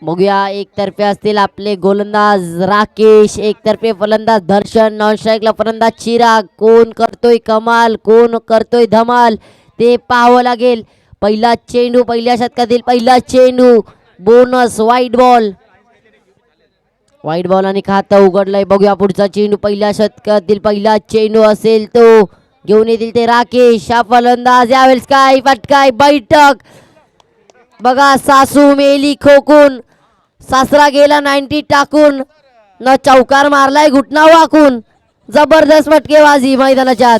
बघूया एकतर्फे असतील आपले गोलंदाज राकेश, एकतर्फे फलंदाज दर्शन, नॉन स्ट्राईकला फलंदाज चिराग. कोण करतोय कमाल, कोण करतोय धमाल ते पाहावं लागेल. पहिला चेंडू, पहिल्या शतकातील पहिला चेंडू, bonus white ball. White ball आणि खातं उघडलंय. बघूया पुढचा चेंडू, पहिल्या शतकातील पहिला चेंडू असेल तो घेऊन येतील ते राकेश. हा फलंदाज यावेळेस काय फटकाय बैठक. बघा सासू मेली खोकून, सासरा गेला 90 टाकून, न चौकार मारलाय घुटना वाकून. जबरदस्त फटकेबाजी मैदानाच्या आत.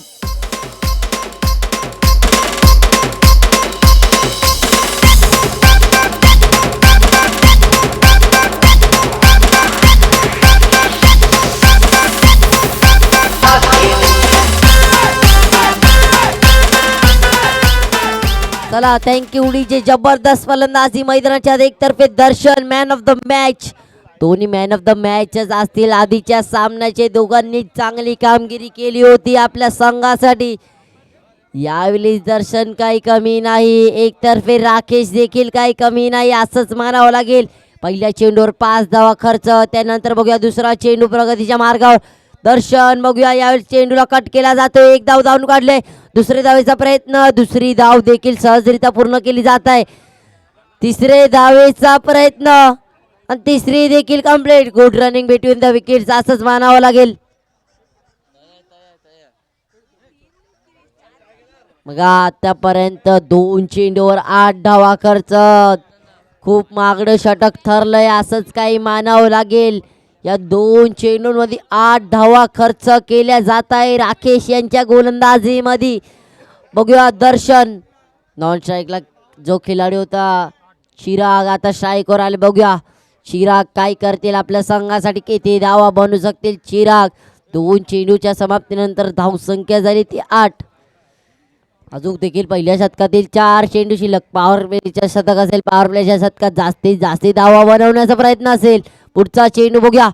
चला थँक्यू डीजे. जबरदस्त फलंदाजी मैदानाच्या एकतर्फे दर्शन मॅन ऑफ द मॅच. दोन्ही मॅन ऑफ द मॅचच असतील. आधीच्या सामन्याचे दोघांनी चांगली कामगिरी केली होती आपल्या संघासाठी. यावेळी दर्शन काही कमी नाही, एकतर्फे राकेश देखील काही कमी नाही असंच मानावं लागेल. पहिल्या चेंडूवर 5 धावा खर्च. त्यानंतर बघूया दुसरा चेंडू प्रगतीच्या मार्गावर. दर्शन बघूया यावेळी चेंडूला कट केला जातो. एक धाव धावून काढले. दुसरे धावेचा प्रयत्न, दुसरी धाव देखील सहजरित्या पूर्ण केली जात आहे. तिसरे धावेचा प्रयत्न आणि तिसरी देखील complete. Good running between the wickets असंच मानावं लागेल. मग आतापर्यंत 2 चेंडूवर 8 धावा खर्च. खूप मागणं षटक ठरलंय असंच काही मानावं लागेल. या 2 चेंडूंमध्ये 8 धावा खर्च केल्या जात आहे राकेश यांच्या गोलंदाजीमध्ये. बघूया दर्शन, नॉन स्ट्राईकला जो खिलाडी होता चिराग आता स्ट्राईकवर आले. बघूया चिराग काय करतील आपल्या संघासाठी, किती धावा बनवू शकतील चिराग. 2 चेंडूच्या समाप्तीनंतर धावसंख्या झाली ती 8. अजून देखील पहिल्या शतकातील 4 चेंडू शिल्लक. पॉवर प्लेच्या शतक असेल, पॉवर प्लेच्या शतकात जास्तीत जास्त धावा बनवण्याचा प्रयत्न असेल. पुढचा चेंडू बघूया,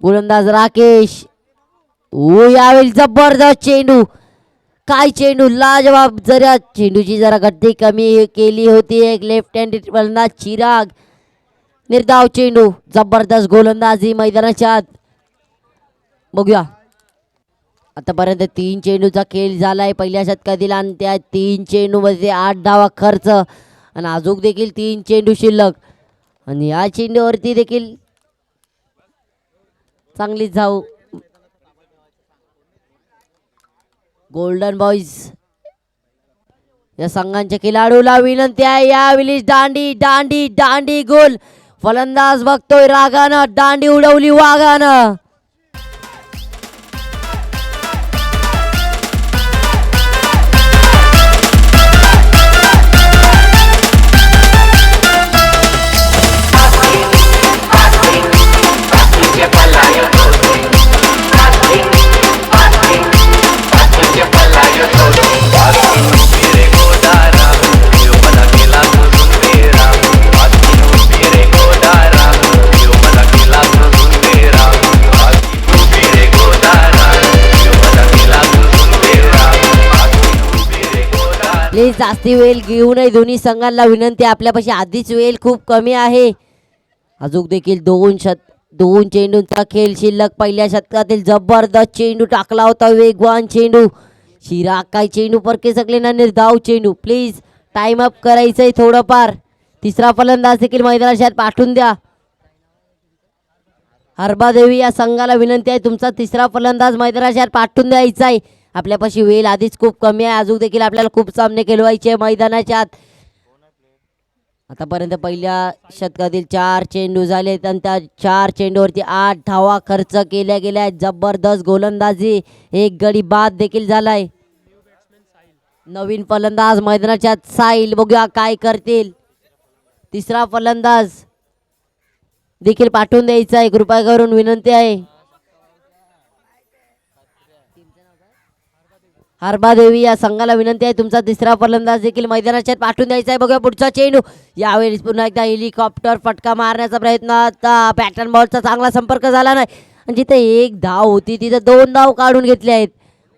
गोलंदाज राकेश. यावेळी जबरदस्त चेंडू, काय चेंडू, लाजवाब. जरा चेंडूची जरा गती कमी केली होती एक लेफ्ट हँडेड फलंदाज चिराग. निर्धाव चेंडू, जबरदस्त गोलंदाजी मैदानाच्या आत. बघूया आतापर्यंत 3 चेंडूचा खेळ झालाय पहिल्या शतकातील आणि त्या 3 चेंडूमध्ये 8 धावा खर्च आणि अजून देखील 3 चेंडू शिल्लक. आणि या चेंडूवरती देखील चांगली धाव. गोल्डन बॉईज या संघांच्या खेळाडूला विनंती आहे यावेळी दांडी दांडी दांडी गोल. फलंदाज बघतोय रागानं, दांडी उडवली वागानं. प्लीज जास्ती वेळ घेऊ नये. दोन्ही संघांना विनंती, आपल्यापाशी आधीच वेळ खूप कमी आहे. अजून देखील 2 चेंडूंचा खेळ शिल्लक. पहिल्या शतकातील जबरदस्त चेंडू टाकला होता, वेगवान चेंडू. चिराग काय चेंडू परके सकले ना, निर्धाव चेंडू. प्लीज टाइम अप करायचंय थोडंफार. तिसरा फलंदाज देखील मैदानात पाठवून द्या. हरबादेवी या संघाला विनंती आहे, तुमचा तिसरा फलंदाज मैदानात पाठवून द्यायचा आहे. आपल्यापाशी वेळ आधीच खूप कमी आहे. अजून देखील आपल्याला खूप सामने खेळवायचे मैदानाच्या आत. आतापर्यंत पहिल्या शतकातील 4 चेंडू झाले आणि त्या 4 चेंडूवरती 8 धावा खर्च केल्या गेल्या. जबरदस्त गोलंदाजी, एक गडी बाद देखील झालाय. नवीन फलंदाज मैदानाच्या आत साहिल. बघूया काय करतील. तिसरा फलंदाज देखील पाठवून द्यायचा आहे, कृपया करून विनंती आहे. हरबादेवी या संघाला विनंती आहे, तुमचा तिसरा फलंदाज देखील मैदानाच्या पाठवून द्यायचा आहे. बघूया पुढचा चेंडू. यावेळी पुन्हा एकदा हेलिकॉप्टर फटका मारण्याचा प्रयत्न. पॅटर्न बॉलचा चांगला संपर्क झाला नाही आणि जिथे 1 धाव होती तिथे 2 धाव काढून घेतले आहेत.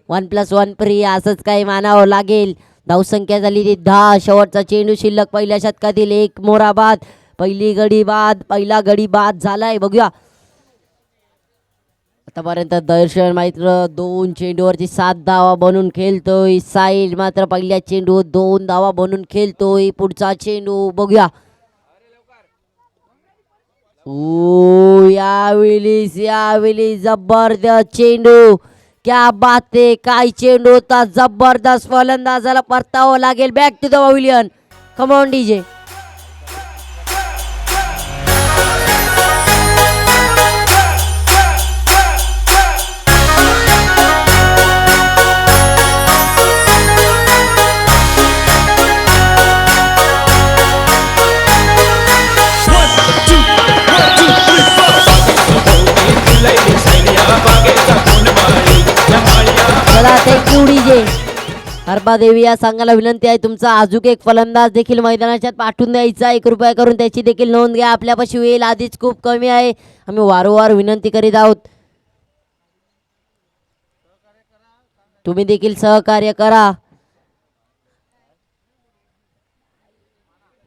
1+1 फ्री असंच काही मानावं लागेल. धावसंख्या झाली ती 10. शेवटचा चेंडू शिल्लक. पहिल्या शतकातील 1 मोराबाद. पहिला गडी बाद झालाय. बघूया आतापर्यंत दर्शन मात्र 2 चेंडूवरती 7 धावा बनून खेळतोय. साहिल मात्र पहिल्या चेंडू 2 धावा बनून खेळतोय. पुढचा चेंडू बघूया. यावेळी जबरदस्त चेंडू. क्या बात आहे, काय चेंडू होता. जबरदस्त फलंदाजाला परतावं लागेल. Back to the pavilion. Come on DJ. चला थँक्यू डीजे. हरबा देवी या संघाला विनंती आहे तुमचा अजून एक फलंदाज देखील मैदानाच्यात पाठवून द्यायचा आहे. कृपया करून त्याची देखील नोंद घ्या. आपल्यापाशी वेळ आधीच खूप कमी आहे. आम्ही वारंवार विनंती करीत आहोत, तुम्ही देखील सहकार्य करा.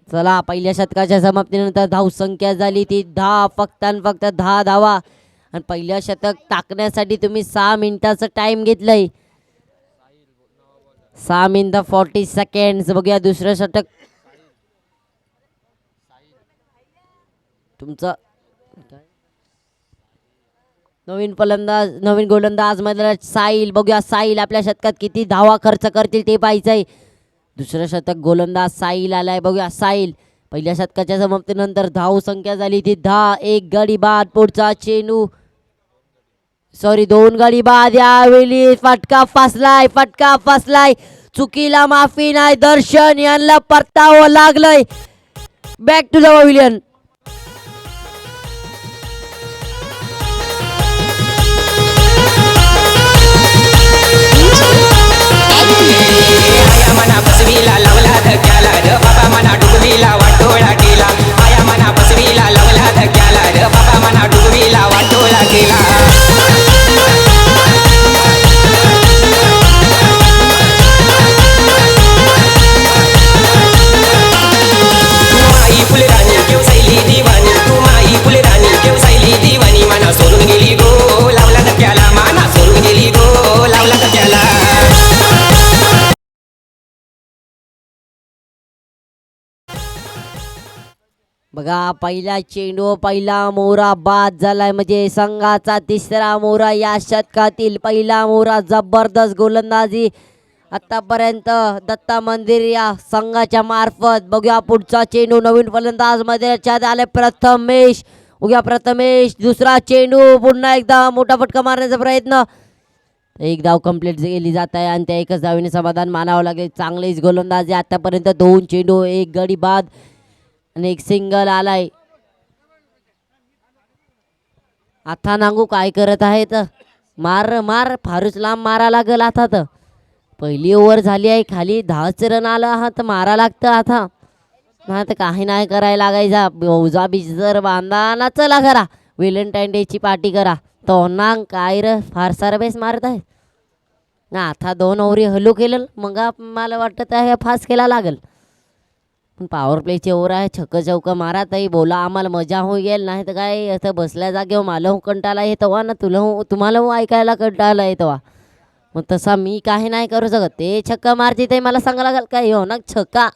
चला पहिल्या शतकाच्या समाप्तीनंतर धावसंख्या झाली ती 10. फक्त आणि फक्त 10 धावा. आणि पहिल्या शतक टाकण्यासाठी तुम्ही 6 मिनिटाचं टाइम घेतलंय. 6 मिनिटं 40 सेकंड्स. बघूया दुसरं षटक तुमचं. नवीन गोलंदाज मैदानात साहिल. बघूया साहिल आपल्या शतकात किती धावा खर्च करतील ते पाहायचंय. दुसरं शतक गोलंदाज साहिल आलाय. बघूया साहिल. पहिल्या शतकाच्या समाप्तीनंतर धाव संख्या झाली ती 10. 1 गडी बाद. पुढचा चेंडू 2 गडी बाद. यावेळी फटका फसलाय. चुकीला माफी नाही. दर्शन यांना परतावं लागलंय. Back to the pavilion. मना बसवीला लावला धक्याला रे बाबा मना डुबवीला वाटोळा केला. आया मना बसवीला लावला धक्याला रे बाबा मना डुबवीला वाटोळा केला. तू माई फुलराणी केव सैली दिवाणी. तू माई फुलराणी केव सैली दिवाणी. मना सोडून गेली गो लावला धक्याला. मना सोडून गेली गो लावला धक्याला. बघा पहिला चेंडू पहिला मोरा बाद झालाय. म्हणजे संघाचा तिसरा मोरा या शतकातील पहिला मोरा. जबरदस्त गोलंदाजी आतापर्यंत दत्ता मंदिर या संघाच्या मार्फत. बघूया पुढचा चेंडू. नवीन फलंदाज मध्ये आले प्रथमेश. बघूया प्रथमेश. दुसरा चेंडू. पुन्हा एकदा मोठा फटका मारण्याचा प्रयत्न. एक धाव कंप्लीट केली जात आहे आणि त्या एकच धावीने समाधान मानावं लागेल. चांगलीच गोलंदाजी आतापर्यंत. 2 चेंडू 1 गडी बाद आणि 1 सिंगल आलाय. आता नांगू काय करत आहेत. मार फारच लांब मारा लागल. आता तर पहिली ओव्हर झाली आहे. खाली 10च रन आलं आहात. मारा लागतं आता. नाही तर काही नाही करायला लागायचा. ओझा बीज जर बांधा ना चला करा. व्हॅलेंटाईन डेची पार्टी करा. तो नांग काय र फार सारा बेस मारत आहे ना. आता 2 ओव्हरी हलू केलं मग मला वाटतं आहे फास्ट केला लागल. पण पॉवर प्लेची ओव्हर आहे. छक्क चौका मारा ताई. बोला आम्हाला मजा होऊ गेल. नाही तर काय असं बसल्या जागेवर मला कंटाळा येतवा ना. तुम्हाला ऐकायला कंटाळा येतवा. मग तसा मी काही नाही करू शकत. ते छक्का मारते ते मला सांगा लागल काय हो ना छक्का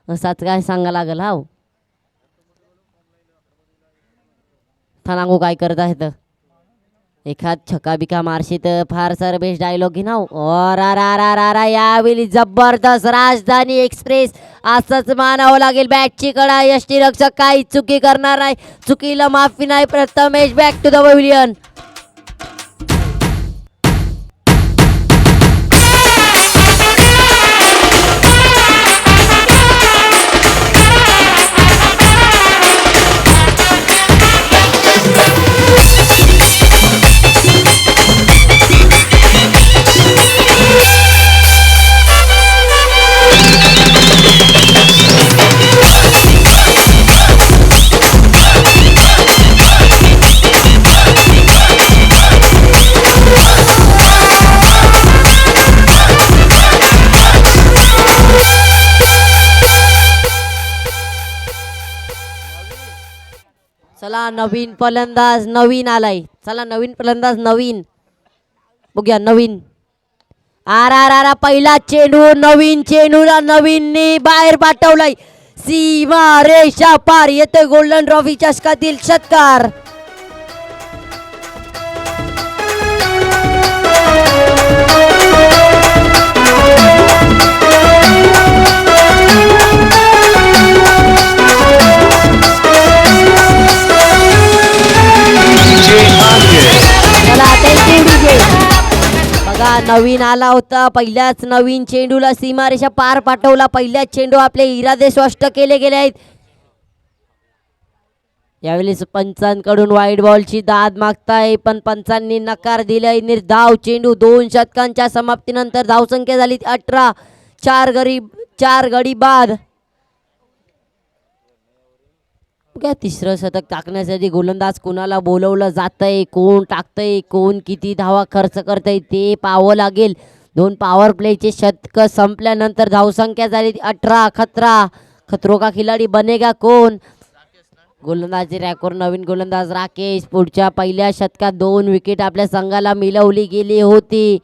असाच काय सांगा लागल. हा थानांगू काय करत आहेत. एखाद छक्का बिका मारशी तर फार सर बेस्ट डायलॉग घे ना. यावेळी जबरदस्त राजधानी एक्सप्रेस असंच मानावं लागेल. बॅटची कडा. यष्टीरक्षक काही चुकी करणार नाही. चुकीला माफी नाही. Prathamesh back to the pavilion. चला नवीन फलंदाज नवीन आलाय. चला नवीन फलंदाज नवीन बघूया नवीन. आर आर आर पहिला चेंडू नवीन चेंडूला नवीनने बाहेर पाठवलाय. सीमा रेषा पार येतोय गोल्डन ट्रॉफी चषकातील षटकार. चला बघा नवीन आला होता. पहिल्याच नवीन चेंडूला सीमारेषा पार पाठवला. पहिल्याच चेंडू आपले इरादे स्पष्ट केले गेले आहेत. यावेळेस पंचांकडून वाईट बॉलची दाद मागताय पण पंचांनी नकार दिलाय. निर्धाव चेंडू. 2 षटकांच्या समाप्तीनंतर धावसंख्या झाली 18. 4 गडी बाद. काय तिसरं शतक टाकण्यासाठी गोलंदाज कोणाला बोलवलं जातंय, कोण टाकतंय, कोण किती धावा खर्च करतंय ते पाहावं लागेल. 2 पॉवर प्लेचे षटक संपल्यानंतर धावसंख्या झाली 18. खतरो का खिलाडी बनेगा कोण. गोलंदाजी रॅकवर नवीन गोलंदाज राकेश. पुढच्या पहिल्या षटकात 2 विकेट आपल्या संघाला मिळवली गेली होती.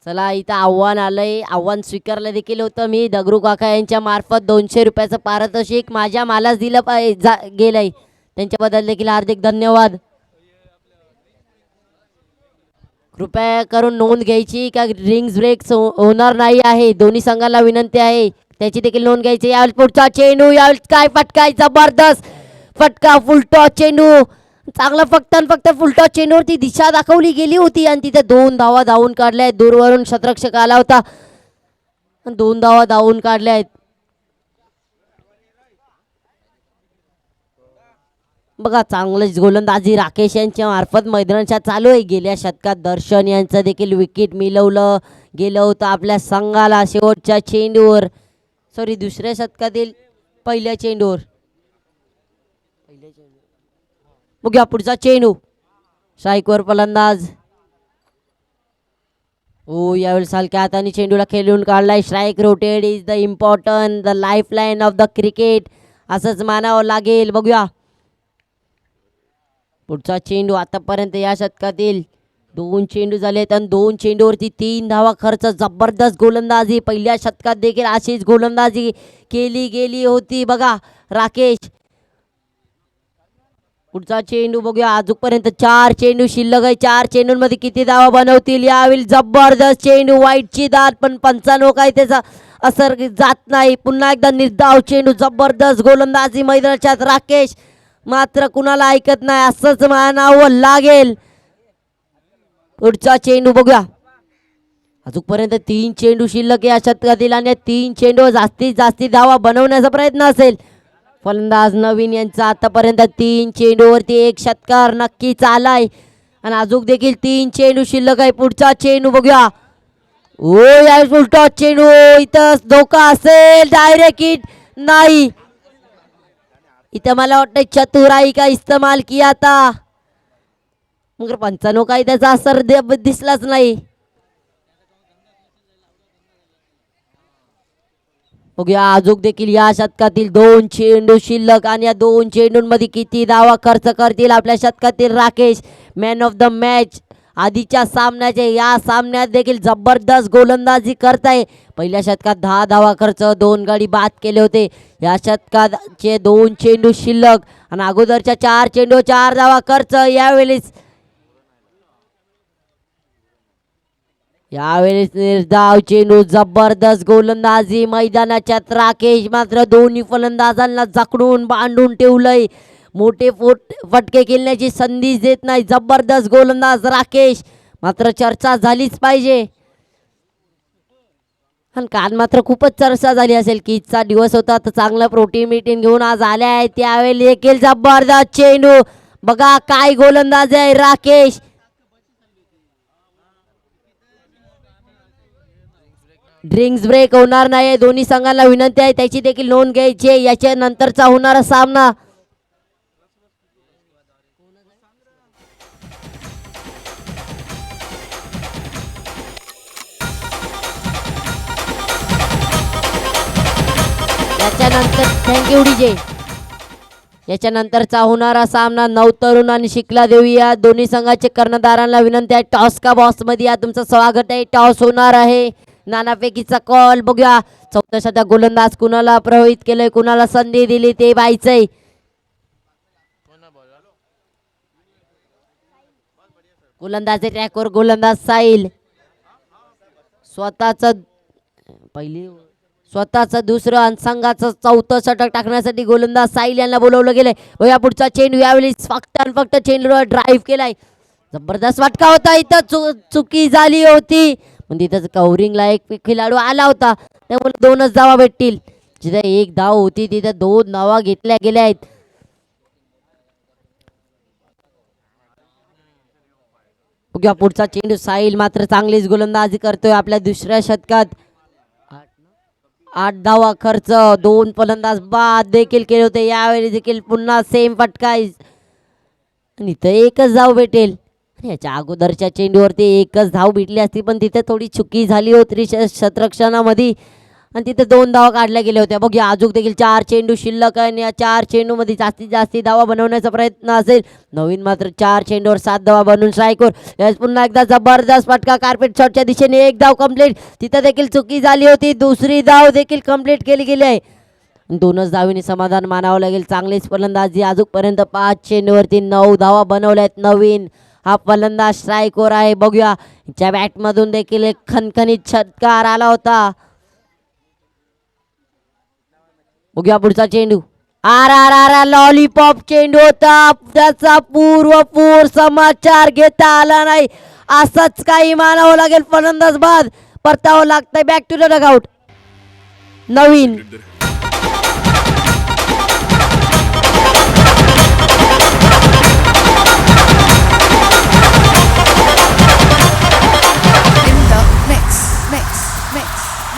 चला इथं आव्हान आलंय. आव्हान स्वीकारलं देखील होतं मी. दगरू काका यांच्या मार्फत 200 रुपयाचं पारितोषिक माझ्या मालाच दिलं गेलंय. त्यांच्याबद्दल देखील हार्दिक धन्यवाद. कृपया करून नोंद घ्यायची का रिंग्स ब्रेक होणार नाही आहे. दोन्ही संघाला विनंती आहे त्याची देखील नोंद घ्यायची. यावेळेस पुढचा चेंडू. यावेळेस काय फटका आहे जबरदस्त फटका. फुलटॉस चेंडू चांगला फक्त फुलटॉस चेंडूवरती दिशा दाखवली गेली होती आणि तिथे 2 धावा धावून काढल्या आहेत. दूरवरून शतरक्षक आला होता 2 धावा धावून काढल्या आहेत. बघा चांगलंच गोलंदाजी राकेश यांच्या मार्फत मैदानाच्या चालू आहे. गेल्या शतकात दर्शन यांचं देखील विकेट मिळवलं गेलं होतं आपल्या संघाला शेवटच्या चेंडूवर. दुसऱ्या शतकातील पहिल्या चेंडूवर. बघूया पुढचा चेंडू. स्ट्राईकवर फलंदाज. हो यावेळेस हलक्या हाताने चेंडूला खेळून काढलाय. Strike rotated is the important the life line of the cricket असंच मानावं लागेल. बघूया पुढचा चेंडू. आतापर्यंत या शतकातील 2 चेंडू झालेत आणि 2 चेंडूवरती 3 धावा खर्च. जबरदस्त गोलंदाजी. पहिल्या शतकात देखील अशीच गोलंदाजी केली गेली होती. बघा राकेश. पुढचा चेंडू बघूया. अजूनपर्यंत 4 चेंडू शिल्लक आहे. 4 चेंडूंमध्ये किती धावा बनवतील यावेळी. जबरदस्त चेंडू. वाईटची दाद पण 95 काही त्याचा असर जात नाही. पुन्हा एकदा निर्धाव चेंडू. जबरदस्त गोलंदाजी मैदानाच्या राकेश मात्र कुणाला ऐकत नाही असंच मानावं लागेल. पुढचा चेंडू बघूया. अजूनपर्यंत 3 चेंडू शिल्लक या शतकातील आणि 3 चेंडू जास्तीत जास्त धावा बनवण्याचा प्रयत्न असेल. फलंदाज नवीन यांचा आतापर्यंत 3 चेंडूवरती 1 षटकार नक्कीच आलाय आणि अजून देखील 3 चेंडू शिल्लक आहे. पुढचा चेंडू बघूया. ओ यावेळेस उलटा चेंडू. इथं धोका असेल. डायरेक्ट हिट नाही. इथं मला वाटतं चतुराई का इस्तेमाल किया था मगर 95 काही त्याचा असर दिसलाच नाही. बघूया अजून देखील या शतकातील 2 चेंडू शिल्लक आणि या 2 चेंडूंमध्ये किती धावा खर्च करतील आपल्या शतकातील Rakesh. Man of the match. आधीच्या सामन्याचे या सामन्यात देखील जबरदस्त गोलंदाजी करताय. पहिल्या शतकात 10 धावा खर्च 2 गडी बाद केले होते. या शतकाचे 2 चेंडू शिल्लक आणि अगोदरच्या 4 चेंडू 4 धावा खर्च. यावेळेस निर्धाव चेंडू. जबरदस्त गोलंदाजी मैदानाच्या राकेश मात्र दोन्ही फलंदाजांना जखडून बांधून ठेवलंय. मोठे फटके खेळण्याची संधी देत नाही जबरदस्त गोलंदाज राकेश. मात्र चर्चा झालीच पाहिजे आणि काल मात्र खूपच चर्चा झाली असेल. कीचा दिवस होता तर चांगलं प्रोटीन मीटिंग घेऊन आज आले आहे. त्यावेळी देखील जबरदस्त चेंडू. बघा काय गोलंदाज आहे राकेश. ड्रिंक्स ब्रेक होणार नाही. दोन्ही संघांना विनंती आहे त्याची देखील नोंद घ्यायची. याच्या नंतरचा होणारा सामना याच्यानंतर थँक्यू डीजे. याच्यानंतरचा होणारा सामना नवतरुण आणि शिकला देवी या दोन्ही संघाचे कर्णधारांना विनंती आहे, टॉस का बॉस मध्ये या तुमचं स्वागत आहे. टॉस होणार आहे, नानापैकीचा कॉल बघूया. चौथ्या सध्या गोलंदाज कुणाला प्रभावित केलंय, कुणाला संधी दिली ते पाहायचंय. गोलंदाज ट्रॅकवर गोलंदाज साहिल स्वतःच दुसरं आणि संघाचं चौथं षटक टाकण्यासाठी गोलंदाज साहिल यांना बोलवलं गेलंय. या पुढचा चेंडू यावेळी फक्त चेंडूवर ड्राईव्ह केलाय. जबरदस्त फटका होता, इथं चुकी झाली होती पण तिथं कव्हरिंगला एक खेळाडू आला होता, त्यामुळे 2च धावा भेटतील. जिथे 1 धाव होती तिथे 2 धावा घेतल्या गेल्या आहेत. बघूया पुढचा चेंडू. साहिल मात्र चांगलीच गोलंदाजी करतोय. आपल्या दुसऱ्या षटकात 8 धावा खर्च, 2 फलंदाज बाद देखील केले होते. यावेळी देखील पुन्हा सेम फटका आणि इथं 1च धाव भेटेल. याच्या अगोदरच्या चेंडूवरती 1च धाव भेटली असती पण तिथे थोडी चुकी झाली होती क्षेत्ररक्षणामध्ये आणि तिथे 2 धावा काढल्या गेल्या होत्या. बघूया अजून देखील 4 चेंडू शिल्लक आहे आणि या 4 चेंडूमध्ये जास्तीत जास्त धावा बनवण्याचा प्रयत्न असेल. नवीन मात्र 4 चेंडूवर 7 धावा बनवून स्ट्राईकवर. यास पुन्हा एकदा जबरदस्त फटका कार्पेट शॉटच्या दिशेने. 1 धाव कंप्लीट, तिथे देखील चुकी झाली होती. दुसरी धाव देखील कंप्लीट केली गेली आहे. 2च धावीने समाधान मानावं लागेल. चांगलीच फलंदाजी अजूनपर्यंत 5 चेंडूवरती 9 धावा बनवल्या आहेत. नवीन हा फलंदाज स्ट्राईकवर आहे. बघूया च्या बॅटमधून देखील एक खणखणीत षटकार आला होता. बघूया पुढचा चेंडू. आर आर आर लॉलीपॉप चेंडू होता, त्याचा पूर्वपूर समाचार घेता आला नाही. असंच काही मानावं लागेल. फलंदाज बाद, परतावं लागतंय बॅक टू द डगआउट. नवीन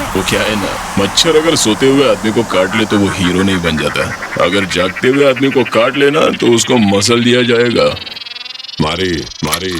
वो क्या है ना, मच्छर अगर सोते हुए आदमी को काट ले तो वो हीरो नहीं बन जाता. अगर जागते हुए आदमी को काट लेना तो उसको मसल दिया जाएगा. मारे मारे.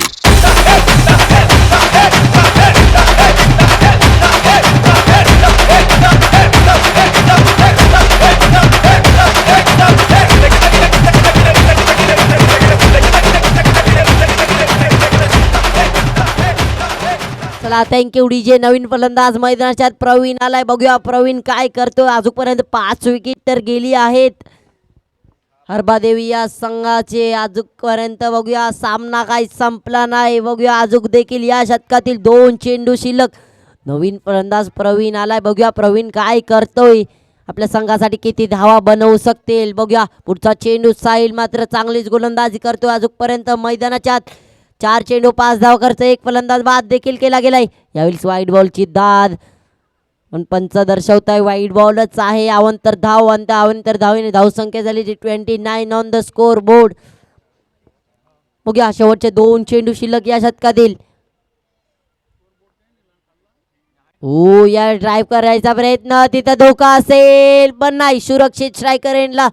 चला थँक्यू डीजे. नवीन फलंदाज मैदानाच्या प्रवीण आलाय. बघूया प्रवीण काय करतोय. अजूनपर्यंत 5 विकेट तर गेली आहेत. हरबादेवी या संघाचे अजूनपर्यंत बघूया सामना काही संपला नाही. बघूया अजून देखील या षटकातील 2 चेंडू शिल्लक. नवीन फलंदाज प्रवीण आलाय. बघूया प्रवीण काय करतोय, आपल्या संघासाठी किती धावा बनवू शकतील. बघूया पुढचा चेंडू. साहिल मात्र चांगलीच गोलंदाजी करतोय. अजूनपर्यंत मैदानाच्या 4 चेंडू 5 धाव खर्च, 1 फलंदाज बाद देखील केला गेलाय. यावेळी व्हाईट बॉलची दाद पण पंच दर्शवताय व्हाईट बॉलच आहे. अवंतर धाव आणि अवंतर धावेने धावसंख्या झाली 29 ऑन द स्कोर बोर्ड. बघूया शेवटचे 2 चेंडू शिल्लक या षटकातील. हो या ड्राईव्ह करायचा प्रयत्न, तिथं धोका असेल पण नाही. सुरक्षित स्ट्रायकर एंडला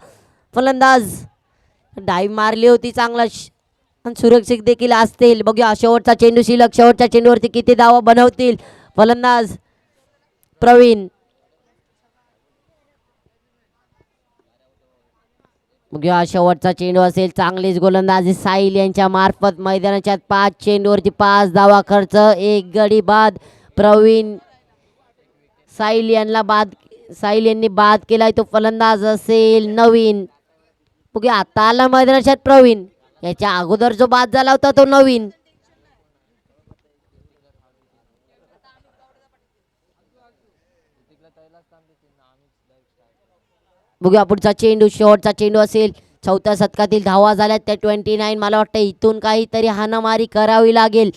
फलंदाज डाईव्ह मारली होती चांगला आणि सुरक्षित देखील असतील. बघूया शेवटचा चेंडू शिल्लक. शेवटच्या चेंडूवरती किती धावा बनवतील फलंदाज प्रवीण. बघूया शेवटचा चेंडू असेल. चांगलीच गोलंदाजी साहिल यांच्या मार्फत. मैदानाच्या 5 चेंडूवरती 5 धावा खर्च, 1 गडी बाद. प्रवीण साहिल यांनी बाद केलाय. तो फलंदाज असेल नवीन. बघूया आता आला मैदानाच्या प्रवीण. याच्या अगोदर जो बाद झाला होता तो नवीन. बघूया पुढचा चेंडू. शेवटचा चेंडू असेल. चौथ्या शतकातील धावा झाल्यात त्या 29. मला वाटतं इथून काहीतरी हाणामारी करावी लागेल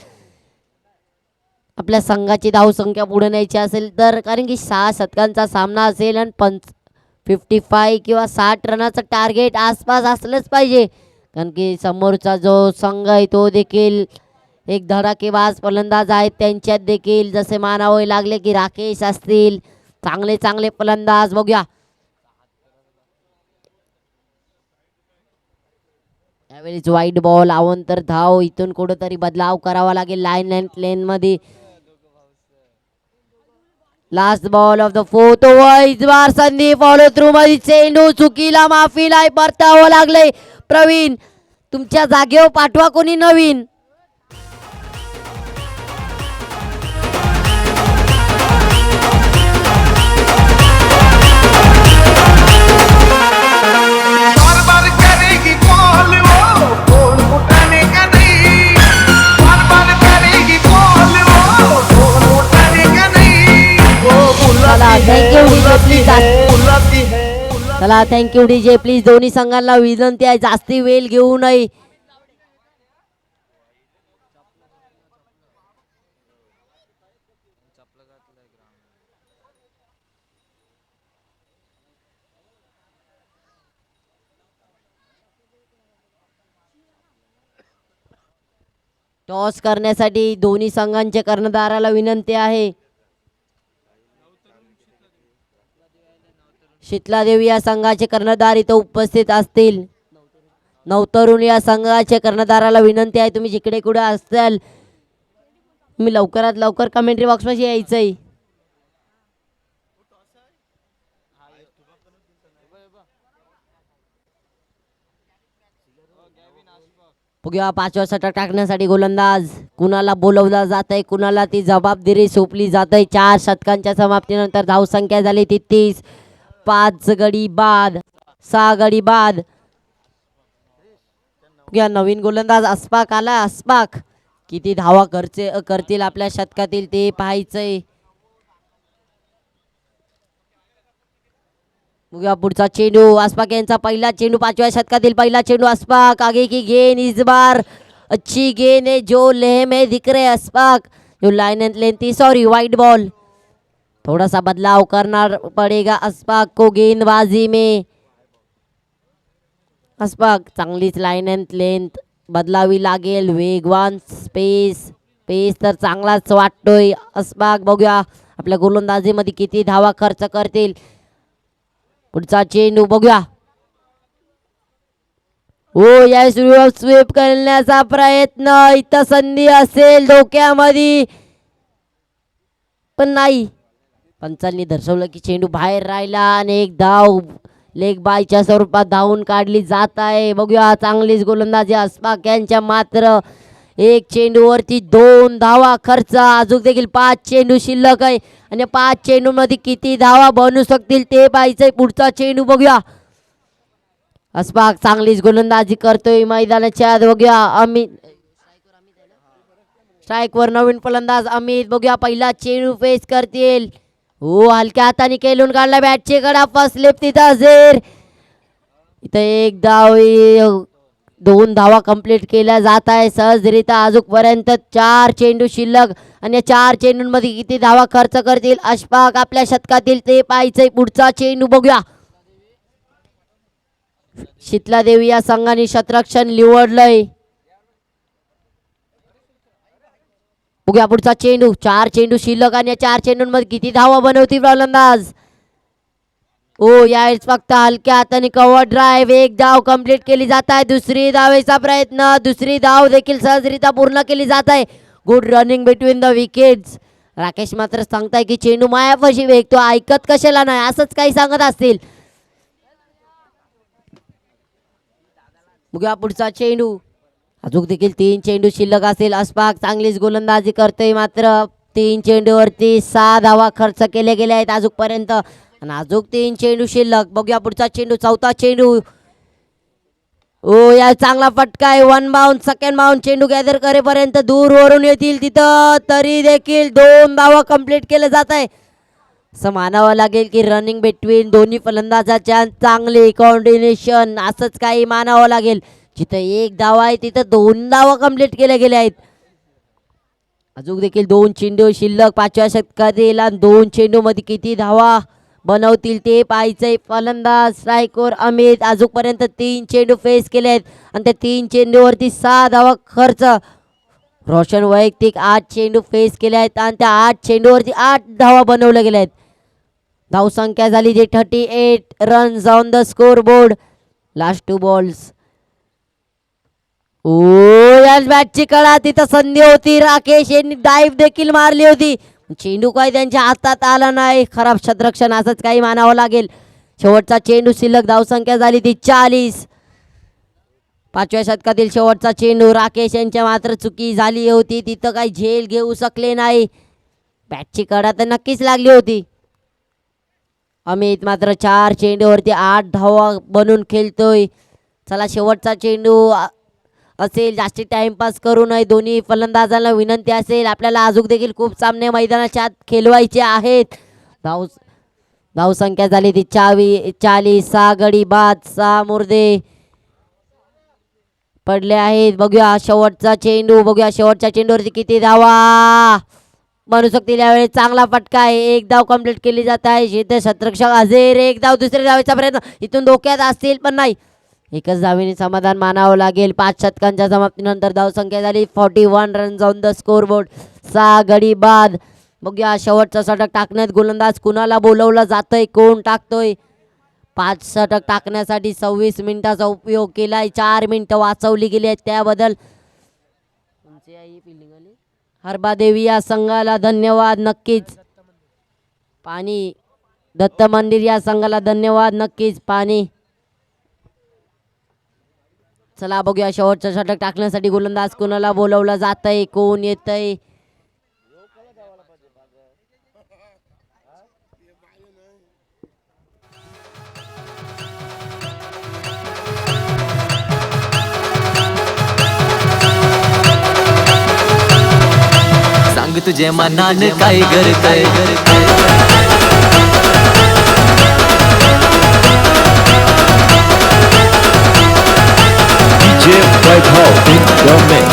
आपल्या संघाची धावसंख्या पुढे न्यायची असेल तर, कारण की 6 शतकांचा सामना असेल आणि 55 किंवा 60 रनाचं टार्गेट आसपास असलंच पाहिजे. कारण की समोरचा जो संघ आहे तो देखील एक धडाकेबाज फलंदाज आहेत. त्यांच्यात देखील जसे मानावे लागले की राकेश असतील, चांगले चांगले फलंदाज. बघूया यावेळीच वाईट बॉल, अवंतर धाव. इथून कुठेतरी बदलाव करावा लागेल. लाईन मध्ये last ball of the fourth over. इस बार संधी फॉलो थ्रू मध्ये चेंडू चुकीला माफीला परतावं लागले. प्रवीण तुमच्या जागेवर पाठवा कोणी नवीन. बार बार करेगी कॉल वो फोन उठाने का नहीं. बार बार करेगी कॉल वो फोन उठाने का नहीं. वो चला, thank you, DJ, please. बुलाती है. चला थँक्यू डीजे. प्लीज दोन्ही संघांना विनंती आहे जास्ती वेळ घेऊ नये. टॉस करण्यासाठी दोन्ही संघांच्या कर्णधाराला विनंती आहे. शीतला देवी या संघाचे कर्णधार इथं उपस्थित असतील. नवतरुण या संघाच्या कर्णधाराला विनंती आहे तुम्ही जिकडे कुठे असाल मी लवकरात लवकर कमेंट्री बॉक्समध्ये यायचंय. बघूया पाचवा षटक टाकण्यासाठी गोलंदाज कुणाला बोलवला जात आहे, कुणाला ती जबाबदारी सोपली जात आहे. 4 षटकांच्या समाप्तीनंतर धावसंख्या झाली 33. 5 गडी बाद, 6 गडी बाद. बघूया नवीन गोलंदाज अस्पाक आला. अस्पाक किती धावा करतील आपल्या शतकातील ते पाहायचंय. बघूया पुढचा चेंडू. अस्पाक यांचा पहिला चेंडू, 5व्या शतकातील पहिला चेंडू. अस्पाक आगे की गेंद इस बार अच्छी गेंद है जो लेह में दिख रहे. अस्पाक जो line end lengthy, sorry wide ball. थोड़ा सा बदलाव करना पड़ेगा अस्पाक को गेंदबाजी में. अस्पाक चांगलीच लाइन एंड लेंथ बदलावी लागेल. वेगवान पेस तर चांगलाच वाटतोय अस्पाक. बघूया आपल्या गोलंदाजीमध्ये किती धावा खर्च करतील. पुढचा चेंडू बघूया. हो या स्वीप करण्याचा प्रयत्न. इथं संधी असेल धोक्यामध्ये पण नाही. पंचांनी दर्शवलं की चेंडू बाहेर राहिला आणि एक धाव लेग बायच्या स्वरूपात धावून काढली जात आहे. बघूया चांगलीच गोलंदाजी अस्पाक यांच्या. मात्र एक चेंडूवरती 2 धावा खर्च. अजून देखील 5 चेंडू शिल्लक आहे आणि 5 चेंडूमध्ये किती धावा बनू शकतील ते पाहायचंय. पुढचा चेंडू बघूया. अस्पाक चांगलीच गोलंदाजी करतोय मैदानाच्या आत. बघूया अमित स्ट्राईकवर नवीन फलंदाज अमित. बघूया पहिला चेंडू फेस करतील. हो हलक्या हाताने केलून काढला बॅटची कडा. फर्स्ट लेफ्ट तिथं असेल. इथं एक धाव, 2 धावा कंप्लीट केल्या जात आहे सहजरित्या. अजूनपर्यंत 4 चेंडू शिल्लक आणि 4 चेंडूंमध्ये किती धावा खर्च करतील अस्पाक आपल्या शतकातील ते पाहायचंय. पुढचा चेंडू बघूया. शीतला देवी या संघाने शतरक्षण निवडलंय. बघूया पुढचा चेंडू. 4 चेंडू शिल्लक आणि 4 चेंडूंमध्ये किती धावा बनवतील फलंदाज. ओ यावेळेस फक्त हलक्या हाताने कव्हर ड्राईव्ह. एक धाव कंप्लीट केली जात आहे. दुसरी धावेचा प्रयत्न. दुसरी धाव देखील सहजरित्या पूर्ण केली जात आहे. Good running between the wickets. Rakesh मात्र सांगताय की चेंडू मायापाशी वेगतो. ऐकत कशाला नाही असंच काही सांगत असतील. बघूया पुढचा चेंडू. अजून देखील 3 चेंडू शिल्लक असेल. अस्पाक चांगलीच गोलंदाजी करतोय. मात्र 3 चेंडूवरती 6 धावा खर्च केले गेले आहेत अजूनपर्यंत आणि अजून 3 चेंडू शिल्लक. बघूया पुढचा चेंडू. चौथा चेंडू. ओ या चांगला फटका आहे. 1 बाउंड, सेकंड बाउंड. चेंडू गॅदर करेपर्यंत दूर वरून येतील तिथं. तरी देखील 2 धावा कंप्लीट केले जात आहे. असं मानावं लागेल की रनिंग बिटवीन दोन्ही फलंदाजाच्या चांगले कॉर्डिनेशन असंच काही मानावं लागेल. जिथं 1 धावा आहे तिथं 2 धावा कंप्लीट केल्या गेल्या आहेत. अजून देखील 2 चेंडू शिल्लक 5व्या षटकातील. 2 चेंडू मध्ये किती धावा बनवतील ते पाहायचंय. फलंदाज स्ट्राईकवर अमित. अजूनपर्यंत 3 चेंडू फेस केले आहेत आणि त्या 3 चेंडूवरती 6 धावा खर्च. रोशन वैयक्तिक 8 चेंडू फेस केले आहेत आणि त्या 8 चेंडूवरती 8 धावा बनवल्या गेल्या आहेत. धावसंख्या झाली जे 38 runs on the scoreboard. Last 2 balls. ओ या बॅटची कडा. तिथं संधी होती. राकेश यांनी डाईव्ह देखील मारली होती चेंडू काय त्यांच्या हातात आला नाही. खराब क्षेत्ररक्षण असंच काही मानावं लागेल. शेवटचा चेंडू शिल्लक धावसंख्या झाली ती 40. 5व्या शतकातील शेवटचा चेंडू. राकेश यांच्या मात्र चुकी झाली होती, तिथं काही झेल घेऊ शकले नाही. बॅटची कडा तर नक्कीच लागली होती. अमित मात्र 4 चेंडूवरती 8 धावा बनून खेळतोय. चला शेवटचा चेंडू असेल, जास्ती टाइमपास करू नये. दोन्ही फलंदाजांना विनंती असेल, आपल्याला अजून देखील खूप सामने मैदानाच्या आत खेळवायचे आहेत. धावसंख्या झाली ती 40. 6 गडी बाद, 6 मुर्दे पडले आहेत. बघूया शेवटचा चेंडू, बघूया शेवटच्या चेंडूवरती किती धावा बनू शकतील. यावेळी चांगला फटका आहे. 1 धाव कंप्लीट केली जात आहे. क्षेत्ररक्षक अझेर 1 धाव. दुसऱ्या धावेचा प्रयत्न इथून धोक्यात असतील पण नाही. एकच धावेने समाधान मानावं लागेल. 5 षटकांच्या समाप्तीनंतर धावसंख्या झाली 41 runs on the score board. 6 गडी बाद. बघूया शेवटचा षटक टाकण्यात गोलंदाज कुणाला बोलवलं जातंय, कोण टाकतोय. 5 षटक टाकण्यासाठी 26 मिनिटाचा उपयोग केलाय. 4 मिनिटं वाचवली गेली आहेत, त्याबद्दल हरबादेवी या संघाला धन्यवाद. नक्कीच पाणी, दत्त मंदिर या संघाला धन्यवाद. नक्कीच पाणी. चला बघूया शेवटचं षटक टाकण्यासाठी गोलंदाज कोणाला बोलवलं जातंय, कोण येतंय. सांग तुझे मनान काय करतय. DJ Webhall in the mix.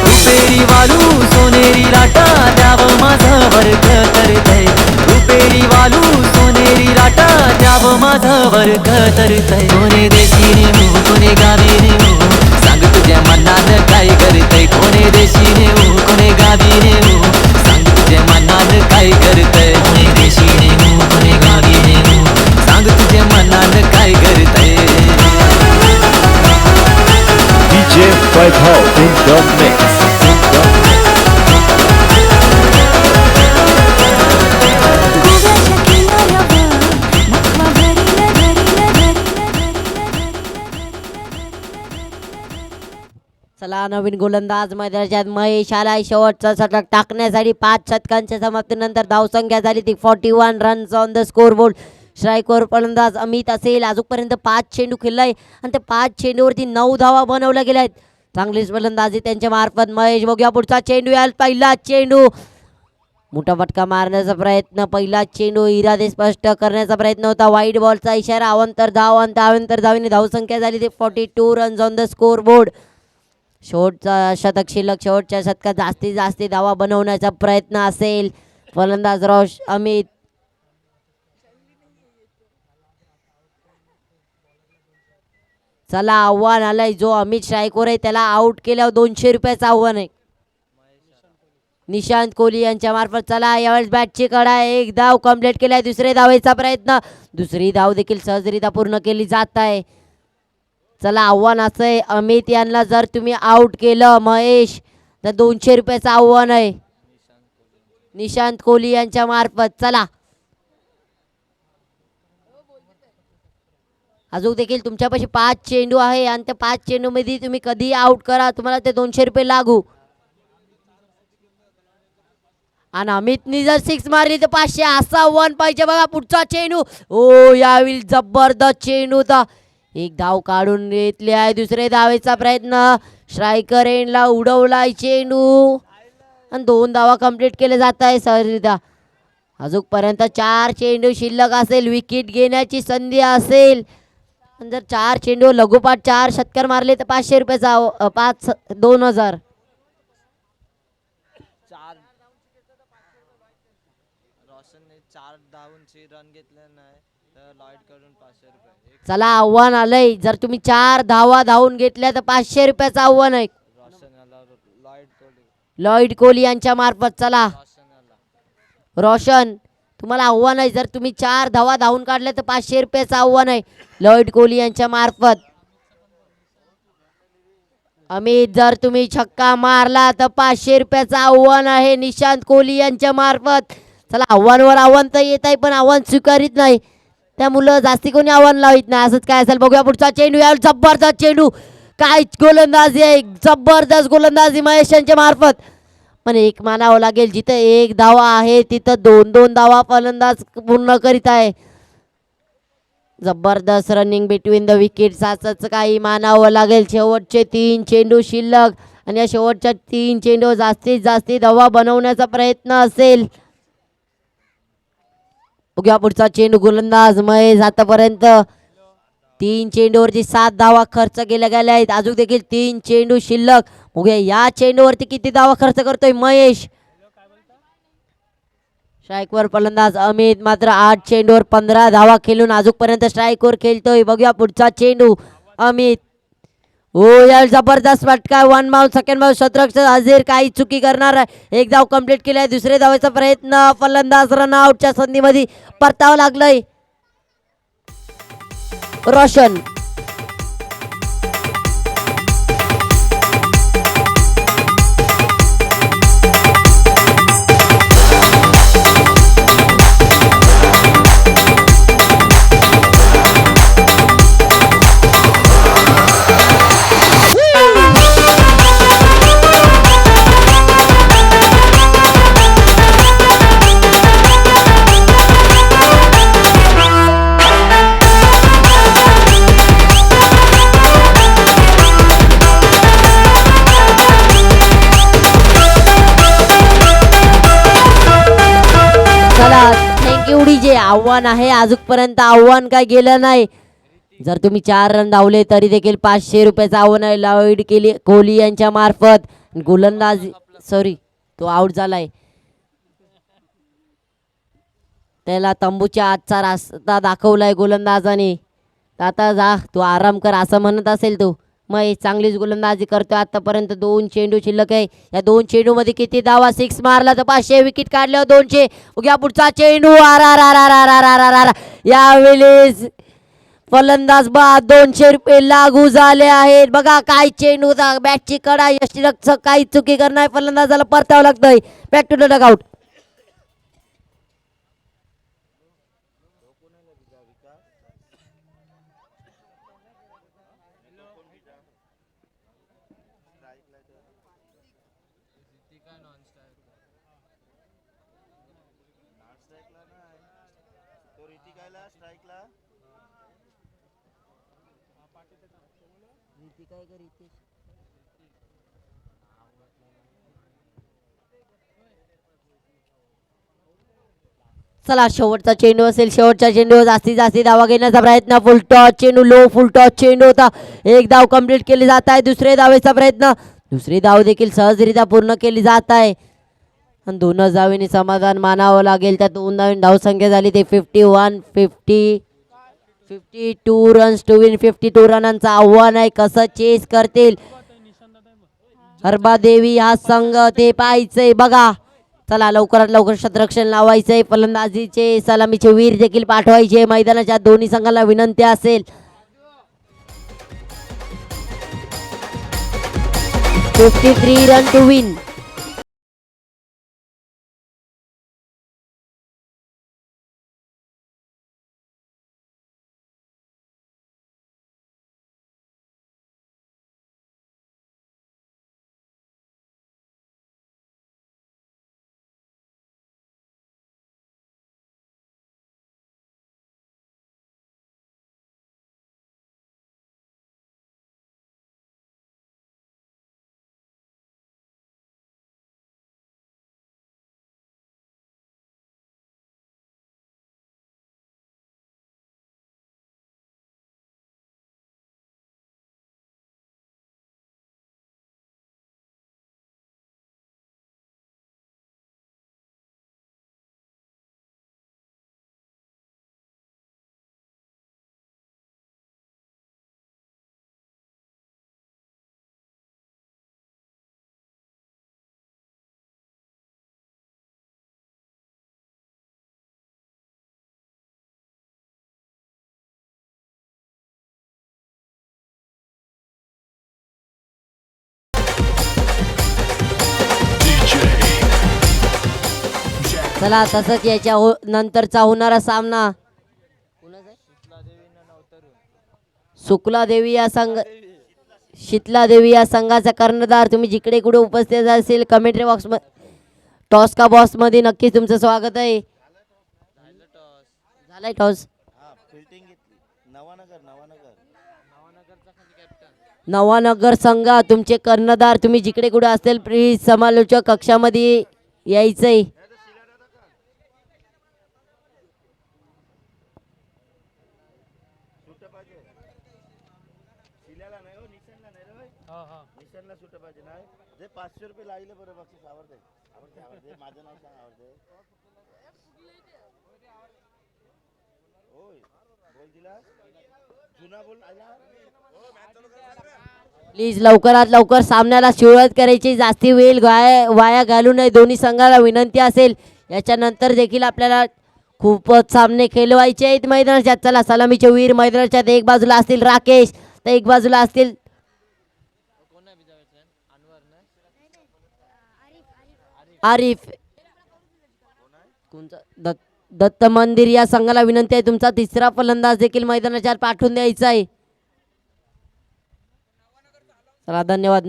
रुपेरी वालू सोनेरी लाटा द्यावं माझं वर्ग करतय. रुपेरी वालू सोनेरी लाटा द्यावं माझं वर्ग करतय. कोणे देशीने हो कोणे गावीने हो, सांग तुझ्या मनात काय करतय. कोणे देशीने हो कोणे गावीने हो, सांग तुझ्या मनात काय करतय. कोणे देशीने हो कोणे गावीने हो, सांग तुझ्या मनात काय करतय. DJ Webhall in the mix. चला नवीन गोलंदाज मैदानात महेश आलाय शेवटचा षटक टाकण्यासाठी. 5 षटकांच्या समाप्तीनंतर धावसंख्या झाली ती 41 runs on the scoreboard. स्ट्राईकवर फलंदाज अमित असेल. अजूनपर्यंत 5 चेंडू खेळलाय आणि त्या 5 चेंडूवरती 9 धावा बनवल्या गेल्या आहेत. चांगलीच फलंदाजी त्यांच्या मार्फत. महेश बघूया पुढचा चेंडू याल. पहिला चेंडू मोठा फटका मारण्याचा प्रयत्न. पहिला चेंडू इरादे स्पष्ट करण्याचा प्रयत्न होता. वाईड बॉलचा इशारा. अवंतर धाव अवंतर धावेने धावसंख्या झाली ती 42 runs on the score board. शेवटचा शतक शिल्लक. शेवटच्या शतकात जास्तीत जास्त धावा बनवण्याचा प्रयत्न असेल. फलंदाज अमित. चला आव्हान आलंय. जो अमित स्ट्राईकवर आहे त्याला आउट केल्यावर 200 रुपयाचं आव्हान आहे. निशांत कोहली यांच्या मार्फत. चला यावेळेस बॅटची कडा. 1 धाव कंप्लीट केलाय. दुसरे धावेचा प्रयत्न. दुसरी धाव देखील सहजरित्या पूर्ण केली जात आहे. चला आव्हान असं आहे, अमित यांना जर तुम्ही आउट केलं महेश तर 200 रुपयाचं आव्हान आहे निशांत कोहली यांच्या मार्फत. चला अजून देखील तुमच्यापाशी 5 चेंडू आहे आणि त्या 5 चेंडूमध्ये तुम्ही कधी आउट करा, तुम्हाला ते 200 रुपये लागू. आणि अमितनी जर 6 मारली तर 500 असा आव्हान पाहिजे. बघा पुढचा चेंडू. ओ यावेळी जबरदस्त चेंडू होता. 1 धाव काढून घेतली आहे. दुसरे धावेचा प्रयत्न. स्ट्रायकर एंडला उडवलाय चेंडू आणि 2 धावा कंप्लीट केले जात आहे सहजरित्या. अजूनपर्यंत 4 चेंडू शिल्लक असेल. विकेट घेण्याची संधी असेल. आणि जर 4 चेंडू लगोपाठ 4 षटकार मारले तर 500 रुपयाचा 2000. रोशनने 4 धावांचे रन घेतले नाही तर लॉईड कडून 500 रुपये. चला आव्हान आलंय. जर तुम्ही 4 धावा धावून घेतल्या तर 500 रुपयाचं आव्हान आहे. लॉईड कोहली. लॉईड कोहली यांच्या मार्फत. चला रोशन तुम्हाला आव्हान आहे, जर तुम्ही 4 धावा धावून काढल्या तर 500 रुपयाचं आव्हान आहे लॉईड कोहली यांच्या मार्फत. अमित, जर तुम्ही छक्का मारला तर 500 रुपयाचं आव्हान आहे निशांत कोहली यांच्या मार्फत. चला, आव्हानवर आव्हान तर येत आहे पण आव्हान स्वीकारित नाही, त्या मुलं जास्ती कोणी आव्हान लावित नाही. असंच काय असेल बघूया. पुढचा चेंडू यावर जबरदस्त चेंडू, काय गोलंदाजी आहे, जबरदस्त गोलंदाजी महेश यांच्या मार्फत. पण एक मानावं लागेल, जिथं एक धावा आहे तिथं 2-2 धावा फलंदाज पूर्ण करीत आहे. जबरदस्त रनिंग बिटवीन द विकेट्स असंच काही मानावं लागेल. शेवटचे 3 चेंडू शिल्लक आणि या शेवटच्या 3 चेंडू जास्तीत जास्त धावा बनवण्याचा प्रयत्न असेल. बघूया पुढचा चेंडू, गोलंदाज महेश. आतापर्यंत 3 चेंडूवरती 7 धावा खर्च केल्या गेल्या आहेत, अजून देखील 3 चेंडू शिल्लक. बघूया या चेंडूवरती किती धावा खर्च करतोय महेश. स्ट्राईकवर फलंदाज अमित मात्र 8 चेंडूवर 15 धावा खेळून अजूनपर्यंत स्ट्राईकवर खेळतोय. बघूया पुढचा चेंडू, अमित. हो, या जबरदस्त फटका. 1 बाउंड, सेकंड बाउंड, शतरक्षक हजीर काही चुकी करणार आहे. एक धाव कंप्लीट केलाय, दुसरे धावेचा प्रयत्न. फलंदाज रन आउटच्या संधीमध्ये परतावं लागलंय. Roshan, thank you DJ. आव्हान आहे, अजूनपर्यंत आव्हान काय गेलं नाही. जर तुम्ही 4 रन धावले तरी देखील 500 रुपयाचं आव्हान आहे लॉईड कोहली यांच्या मार्फत. गोलंदाज, सॉरी, तो आउट झालाय. त्याला तंबूच्या आजचा रास्ता दाखवलाय गोलंदाजाने. आता जा, तू आराम कर असं म्हणत असेल तो. मग चांगलीच गोलंदाजी करतोय. आतापर्यंत 2 चेंडू शिल्लक आहे. या 2 चेंडू मध्ये किती धावा, 6 मारला तर 500, विकेट काढल्यावर 200. उद्या पुढचा चेंडू, R R R R R R R R. यावेळेस फलंदाज बाद, 200 रुपये लागू झाले आहेत. बघा काय चेंडू होता, बॅटची कडा, यष्टीरक्षक काही चुकी करणार, फलंदाजाला परतावं लागतंय. Back to the dugout. चला, शेवटचा चेंडू असेल. शेवटच्या चेंडूवर जास्तीत जास्त धावा घेण्याचा प्रयत्न. फुल टॉस चेंडू, लो फुल टॉस चेंडू होता. एक धाव कंप्लीट केली जात आहे. दुसरे धावेचा प्रयत्न, दुसरी धाव देखील सहजरित्या पूर्ण केली जात आहे. आणि 2 धावेने समाधान मानावं लागेल. त्या 2 धावेने धावसंख्या झाली ते 52 रन्स टू विन. 52 रनांचं आव्हान आहे, कसं चेस करतील हरबादेवी हा संघ ते पाहायचंय. बघा, चला लवकरात लवकर शतरक्षण लावायचंय. फलंदाजीचे सलामीचे वीर देखील पाठवायचे. मैदानाच्या दोन्ही संघाला विनंती असेल. 53 रन टू विन. चला तसंच याच्या नंतरचा होणारा सामना शुक्ला देवी या संघ शीतला देवी या संघाचा कर्णधार. तुम्ही जिकडे कुठे उपस्थित असेल कमेंट्री बॉक्स टॉस का बॉक्स मध्ये नक्की तुमचं स्वागत आहे. झालाय टॉस. नवानगर संघा तुमचे कर्णधार. तुम्ही जिकडे कुठे असेल प्लीज समालोचक कक्षामध्ये यायचंय. प्लीज लवकरात लवकर सामन्याला सुरुवात करायची. जास्ती वेळ वाया घालू नये. दोन्ही संघाला विनंती असेल. याच्यानंतर देखील आपल्याला खूपच सामने खेळवायचे आहेत मैदानाच्या. चला सलामीचे वीर मैदानाच्या एक बाजूला असतील राकेश तर एक बाजूला असतील आरिफ. दत्त मंदिर या संघाला विनंती आहे तुमचा तिसरा फलंदाज देखील मैदानाच्या पाठवून द्यायचा आहे. चला धन्यवाद.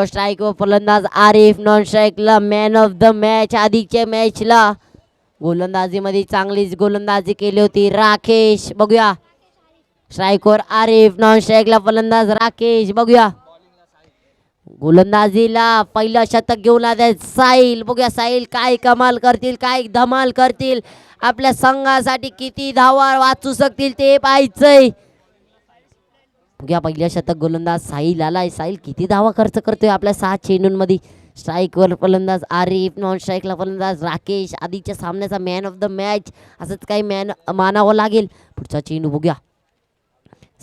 स्ट्राईक व फलंदाज आरिफ. नॉन स्ट्राईकला मॅन ऑफ द मॅच. आधीच्या मॅचला गोलंदाजीमध्ये चांगलीच गोलंदाजी केली होती राकेश. बघूया स्ट्राईकवर आरिफ. नॉन स्ट्राईकला फलंदाज राकेश. बघूया गोलंदाजीला पहिलं शतक घेऊन आले साहिल. बघूया साहिल काय कमाल करतील काय धमाल करतील. आपल्या संघासाठी किती धावा वाचू शकतील ते पाहायचंय. बघूया पहिल्या शतक गोलंदाज साहिल आलाय. साहिल किती धावा खर्च करतोय आपल्या 6 चेंडूंमध्ये. स्ट्राईकवर फलंदाज आरिफ. नॉन स्ट्राईकला फलंदाज राकेश. आधीच्या सामन्याचा मॅन ऑफ द मॅच असंच काही मानावं लागेल. पुढचा चेंडू बघूया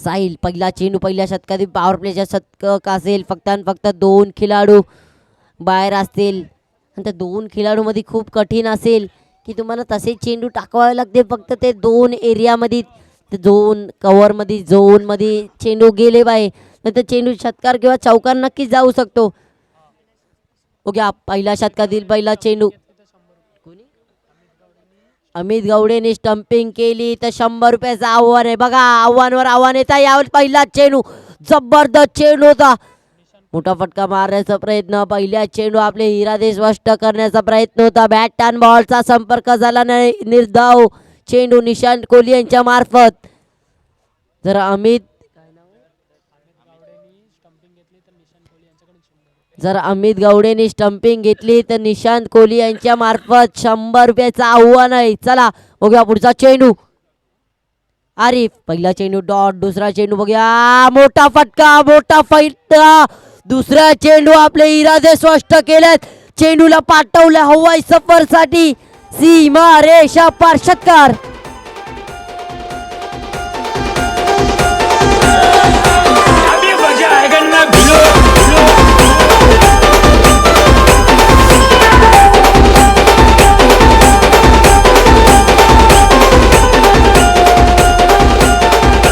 साहिल. पहिला चेंडू पहिल्या शतकातील पॉवर प्लेच्या शतक असेल. फक्त आणि फक्त 2 खेळाडू बाहेर असतील आणि त्या 2 खेळाडूमध्ये खूप कठीण असेल की तुम्हाला तसे चेंडू टाकावे लागते. फक्त ते 2 एरियामध्ये झोन कव्हरमध्ये झोनमध्ये चेंडू गेले पाहिजे नाही तर चेंडू षटकार किंवा चौकार नक्कीच जाऊ शकतो. ओके पहिल्या शतकातील पहिला चेंडू अमित गवडेने स्टंपिंग केली तर 100 रुपयाचं आव्हान आहे. बघा आव्हानावर आव्हान येता यावर पहिला चेंडू जबरदस्त चेंडू होता. मोठा फटका मारण्याचा प्रयत्न. पहिल्या चेंडू आपले इरादे स्पष्ट करण्याचा प्रयत्न होता. बॅट आणि बॉलचा संपर्क झाला नाही. निर्धाव चेंडू निशांत कोहली यांच्या मार्फत. जर अमित गवडेने स्टंपिंग घेतली तर निशांत कोहली यांच्या मार्फत 100 रुपयाचं आव्हान आहे. चला बघूया पुढचा चेंडू आरिफ. पहिला चेंडू डॉट. दुसरा चेंडू बघूया मोठा फटका मोठा फटका. दुसरा चेंडू आपले इरादे स्पष्ट केलेत. चेंडूला पाठवलं हवाई सफर साठी. सीमा रेषा पार षटकार.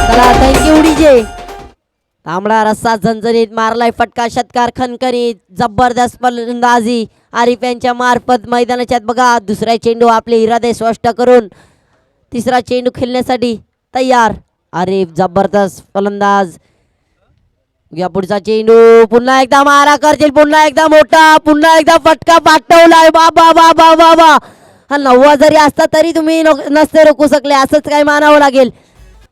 चला थँक्यू डीजे. तांबडा रस्सा झणझणीत मारलाय फटका. षटकार खणखणीत जबरदस्त फलंदाजी आरिफ यांच्या मार्फत मैदानाच्या. बघा दुसरा चेंडू आपले इरादे स्पष्ट करून तिसरा चेंडू खेळण्यासाठी तयार आरिफ. जबरदस्त फलंदाज. या पुढचा चेंडू पुन्हा एकदा मारा करतील. पुन्हा एकदा मोठा पुन्हा एकदा फटका पाठवलाय. बाबा बाबा बाबा. हा 9 जरी असता तरी तुम्ही नसते रोखू शकले असंच काय मानावं लागेल.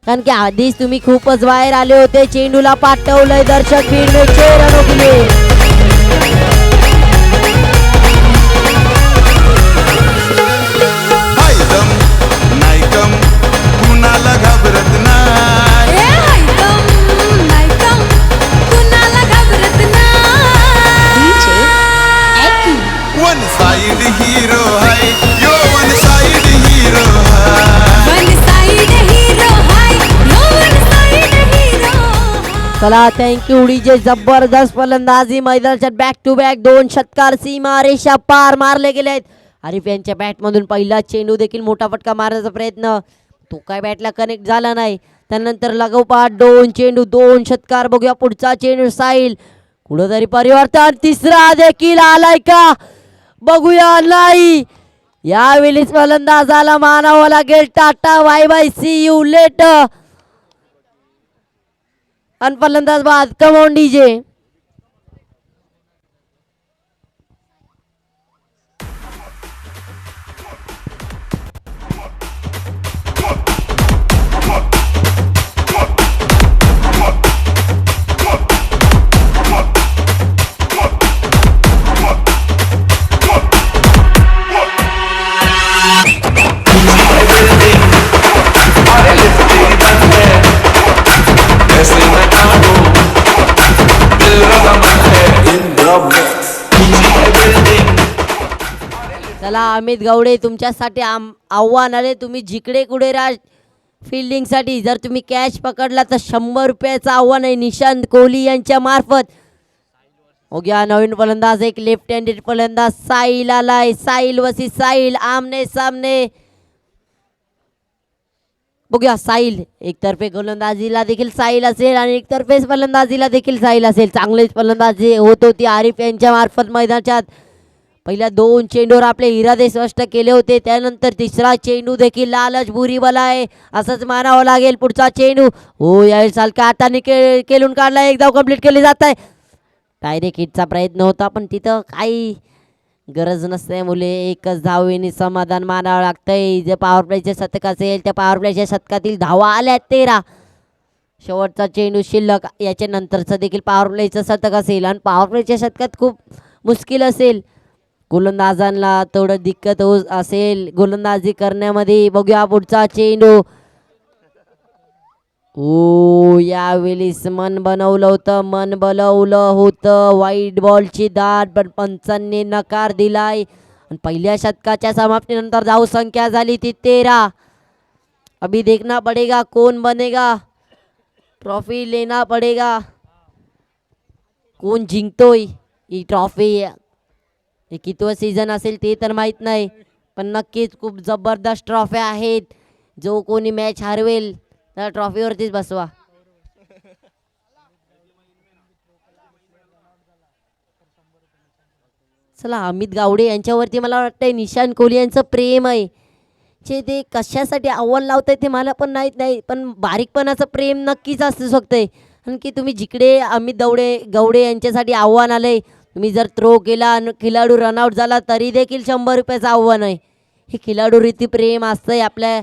कारण की आधीच तुम्ही खूपच बाहेर आले होते. चेंडूला पाठवलंय. दर्शक भीड में चेहरा रोखले. कुणाला घाबरत नाही. चला थँक्यू डीजे. जबरदस्त फलंदाजी मैदानाच्या बॅक टू बॅक 2 षटकार सीमा रेषा पार मारले गेले आहेत. हरीफ यांच्या बॅटमधून पहिला चेंडू देखील मोठा फटका मारण्याचा प्रयत्न, तो काय बॅटला कनेक्ट झाला नाही. त्यानंतर लागोपाठ 2 चेंडू 2 षटकार. बघूया पुढचा चेंडू साईल, कुठंतरी परिवर्तन, तिसरा देखील आलाय का बघूया. नाही, यावेळीच फलंदाजाला मानावं लागेल tata bye bye see you late. आणि फलंदाज बाद. Come on DJ. चला अमित गवडे, तुमच्यासाठी आव्हान आले. तुम्ही जिकडे कुठे राज फिल्डिंगसाठी जर तुम्ही कॅच पकडला तर 100 रुपयाचं आव्हान आहे निशांत कोहली यांच्या मार्फत. हो गया नवीन फलंदाज, एक लेफ्ट हँडेड फलंदाज साहिल आलाय. साहिल वसी साहिल आमने सामने. बघूया साहिल, एकतर्फे गोलंदाजीला देखील साहिल असेल आणि एकतर्फे फलंदाजीला देखील साहिल असेल. चांगलेच फलंदाजी होत होती आरिफ यांच्या मार्फत मैदानात. पहिल्या 2 चेंडूवर आपले इरादे स्पष्ट केले होते. त्यानंतर तिसरा चेंडू देखील लालच बुरी बला आहे असंच मानावं लागेल. पुढचा चेंडू हो यावेळी सालका हाताने केलून काढला. एक धाव कंप्लीट केली जात आहे. डायरेक्ट हिटचा प्रयत्न होता पण तिथं काही गरज नसते मुले. एकच धावेने समाधान मानावं लागतंय. जे पॉवर प्लेचे शतक असेल त्या पॉवर प्लेच्या शतकातील धावा आल्या 13. शेवटचा चेंडू शिल्लक, याच्या नंतरचं देखील पॉवर प्लेचं शतक असेल आणि पॉवर प्लेच्या शतकात खूप मुश्किल असेल. गोलंदाजांना थोडं दिक्कत होत असेल गोलंदाजी करण्यामध्ये. बघूया पुढचा चेंडू. ओ यावेळीस मन बनवलं होतं वाईट बॉलची दाट, पण पंचांनी नकार दिलाय. आणि पहिल्या शतकाच्या समाप्तीनंतर धाव संख्या झाली ती 13. अभी देखना पडेगा कौन बनेगा, ट्रॉफी लेना पडेगा. कोण जिंकतोय ही ट्रॉफी. हे कितवं सीझन असेल ते तर माहीत नाही, पण नक्कीच खूप जबरदस्त ट्रॉफ्या आहेत. जो कोणी मॅच हरवेल त्या ट्रॉफीवरतीच बसवा. चला अमित गावडे यांच्यावरती मला वाटतंय निशांत कोहली यांचं प्रेम आहे. जे ते कशासाठी आव्हान लावतंय ते मला पण माहीत नाही, पण बारीकपणाचं प्रेम नक्कीच असू शकतंय. आणखी तुम्ही जिकडे अमित गवडे यांच्यासाठी आव्हान आलंय, तुम्ही जर थ्रो केला आणि खिलाडू रनआउट झाला तरी देखील 100 रुपयाचं आव्हान आहे. हे खिलाडू रीती प्रेम असतंय. आपल्या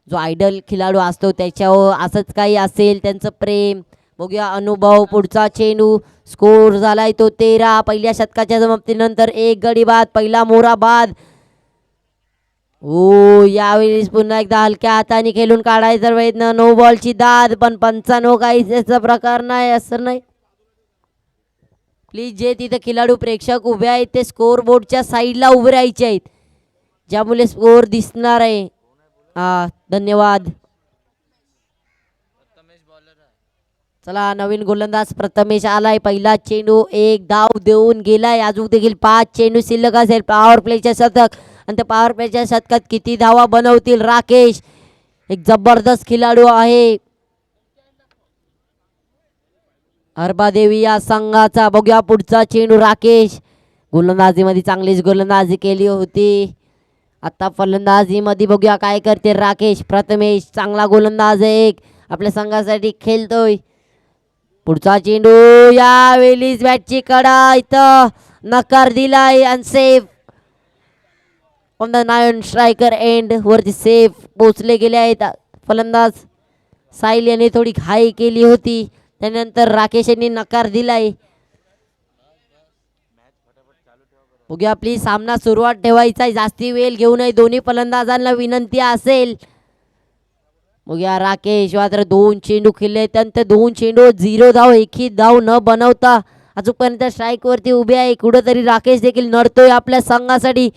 जो आयडल खिलाडू असतो त्याच्यावर असंच काही असेल त्यांचं प्रेम. बघूया अनुभव. पुढचा चेंडू. स्कोर झालाय तो 13. पहिल्या शतकाच्या समाप्तीनंतर एक गडी बाद, पहिला मोरा बाद. हो यावेळी पुन्हा एकदा हलक्या हाताने खेळून काढायचा प्रयत्न. नो बॉलची दाद, पण 95 काही त्याचा प्रकार नाही असं नाही. प्लीज जे तिथे खिलाडू प्रेक्षक उभे आहेत ते स्कोर बोर्डच्या साईडला उभे राहायचे आहेत, ज्यामुळे स्कोर दिसणार आहे. धन्यवाद. चला नवीन गोलंदाज प्रथमेश आलाय. पहिला चेंडू एक धाव देऊन गेलाय. अजून देखील 5 चेंडू शिल्लक असेल पॉवर प्लेच्या शतक. आणि त्या पॉवर प्लेच्या शतकात किती धावा बनवतील राकेश. एक जबरदस्त खिलाडू आहे हरबादेवी या संघाचा. बघूया पुढचा चेंडू. राकेश गोलंदाजीमध्ये चांगलीच गोलंदाजी केली होती. आता फलंदाजीमध्ये बघूया काय करते राकेश. प्रथमेश चांगला गोलंदाज एक आपल्या संघासाठी खेळतोय. पुढचा चेंडू. यावेळीच बॅटची कडा, इथं नकार दिलाय. Unsafe on the 9 striker end वरती सेफ पोचले गेले आहेत. फलंदाज साहिल यांनी थोडी घाई केली होती, त्यानंतर राकेश यांनी नकार दिलाय. बघूया प्लीज सामना सुरुवात ठेवायचा आहे, जास्ती वेळ घेऊ नये. दोन्ही फलंदाजांना विनंती असेल. बघूया राकेश मात्र 2 चेंडू खेळले, त्यानंतर 2 चेंडू 0 धाव, एकही धाव न बनवता अजूनपर्यंत स्ट्राईक वरती उभे आहे. कुठेतरी राकेश देखील नडतोय आपल्या संघासाठी.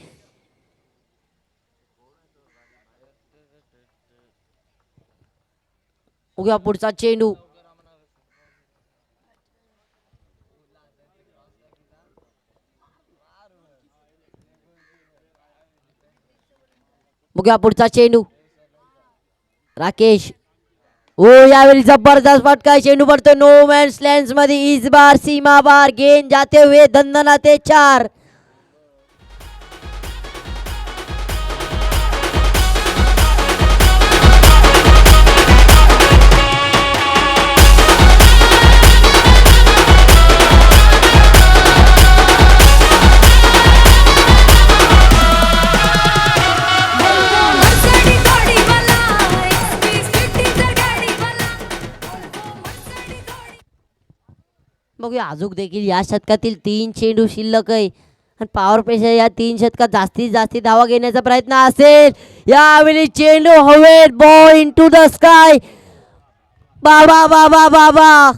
बघूया पुढचा चेंडू. बघूया पुढचा चेंडू. राकेश. ओ यावेळी जबरदस्त फटका. चेंडू पडतो नो मॅन्स लँड मध्ये. इस बार सीमा बार. गेंद जाते हुए दणदणाते 4. बघूया अजून देखील या शतकातील 3 चेंडू शिल्लक आहे आणि पॉवर प्लेच्या या 3 शतकात जास्तीत जास्त धावा घेण्याचा प्रयत्न असेल. यावेळी चेंडू हवेत. Ball into the sky. बाबा बाबा बाबा.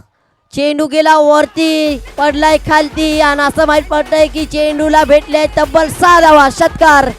चेंडू गेला वरती, पडलाय खालती आणि असं माहित पडतंय की चेंडूला भेटले तब्बल 6 धावा. षटकार.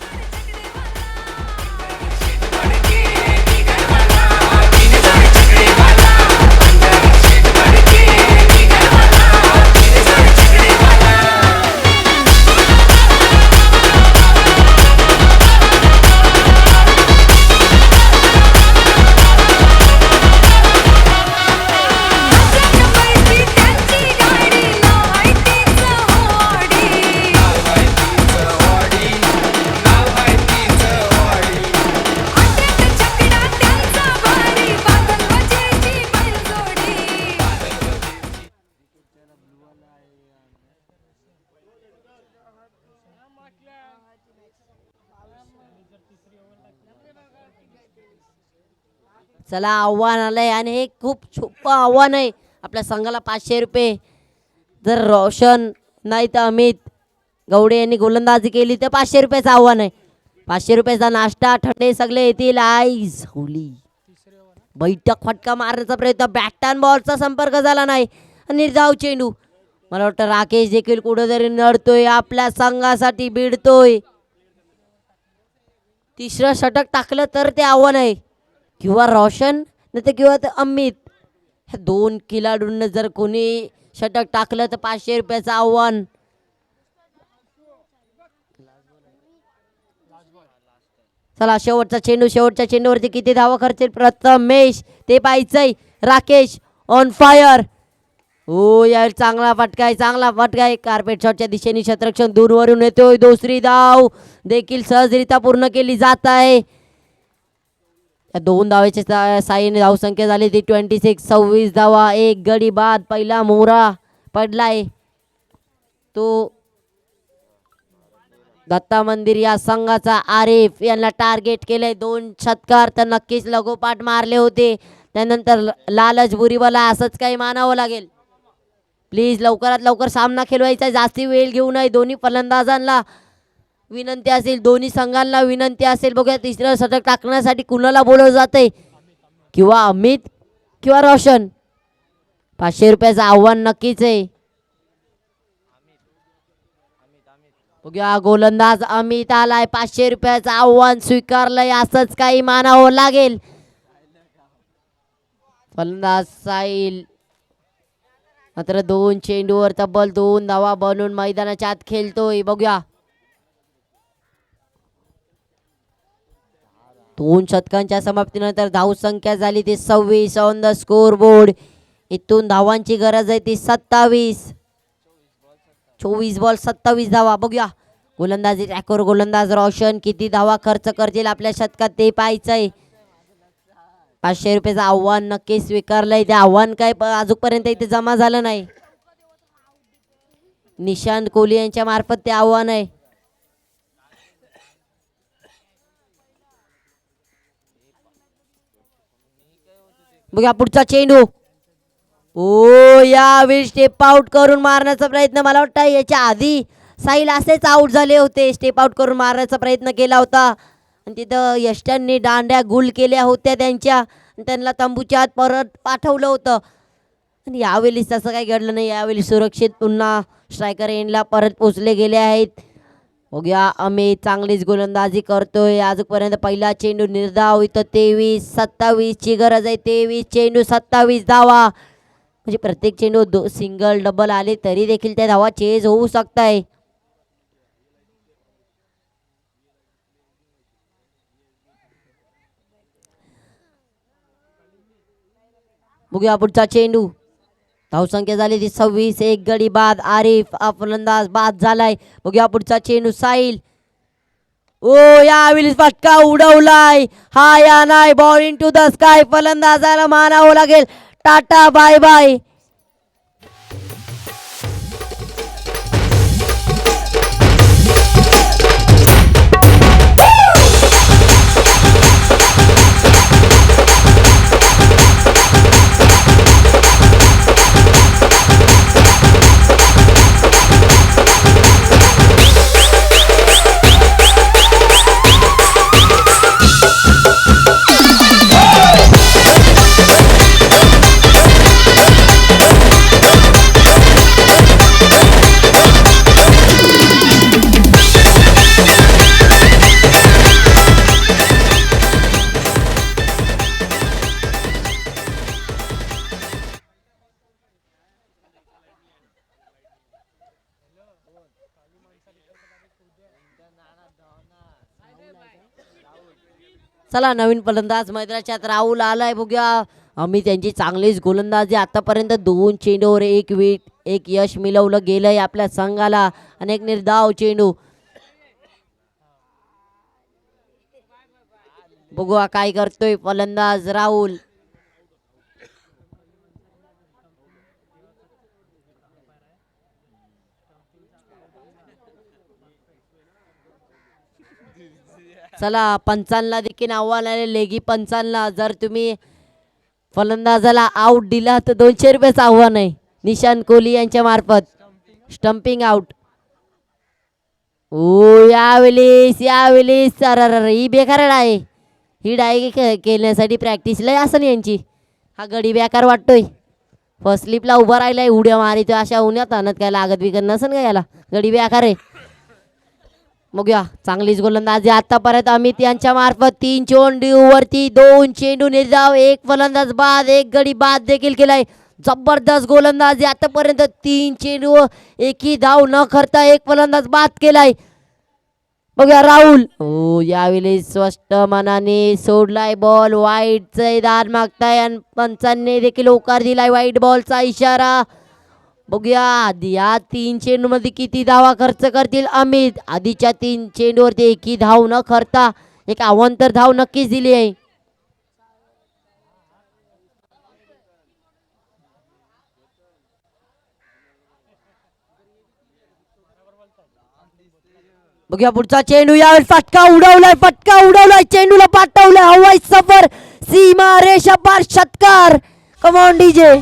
चला आव्हान आलंय आणि हे खूप सोपं आव्हान आहे. आपल्या संघाला 500 रुपये. जर रोशन नाही तर अमित गवडे यांनी गोलंदाजी केली तर 500 रुपयाचं आव्हान आहे. 500 रुपयाचा नाश्ता ठंडे सगळे येतील. Eyes Holy. बैठक फटका मारण्याचा प्रयत्न. बॅट अँड बॉलचा संपर्क झाला नाही. निर्धाव चेंडू. मला वाटतं राकेश देखील कुठेतरी नडतोय. आपल्या संघासाठी भिडतोय. तिसरं षटक टाकलं तर ते आव्हान आहे. किंवा रोशन नाही तर किंवा अमित. ह्या 2 खेळाडूंना जर कोणी षटक टाकलं तर 500 रुपयाचं आव्हान. चला शेवटचा चेंडू. शेवटच्या चेंडूवरती किती धावा खर्चेल प्रथमेश ते पाहायचंय. Rakesh on fire. हो यार चांगला फटकाय. चांगला फटकाय. कार्पेट शॉटच्या दिशेने क्षेत्ररक्षण दूरवरून येतोय. दुसरी धाव देखील सहजरित्या पूर्ण केली जात आहे. या 2 धावेच्या साईने धावसंख्या झाली ती 26. 26 धावा. 1 गडी बाद. पहिला मोहरा पडलाय तो दत्ता मंदिर या संघाचा. आरिफ यांना टार्गेट केलंय. 2 षटकार तर नक्कीच लगोपाठ मारले होते. त्यानंतर लालच बुरीवाला असंच काही मानावं लागेल. प्लीज लवकरात लवकर सामना खेळवायचा. जास्ती वेळ घेऊ नये. दोन्ही फलंदाजांना विनंती असेल. दोन्ही संघांना विनंती असेल. बघूया तिसरं षटक टाकण्यासाठी कुणाला बोलवलं जातंय. किंवा अमित किंवा रोशन. 500 रुपयाचं आव्हान नक्कीच आहे. बघूया गोलंदाज अमित आलाय. 500 रुपयाचं आव्हान स्वीकारलंय. असंच काही मानावं लागेल. फलंदाज साहिल मात्र 2 चेंडूवर तब्बल 2 धावा बनवून मैदानाच्या आत खेळतोय. बघूया 2 षटकांच्या समाप्तीनंतर धावसंख्या झाली ती 26 ऑन द स्कोर बोर्ड. इथून धावांची गरज आहे ती 27. 24 बॉल 27 धावा. बघूया गोलंदाजी ट्रॅकवर गोलंदाज रोशन किती धावा खर्च करतील आपल्या शतकात ते पाहायचंय. 500 रुपयाचं आव्हान नक्की स्वीकारलंय. ते आव्हान काय अजूनपर्यंत इथे जमा झालं नाही. निशांत कोहली यांच्या मार्फत ते आव्हान आहे. बघा पुढचा चेंडू. ओ यावेळी स्टेप आउट करून मारण्याचा प्रयत्न. मला वाटतं याच्या आधी साहिल असेच आउट झाले होते. स्टेप आउट करून मारण्याचा प्रयत्न केला होता आणि तिथं यष्ट्यांनी दांड्या गुल केल्या होत्या त्यांच्या. त्यांना तंबूच्या आत परत पाठवलं होतं आणि यावेळी तसं काही घडलं नाही. यावेळी सुरक्षित पुन्हा स्ट्रायकर एंडला परत पोचले गेले आहेत. बघूया अमित चांगलीच गोलंदाजी करतोय. आजपर्यंत पहिला चेंडू निर्धाव. इथं 23-27 ची गरज आहे. 23 चेंडू 27 धावा. म्हणजे प्रत्येक चेंडू सिंगल डबल आले तरी देखील त्या धावा चेज होऊ शकताय. बघूया पुढचा चेंडू. धावसंख्या झाली ती 26. एक गडी बाद. आरिफ हा फलंदाज बाद झालाय. बघूया पुढचा चेंडू. साहिल. ओ यावेळी फटका उडवलाय. हा या नाही. Ball into the sky. फलंदाजाला मानावं लागेल टाटा बाय बाय. चला नवीन फलंदाज मैदानात राहुल आलाय. बघूया आम्ही त्यांची चांगलीच गोलंदाजी. आतापर्यंत 2 चेंडूवर एक यश मिळवलं गेलंय आपल्या संघाला. अनेक निर्धाव चेंडू. बघूया काय करतोय फलंदाज राहुल. चला पंचांना देखील आव्हान आले. लेगी पंचांना जर तुम्ही फलंदाजाला आउट दिला तर 200 रुपयाचं आव्हान आहे निशांत कोहली यांच्या मार्फत. Stumping out. ओ यावेळेस अरे ही बेकार आहे. ही डाय खेळण्यासाठी प्रॅक्टिसला असं यांची. हा गडी बेकार वाटतोय. फर्स्ट स्लिपला उभा राहिलाय. उड्या मारितो अशा उन्हात आणत काय लागत बिगत नसन का याला. गडी बेकार आहे. बघूया चांगलीच गोलंदाजी आतापर्यंत अमित यांच्या मार्फत. 3 चेंडूवरती 2 चेंडू निर्धाव. एक फलंदाज बाद. एक गडी बाद देखील केलाय. जबरदस्त गोलंदाजी आतापर्यंत. 3 चेंडू एकही धाव न करता एक फलंदाज बाद केलाय. बघूया राहुल. हो यावेळी स्पष्ट मनाने सोडलाय बॉल. वाईटचे दार मागताय आणि पंचांनी देखील होकार दिलाय. वाईट बॉलचा इशारा. बघूया आधी या 3 चेंडूमध्ये किती धावा खर्च करतील अमित. आधीच्या 3 चेंडूवरती एकही धाव न करता एक अवांतर धाव नक्कीच दिली आहे. बघूया पुढचा चेंडू. यावेळी फटका उडवलाय. चेंडूला पाठवलाय हवाई सफर. सीमा रेषा पार. षटकार. Come on DJ.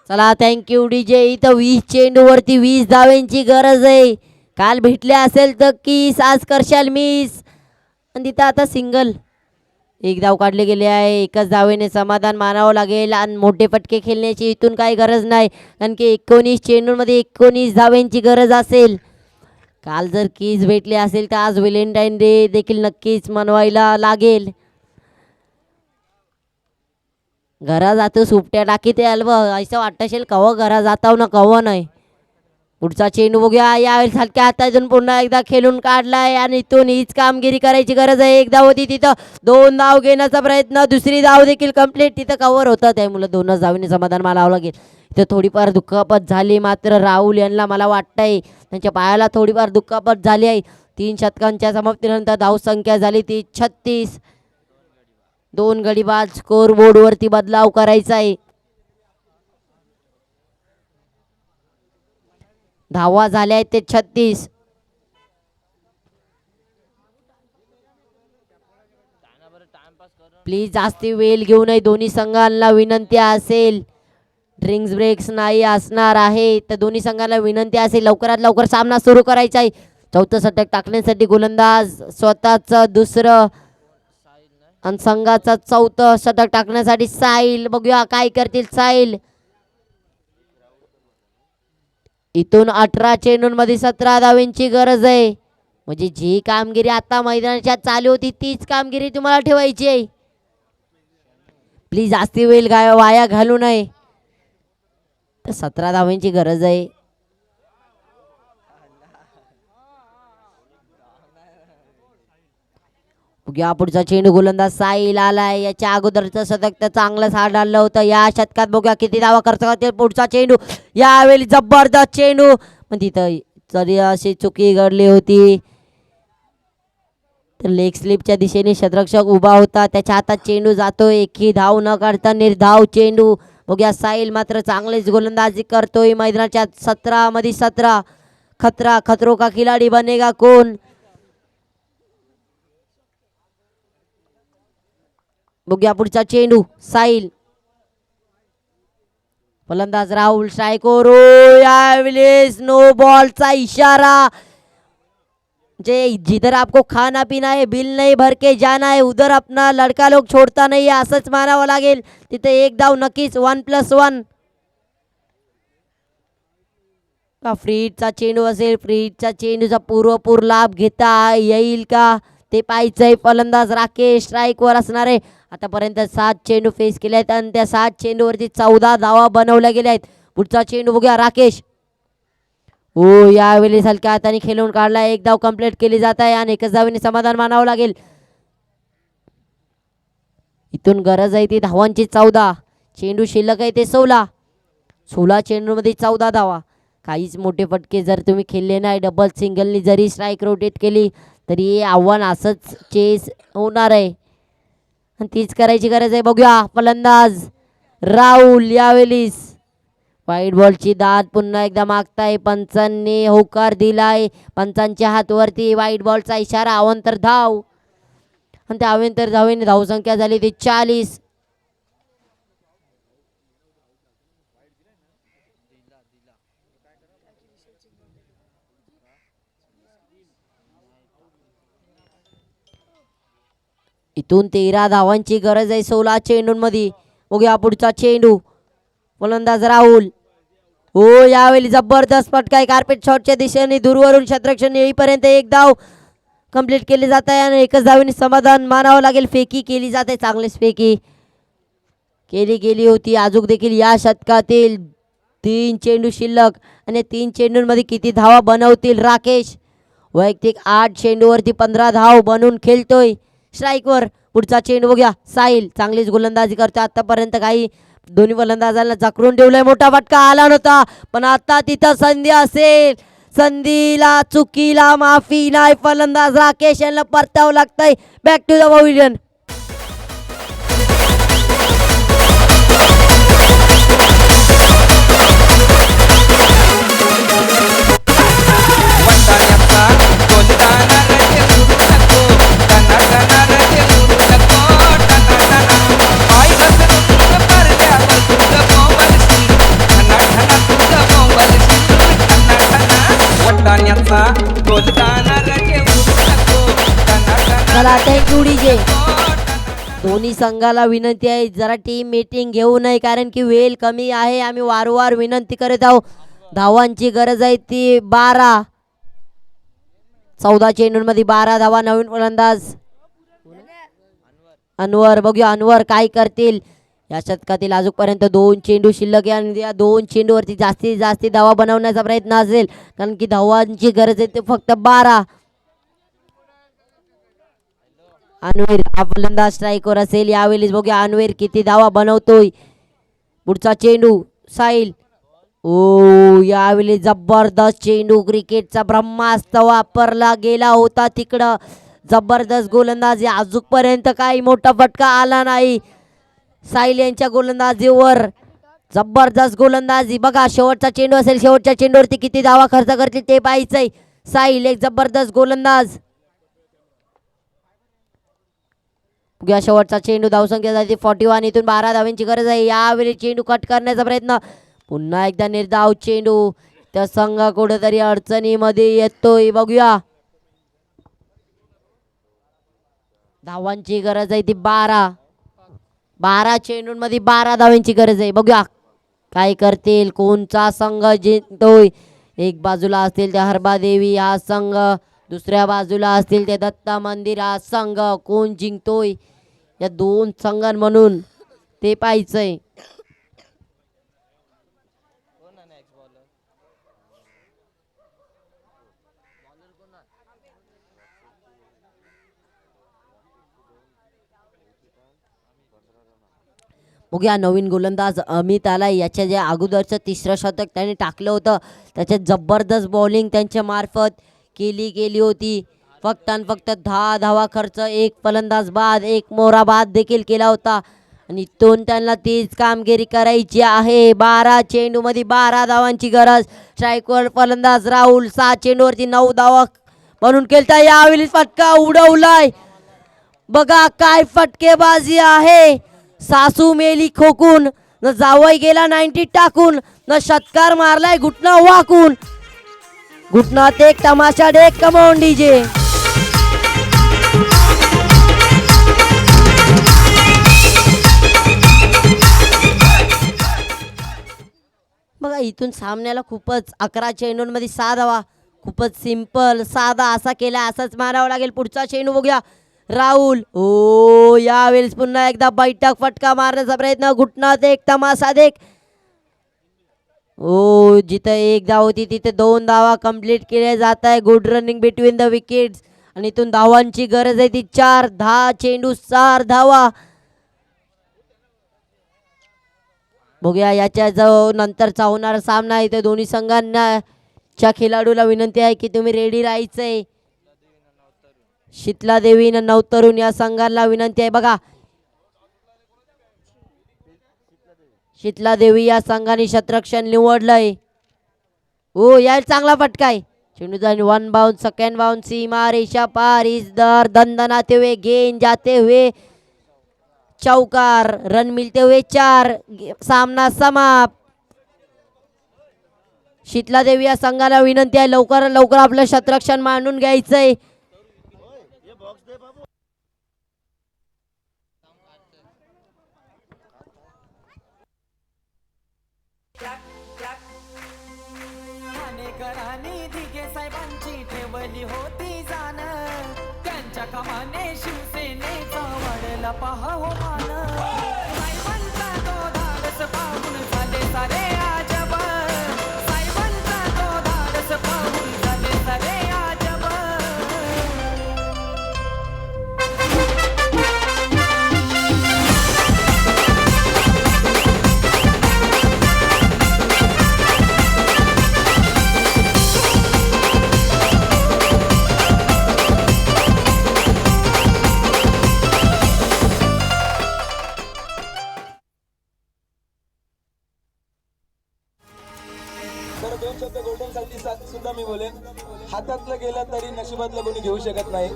चला थँक्यू डीजे. इथं 20 चेंडूवरती 20 धाव्यांची गरज आहे. काल भेटले असेल तर 21. आज करशाल मिस. आणि तिथं आता सिंगल. एक धाव काढले गेले आहे. एकच धावेने समाधान मानावं लागेल. आणि मोठे फटके खेळण्याची इथून काही गरज नाही. कारण की 19 चेंडूंमध्ये 19 धाव्यांची गरज असेल. काल जर कीज भेटले असेल तर आज व्हॅलेंटाईन डे देखील नक्कीच मनवायला लागेल. घरा जातो सुपट्या टाकीत याल बघ. असं वाटत असेल कवा घरा जाताव ना कवा नाही. पुढचा चेंडू बघूया. यावेळी हलक्या हातातून पुन्हा एकदा खेळून काढलाय. आणि इथून हीच कामगिरी करायची गरज आहे. एक धाव होती तिथं. 2 धाव घेण्याचा प्रयत्न. दुसरी धाव देखील कंप्लीट. तिथं कव्हर होतं. त्यामुळे 2च धावीने समाधान मानावं लागेल. इथं थोडीफार दुखापत झाली मात्र राहुल यांना मला वाटतंय त्यांच्या पायाला थोडीफार दुखापत झाली आहे. 3 षटकांच्या समाप्तीनंतर धावसंख्या झाली ती 36. 2 गडी बाद. स्कोर बोर्डवरती बदलाव करायचा आहे. धावा झाल्या आहेत ते 36. प्लीज जास्ती वेळ घेऊ नये. दोन्ही संघांना विनंती असेल. ड्रिंक्स ब्रेक्स नाही असणार आहे तर दोन्ही संघांना विनंती असेल लवकरात लवकर सामना सुरू करायचा आहे. 4थं षटक टाकण्यासाठी गोलंदाज स्वतःचं दुसरं आणि संघाचा 4थं षटक टाकण्यासाठी साहिल. बघूया काय करतील साहिल. इथून 18 चेंडूंमध्ये 17 धावांची गरज आहे. म्हणजे जी कामगिरी आता मैदानाच्या चालू होती तीच कामगिरी तुम्हाला ठेवायची आहे. प्लीज जास्ती वेळ वाया घालू नये. तर 17 धावांची गरज आहे. बघूया पुढचा चेंडू गोलंदाज साईल आलाय. याच्या अगोदरचं शतक तर चांगलंच हाडाळलं होतं. या शतकात बघूया किती धावा खर्च करतील. पुढचा चेंडू यावेळी जबरदस्त चेंडू, पण तिथं तरी अशी चुकी घडली होती. तर लेग स्लिपच्या दिशेने क्षेत्ररक्षक उभा होता, त्याच्या हातात चेंडू जातोय. एकही धाव न काढता निर्धाव चेंडू. बघूया साईल मात्र चांगलीच गोलंदाजी करतोय. मैदानाच्या 17 मध्ये 17. खतरा खतरो का खिलाडी बनेगा कोण. बघूया पुढचा चेंडू साईल. फलंदाज राहुल स्ट्रायकर. यावेळेस नो बॉलचा इशारा. जे जिधर आपको खाना पीना है बिल नहीं भर के जाना है उधर अपना लड़का लोग छोड़ता नहीं है असंच मानावं लागेल. तिथे एक धाव नक्कीच 1+1. का फ्रीडचा चेंडू असेल. फ्रीडचा चेंडूचा पूर्वपूर लाभ घेता येईल का ते पाहायचंय. फलंदाज राकेश स्ट्राईकवर असणार आहे. आतापर्यंत 7 चेंडू फेस केले आहेत आणि त्या 7 चेंडूवरती 14 धावा बनवल्या गेल्या आहेत. पुढचा चेंडू बघूया राकेश. हो यावेळी हलक्या हाताने खेळून काढला. एक धाव कंप्लीट केली जात आहे आणि एकच धावेने समाधान मानावं लागेल. इथून गरज आहे ती धावांची 14. चेंडू शिल्लक आहे ते 16 चेंडूमध्ये 14 धावा. काहीच मोठे फटके जर तुम्ही खेळले नाही, डबल सिंगलनी जरी स्ट्राईक रोटेट केली तरी हे आव्हान असंच चेस होणार आहे आणि तीच करायची गरज आहे. बघूया फलंदाज राहुल यावेळी वाईट बॉलची दाद पुन्हा एकदा मागताय. पंचांनी होकार दिलाय. पंचांच्या हातवरती वाईट बॉलचा इशारा. अवांतर धाव आणि त्या अवांतर धावेने धावसंख्या झाली ती 40. इथून 13 धावांची गरज आहे 16 चेंडूंमध्ये. बघूया पुढचा चेंडू फलंदाज राहुल. हो यावेळी जबरदस्त फटका आहे कार्पेट शॉटच्या दिशेने दूरवरून क्षेत्ररक्षण येईपर्यंत एक धाव कंप्लीट केली जात आहे आणि एकच धावेने समाधान मानावं लागेल. फेकी केली जाते. चांगलीच फेकी केली गेली होती. अजून देखील या शतकातील 3 चेंडू शिल्लक आणि 3 चेंडूंमध्ये किती धावा बनवतील राकेश. वैयक्तिक 8 चेंडूवरती 15 धाव बनवून खेळतोय स्ट्राईकवर. पुढचा चेंडू बघूया साईल. चांगलीच गोलंदाजी करतो. आतापर्यंत काही दोन्ही फलंदाजांना जखरून ठेवलाय. मोठा फटका आला नव्हता पण आता तिथं संधी असेल. संधीला चुकीला माफी नाही. फलंदाज राकेश यांना परतावं लागतंय. Back to the pavilion. चला थँक्यू डीजे. दोन्ही संघाला विनंती आहे जरा टीम मीटिंग घेऊ नये कारण की वेळ कमी आहे. आम्ही वारंवार विनंती करत आहोत. धावांची गरज आहे ती 12. 14 चेंडूंमध्ये 12 धावा. नवीन फलंदाज अनवर. बघूया अनवर काय करतील. या शतकातील अजूनपर्यंत 2 चेंडू शिल्लक आहे आणि या 2 चेंडूवरती जास्तीत जास्त धावा बनवण्याचा प्रयत्न असेल कारण की धावांची गरज आहे ते फक्त 12. अनवीर हा फलंदाज स्ट्राईकवर असेल. यावेळी बघूया अनवीर किती धावा बनवतोय. पुढचा चेंडू साईल. ओ यावेळी जबरदस्त चेंडू. क्रिकेटचा ब्रह्मास्त्र वापरला गेला होता तिकडं. जबरदस्त गोलंदाजी. अजूनपर्यंत काही मोठा फटका आला नाही साईल यांच्या गोलंदाजीवर. जबरदस्त गोलंदाजी. बघा शेवटचा चेंडू असेल. शेवटच्या चेंडूवरती किती धावा खर्च करतील ते पाहायचंय. साईल एक जबरदस्त गोलंदाज. बघूया शेवटचा चेंडू. धावसंख्या झाली 41. इथून 12 धावांची गरज आहे. यावेळी चेंडू कट करण्याचा प्रयत्न. पुन्हा एकदा निर्धाव चेंडू. त्या संघ कुठेतरी अडचणीमध्ये येतोय. बघूया धावांची गरज आहे ती 12 चेंडूंमध्ये 12 धावांची गरज आहे. बघूया काय करतील. कोणचा संघ जिंकतोय एक बाजूला असतील ते हरबादेवी हा संघ, दुसऱ्या बाजूला असतील ते दत्ता मंदिर हा संघ. कोण जिंकतोय या दोन संघांमधून ते पाहायचंय. कोण आहे नेक्स्ट बॉलर? बघूया नवीन गोलंदाज अमित आलाय. याच्या जे अगोदरचं तिसरं शतक त्याने टाकलं होतं त्याच्यात जबरदस्त बॉलिंग त्यांच्या मार्फत केली गेली होती. फक्त आणि फक्त 10 धावा खर्च, एक फलंदाज बाद, एक मोहरा बाद देखील केला होता आणि इथून त्यांना तीच कामगिरी करायची आहे. 12 चेंडूमध्ये 12 धावांची गरज. स्ट्राईकवर फलंदाज राहुल, 6 चेंडूवरती 9 धावा म्हणून केलता. यावेळी फटका उडवलाय. बघा काय फटकेबाजी आहे. सासू मेली खोकून, न जावई गेला 90 टाकून, न षटकार मारलाय घुटना वाकून. घुटनात एक तमाशा डेक कमावून डीजे. बघा इथून सामन्याला खूपच 11 चेंडूंमध्ये 6 धावा, खूपच सिंपल साधा असा केला, असाच मारावा लागेल. पुढचा चेंडू बघूया. राहुल ओ यावेळेस पुन्हा एकदा बैठक फटका मारण्याचा प्रयत्न. घुटनात एक तमाशा देख. ओ जिथं एक धाव होती तिथे 2 धावा कंप्लीट केल्या जात आहे. Good running between the wickets आणि इथून धावांची गरज आहे ती 4. 10 चेंडू 4 धावा. बघूया याच्या जो नंतरचा होणारा सामना आहे, दोन्ही संघांना च्या खेळाडूला विनंती आहे की तुम्ही रेडी राहायचंय. शीतला देवी न नवतरुण या संघाला विनंती आहे. बघा शीतला देवी या संघाने शतरक्षण निवडलंय. ओ यार चांगला फटका आहे. चेंडू जाऊन 1 बाउंस, सेकंड बाउंस, सीमा रेषा पार, इस दर दंदनाते हुए, गेंद जाते हुए चौकार, रन मिलते हुए 4. सामना समाप्त. शीतला देवी या संघाला विनंती आहे लवकर लवकर आपलं शतरक्षण मांडून घ्यायचंय. ठाणेकरांनी दिघे साहेबांची ठेवली होती जाण, त्यांच्या कामाने शिवसेनेचा वाढला पहा हो मान. साहेबांचा तो धाडस पाहून झाले सारे आजब, साहेबांचा तो धाडस पाहून झाले सारे आजब. तर 2 शब्द गोल्डन साठी सुद्धा मी बोलेन. हातातलं गेलं तरी नशिबातलं कोणी घेऊ शकत नाही.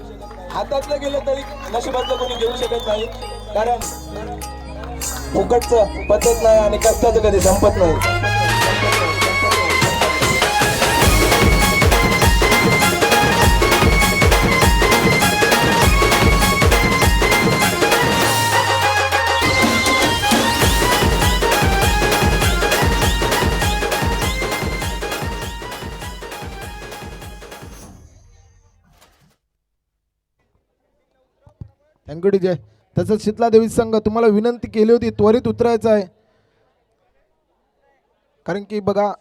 हातातलं गेलं तरी नशिबातलं कोणी घेऊ शकत नाही, कारण फुकटचं पचत नाही आणि कष्टाचं कधी संपत नाही. Thank you DJ. तसंच शीतला देवी संघ तुम्हाला विनंती केली होती त्वरित उतरायचं आहे, कारण की बघा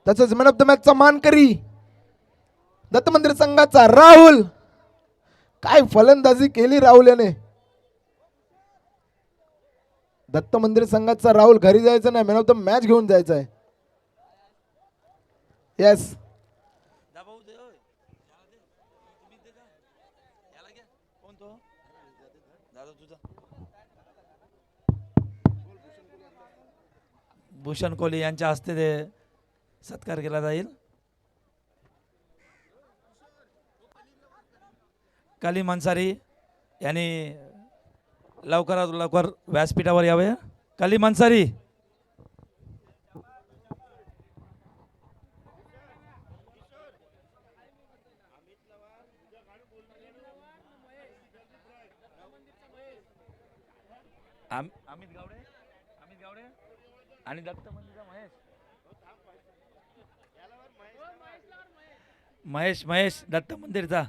तसंच मॅन ऑफ द मॅचचा मानकरी दत्त मंदिर संघाचा राहुल. काय फलंदाजी केली राहुल याने. दत्त मंदिर संघाचा राहुल घरी जायचं नाही, मॅन ऑफ द मॅच घेऊन जायचं आहे. येस भूषण कोहली यांच्या हस्ते ते सत्कार केला जाईल. काली मनसारी यांनी लवकरात लवकर व्यासपीठावर यावे. काली मनसारी अमित गावडे आणि दत्त मंदिरचा महेश दत्त मंदिरचा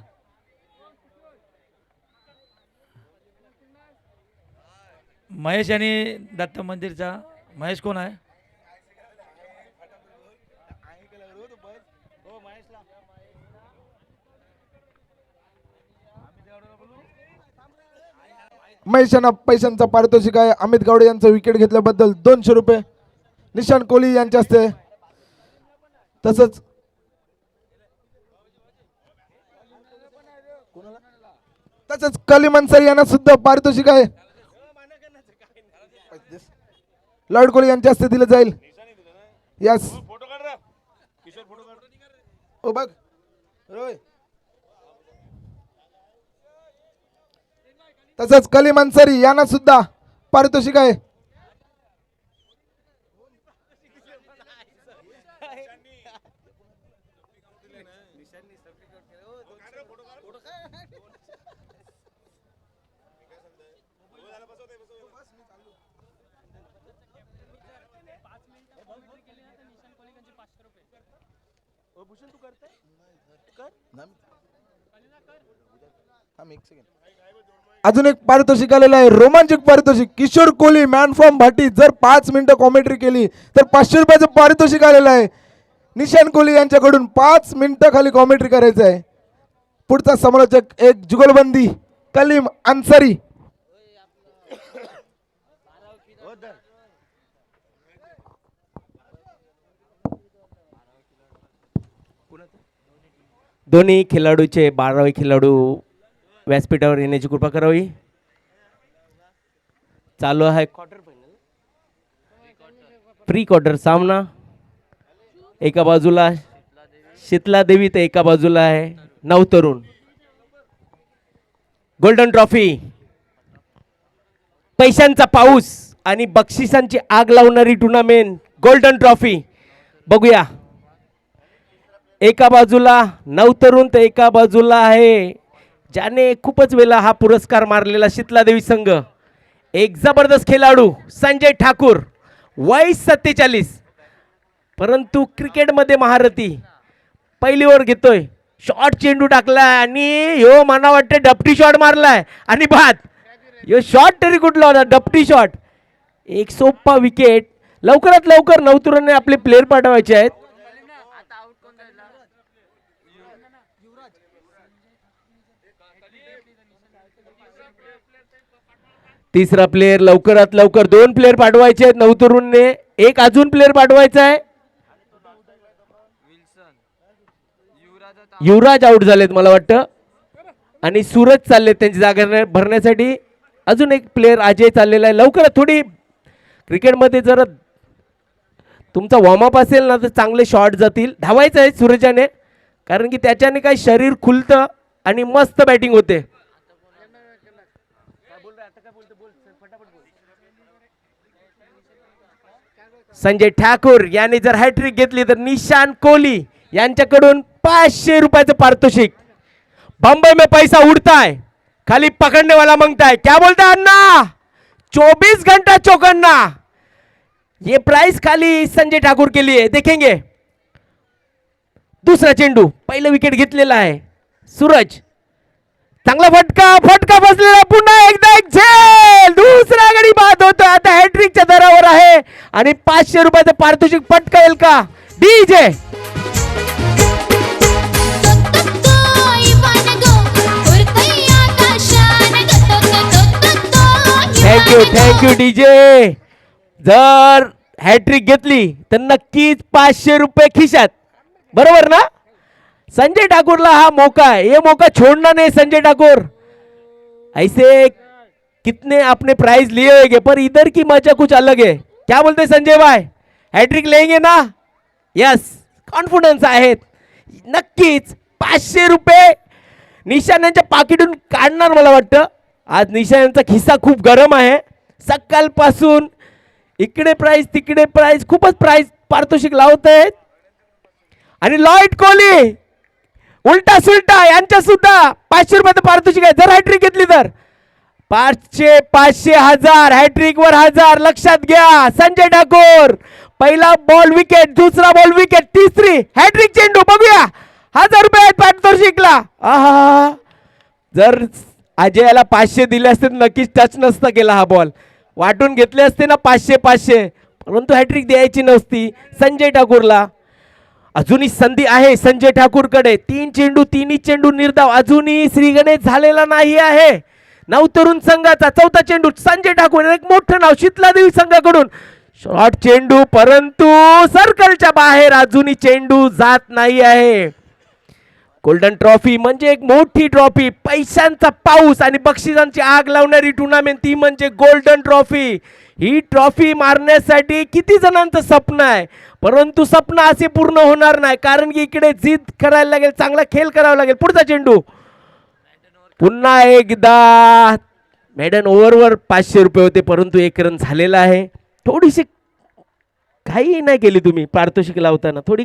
महेश आणि दत्त मंदिरचा महेश कोण आहे? महेशांना पैशांचा पारितोषिक आहे. अमित गावडे यांचं विकेट घेतल्याबद्दल 200 रुपये. निशान कोहली यांच्या हस्ते. तसंच कलीम अन्सारी यांना सुद्धा पारितोषिक आहे. लॉर्ड कोहली यांच्या हस्ते दिलं जाईल. यस ओ बघ रोय. तसंच कलीम अन्सारी यांना सुद्धा पारितोषिक आहे. अजून एक पारितोषिक आलेलं आहे. रोमांचक पारितोषिक. किशोर कोहली मॅन फ्रॉम भाटी जर 5 मिनिटं कॉमेंट्री केली तर 500 रुपयाचं पारितोषिक आलेलं आहे. निशान कोहली यांच्याकडून 5 मिनिटं खाली कॉमेंट्री करायचं आहे. पुढचा समालोचक एक जुगलबंदी कलीम अन्सारी. दोन्ही खेळाडूचे 12वे खेळाडू व्यासपीठावर येण्याची कृपा करावी. चालू आहे क्वार्टर फायनल प्री क्वार्टर सामना. एका बाजूला शीतला देवी तर एका बाजूला आहे नवतरुण. गोल्डन ट्रॉफी, पैशांचा पाऊस आणि बक्षिसांची आग लावणारी टुर्नामेंट गोल्डन ट्रॉफी. बघूया एका बाजूला नवतरुण तर एका बाजूला आहे ज्याने खूपच वेळा हा पुरस्कार मारलेला शीतला देवी संघ. एक जबरदस्त खेळाडू संजय ठाकूर, वय 47, परंतु क्रिकेटमध्ये महारथी. पहिली ओव्हर घेतोय, शॉर्ट चेंडू टाकलाय आणि ह्यो मला वाटतं डपटी शॉट मारलाय आणि बाद. ह्यो शॉट तरी कुठला होता? डपटी शॉट. एक सोपा विकेट. लवकरात लवकर नवतरुणने आपले प्लेयर पाठवायचे आहेत. तिसरा प्लेयर लवकरात लवकर. 2 प्लेयर पाठवायचे आहेत नवतरुणने. एक अजून प्लेयर पाठवायचा आहे. युवराज आउट झालेत मला वाटतं आणि सूरज चाललेत त्यांची जागा भरण्यासाठी. अजून एक प्लेयर अजय चाललेला आहे. लवकरात थोडी क्रिकेटमध्ये जर तुमचा वॉर्मअप असेल ना तर चांगले शॉट जातील. धावायचं आहे सूरजाने कारण की त्याच्याने काय शरीर खुलतं आणि मस्त बॅटिंग होते. संजय ठाकूर यांनी जर हॅट्रिक घेतली तर निशान कोहली यांच्याकडून 500 रुपयाचं पारितोषिक. बंबई में पैसा उड़ता है, खाली पकड़ने वाला मांगता है. क्या बोलता है अन्ना? 24 घंटा चौकन्ना. ये प्राइस खाली संजय ठाकूर के लिए. देखेंगे दुसरा चेंडू. पहिलं विकेट घेतलेला आहे सूरज. चांगला फटका बसलेला. पुन्हा एकदा एक झेल. दुसरा गडी बाद होतो. आता हॅट्रिकच्या दरावर आहे आणि 500 रुपयाचं पारितोषिक पटकावेल का? DJ thank you DJ. जर हॅट्रिक घेतली तर नक्कीच 500 रुपये खिशात. बरोबर ना? संजय ठाकुरला हा मौका है, ये मौका छोड़ना नहीं संजय ठाकुर. ऐसे कितने आपने प्राइज लिए होंगे पर इधर की मजा कुछ अलग है. क्या बोलते संजय भाई? हैट्रिक लेंगे ना? यस, कॉन्फिडन्स आहेत. नक्कीच 500 रुपये निशान यांच्या पाकिटून काढणार मला वाटतं. आज निशान यांचा खिस्सा खूप गरम आहे. सकाळपासून इकडे प्राइज तिकडे प्राइज, खूपच प्राइज पारितोषिक लावत आहेत. आणि लॉर्ड कोहली उलटा सुलटा यांच्या सुद्धा 500 रुपयाचं पारितोषिक आहे जर हॅट्रिक घेतली तर. 500 500 1000 हॅट्रिक वर 1000 लक्षात घ्या. संजय ठाकूर पहिला बॉल विकेट, दुसरा बॉल विकेट, तिसरी हॅट्रिक चेंडू. बघूया 1000 रुपये आहेत पारितोषिकला. आहा, जर अजयाला 500 दिले असते तर नक्कीच टच नसता केला हा बॉल. वाटून घेतले असते ना 500 500, परंतु हॅट्रिक द्यायची नसती संजय ठाकूरला. अजूनही संधी आहे संजय ठाकूरकडे. 3 चेंडू, तिन्ही चेंडू निर्धाव. अजूनही श्रीगणेश झालेला नाही आहे. नवतरुण संघाचा चौथा चेंडू संजय ठाकूर, एक मोठं नाव शीतलादेवी संघाकडून. शॉर्ट चेंडू, परंतु सर्कलच्या बाहेर. अजूनही चेंडू जात नाही आहे. गोल्डन ट्रॉफी म्हणजे एक मोठी ट्रॉफी, पैशांचा पाऊस आणि बक्षिसांची आग लावणारी टुर्नामेंट, ती म्हणजे गोल्डन ट्रॉफी. ही ट्रॉफी मारण्यासाठी किती जणांचं स्वप्न आहे, परंतु स्वप्न असे पूर्ण होणार नाही, कारण की इकडे जिद करायला लागेल, चांगला खेळ करावा लागेल. पुढचा चेंडू पुन्हा एकदा मेडन ओव्हरवर 500 रुपये होते, परंतु 1 रन झालेला आहे. थोडीशी काही नाही केली तुम्ही पारितोषिक लावताना, थोडी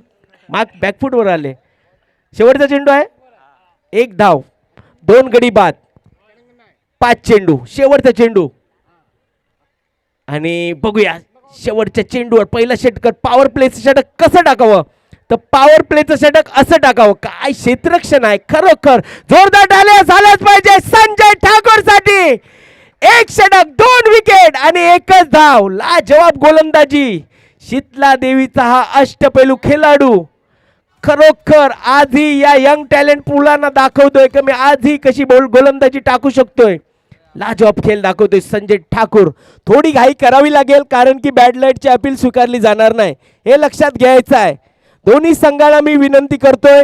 मार्क बॅकफुटवर आले. शेवटचा चेंडू आहे, 1 धाव, 2 गडी बाद, 5 चेंडू, शेवटचा चेंडू. आणि बघूया शेवटच्या चेंडूवर पहिला षटकर, पॉवर प्लेचं षटक कसं टाकावं. तर पॉवर प्लेचं षटक असं टाकावं. काय क्षेत्ररक्षण आहे खरोखर. जोरदार टाळ्या झाल्याच पाहिजे संजय ठाकूर साठी. 1 षटक, 2 विकेट आणि 1च धाव. लाजवाब गोलंदाजी शीतला देवीचा हा अष्टपैलू खेळाडू. खरोखर आजही या यंग टॅलेंट मुलांना दाखवतोय की मी आजही कशी गोलंदाजी टाकू शकतोय. लाजवाब खेळ दाखवतोय संजय ठाकूर. थोडी घाई करावी लागेल, कारण की बॅड लाईटची अपील स्वीकारली जाणार नाही, हे लक्षात घ्यायचं आहे. दोन्ही संघाला मी विनंती करतोय,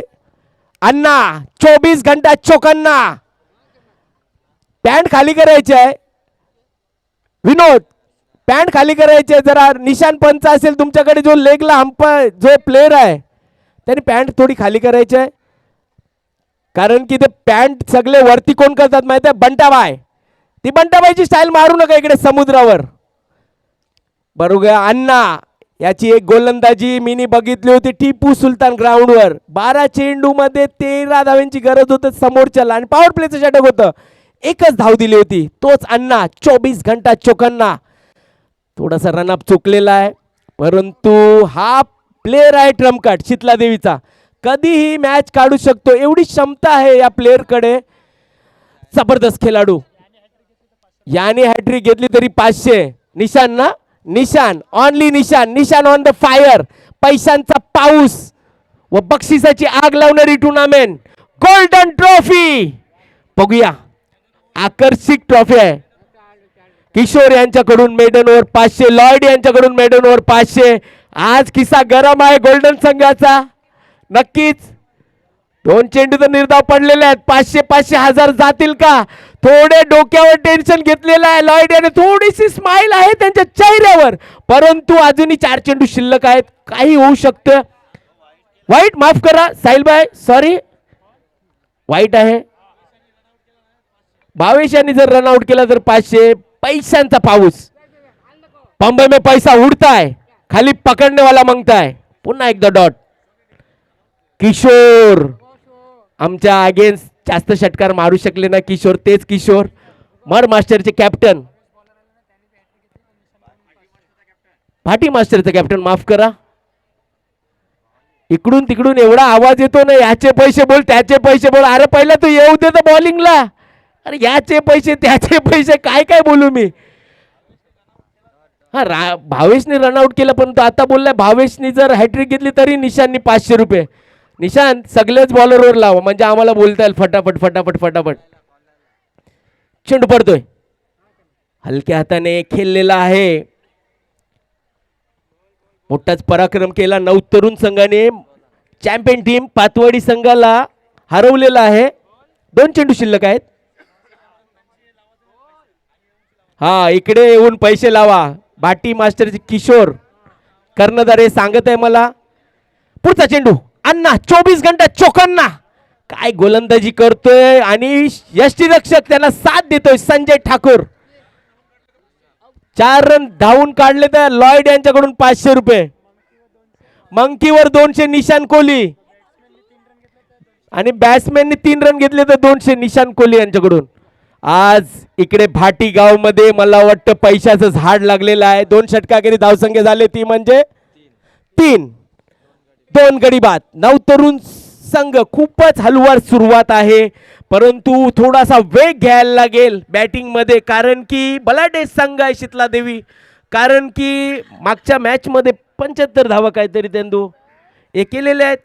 अण्णा 24 घंटा चौकांना पॅन्ट खाली करायची आहे. विनोद पॅन्ट खाली करायची आहे जरा. निशान पंच असेल तुमच्याकडे, जो लेगला अंपायर जो प्लेअर आहे त्यांनी पॅन्ट थोडी खाली करायची आहे, कारण की ते पॅन्ट सगळे वरती कोण करतात माहिती आहे, बंटाबाई. ती बंटाबाईची स्टाईल मारू नका इकडे समुद्रावर. बरोबर अण्णा, याची एक गोलंदाजी मी बघितली होती टिपू सुलतान ग्राउंडवर. 12 चेंडू मध्ये 13 धावांची गरज होती समोरच्याला, आणि पॉवर प्लेचं षटक होतं, 1च धाव दिली होती. तोच अण्णा 24 घंटा चौकांना. थोडासा रनअप चुकलेला आहे, परंतु हा प्लेअर आहे ट्रम्प कार्ड शीतला देवीचा, कधीही मॅच काढू शकतो एवढी क्षमता आहे या प्लेअरकडे. जबरदस्त खेळाडू. याने हॅट्रिक घेतली तरी 500. निशान ना, निशान ऑनली निशान, निशान ऑन द फायर. पैशांचा पाऊस व बक्षिसाची आग लावणारी टुर्नामेंट गोल्डन ट्रॉफी. बघूया, आकर्षक ट्रॉफी आहे. किशोर यांच्याकडून मेडन ओव्हर 500, लॉयड यांच्याकडून मेडन ओव्हर 500. आज किस्सा गरम आहे गोल्डन संघाचा. नक्कीच 2 चेंडू तर निर्धाव पडलेले आहेत. 500 500 1000 जातील का. थोडे डोक्यावर टेन्शन घेतलेलं आहे लॉयड याने. थोडीशी स्माइल आहे त्यांच्या चेहऱ्यावर, परंतु अजूनही 4 चेंडू शिल्लक आहेत, काही होऊ शकतं. वाईट माफ करा साहिलबाई, सॉरी वाईट आहे. भावेश यांनी जर रनआउट केला तर 500. पैशांचा पाऊस, पंबई में पैसा उडता है, खाली पकडणे वाला मागता है. पुन्हा एकदा डॉट. किशोर आमच्या अगेन्स्ट जास्त षटकार मारू शकले ना किशोर. तेच किशोर मड मास्टरचे कॅप्टन, भाटी मास्टरचे कॅप्टन, माफ करा. इकडून तिकडून एवढा आवाज येतो ना, याचे पैसे बोल त्याचे पैसे बोल. अरे पहिला तू येऊ दे तर बॉलिंगला. अरे याचे पैसे त्याचे पैसे काय काय बोलू मी. हा भावेशने रनआउट केलं, परंतु आता बोललाय भावेशनी जर हॅट्रिक घेतली तरी निशाननी 500 रुपये. निशान सगळेच बॉलरवर लावा, म्हणजे आम्हाला बोलता येईल फटाफट फटाफट फटाफट. चेंडू पडतोय, हलक्या हाताने खेळलेला आहे. मोठाच पराक्रम केला नवतरुण संघाने. चॅम्पियन टीम पातवाडी संघाला हरवलेला आहे. 2 चेंडू शिल्लक आहेत. हा इकडे येऊन पैसे लावा. भाटी मास्टरचे किशोर कर्णधार सांगत आहे मला. पुढचा चेंडू अण्णा 24 घंटा चौकांना. काय गोलंदाजी करतोय आणि यष्टीरक्षक त्याला साथ देतोय संजय ठाकूर. 4 रन धावून काढले तर लॉयड यांच्याकडून 500 रुपये. मंकीवर 200 निशान कोहली, आणि बॅट्समॅनने 3 रन घेतले तर 200 निशान कोहली यांच्याकडून. आज इकडे भाटी गाव मध्ये मला वाटतं पैशाचं झाड लागलेलं आहे. 2 षटकाखेरी धावसंख्या झाले ती म्हणजे 3. 2 गडी बाद. नऊ तरुण संघ खूपच हलवार सुरुवात आहे, परंतु थोडासा वेग घ्यायला लागेल बॅटिंग मध्ये, कारण की बलाढ्य संघ आहे शीतला देवी. कारण की मागच्या मॅच मध्ये 75 धावा काहीतरी त्यांनी हे केलेले आहेत.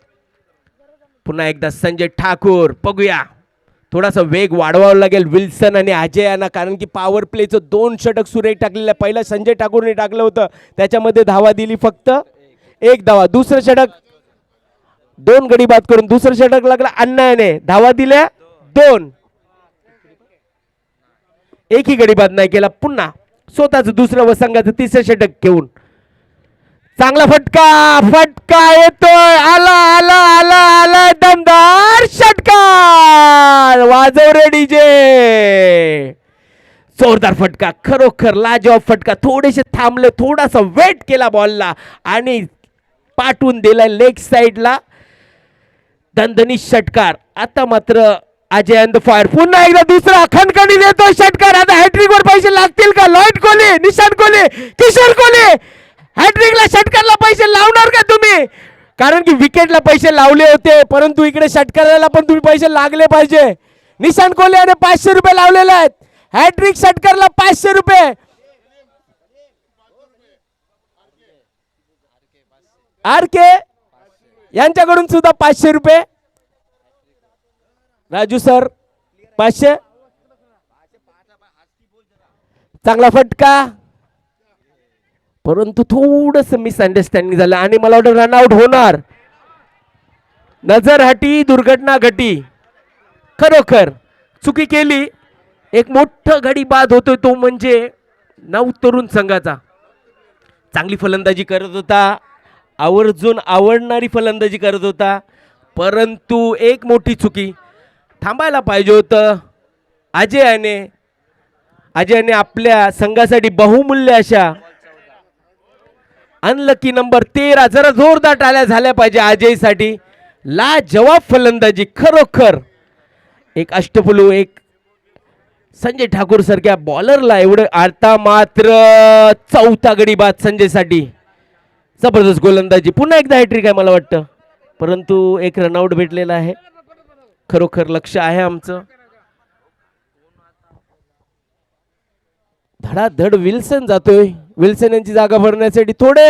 पुन्हा एकदा संजय ठाकूर, बघूया थोडासा वेग वाढवावा लागेल विल्सन आणि अजय यांना, कारण की पॉवर प्लेचं 2 षटक सुरेख टाकलेलं आहे. पहिलं संजय ठाकूरने टाकलं होतं, त्याच्यामध्ये धावा दिली फक्त 1 धावा. दुसरं षटक 2 गडी बाद करून दुसरं षटक लागला अण्णाने, धावा दिल्या 2. एकही गडी बाद नाही केला. पुन्हा स्वतःच दुसरं व संघाचं तिसरं षटक घेऊन चांगला फटका येतोय. आला आला आला आला दमदार षटकार. वाजव रे डीजे. जोरदार फटका, खरोखर लाजवाब फटका. थोडेसे थांबले, थोडासा वेट केला बॉलला आणि पाठवून दिला लेग साइडला. दणदणीत षटकार. आता मात्र अजय अँड फायर. पुन्हा एकदा दुसरा खणखणी देतो षटकार. आता हॅट्रिक वर पैसे लागतील का? लॉइड कोहली, निशांत कोहली, किशोर कोहली. हॅट्रिकला षटकारला पैसे लावणार का तुम्ही? कारण की विकेटला पैसे लावले होते, परंतु इकडे षटकाराला पण तुम्ही पैसे लागले पाहिजे. निशांत कोहली याने 500 रुपये लावलेले आहेत. हॅट्रिक षटकारला 500 रुपये. आर के यांच्याकडून सुद्धा 500 रुपये. राजू सर 500. चांगला फटका, परंतु थोडस मिसअंडरस्टँडिंग झालं आणि मला वाटतं रनआउट होणार. नजर हटी, दुर्घटना घटी. खरोखर चुकी केली. एक मोठं गडी बाद होतोय तो म्हणजे नऊ तरुण संघाचा. चांगली फलंदाजी करत होता, आवर्जून आवडणारी फलंदाजी करत होता, परंतु एक मोठी चुकी. थांबायला पाहिजे होतं. अजयने आपल्या संघासाठी बहुमूल्य अशा अनलकी नंबर 13 जरा जोरदार टाळ्या झाल्या पाहिजे अजयसाठी. लाजवाब फलंदाजी खरोखर. एक अष्टपैलू, एक संजय ठाकूर सारख्या बॉलरला एवढं. आता मात्र 4था गडी बाद संजयसाठी. जबरदस्त गोलंदाजी. पुन्हा एकदा हॅट्रिक आहे मला वाटतं, परंतु एक रनआउट भेटलेला आहे. खरोखर लक्ष आहे आमचं. धडाधड विल्सन जातोय. विल्सन यांची जागा भरण्यासाठी थोडे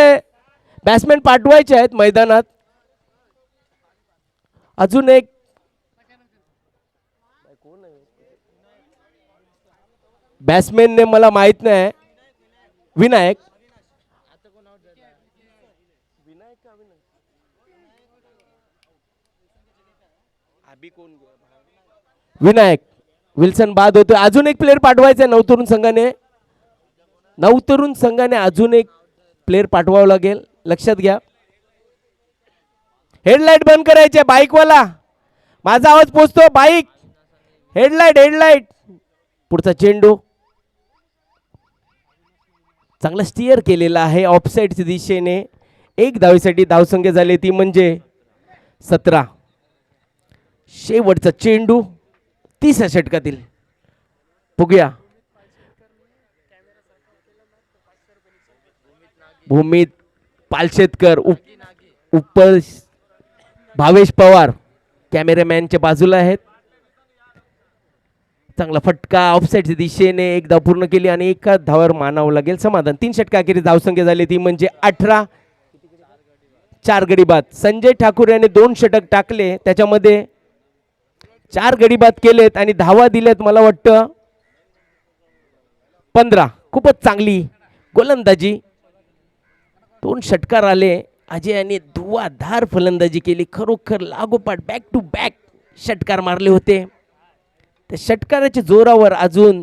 बॅट्समॅन पाठवायचे आहेत मैदानात. अजून एक बॅट्समॅनने मला माहित नाही. विनायक विनायक विल्सन बाद होतोय. अजून एक प्लेअर पाठवायचा आहे नवतरुण संघाने. नवतरुण संघाने अजून एक प्लेअर पाठवावं लागेल. लक्षात घ्या. हेडलाईट बंद करायचे बाईकवाला. माझा आवाज पोचतो. Bike headlight. पुढचा चेंडू चांगला स्टिअर केलेला आहे ऑफसाईडच्या दिशेने. 1 धावेसाठी धावसंख्या झाली ती म्हणजे 17. शेवटचा चेंडू 30 षटकातील. बघूया भूमित पालशेतकर, उपर भावेश पवार कॅमेरामॅनच्या बाजूला आहेत. चांगला फटका ऑफसाईडच्या दिशेने. 1 धाव पूर्ण केली आणि 1 धावावर मानावं लागेल समाधान. 3 षटकाखेरीज धावसंख्या झाली ती म्हणजे 18. 4 गडी बाद. संजय ठाकूर याने 2 षटक टाकले, त्याच्यामध्ये 4 गडी बाद केलेत आणि धावा दिल्यात मला वाटतं 15. खूपच चांगली गोलंदाजी. 2 षटकार आले. अजय यांनी धुवाधार फलंदाजी केली. खरोखर लागोपाठ बॅक टू बॅक षटकार मारले होते. त्या षटकाराच्या जोरावर अजून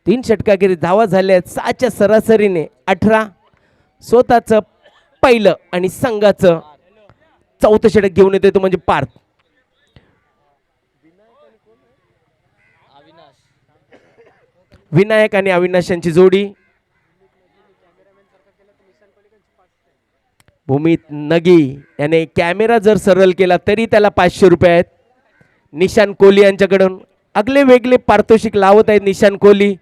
3 षटकाखेरीज धावा झाल्या. 6च्या सरासरीने 18. स्वतःचं पहिलं आणि संघाचं 4थं षटक घेऊन येतो म्हणजे पार्थ. विनायक आणि अविनाश यांची जोडी. भूमित नगी याने कॅमेरा जर सरळ केला तरी त्याला 500 रुपये आहेत. निशांत कोहली यांच्याकडून आगले वेगळे पारितोषिक लावत आहेत निशान कोहली.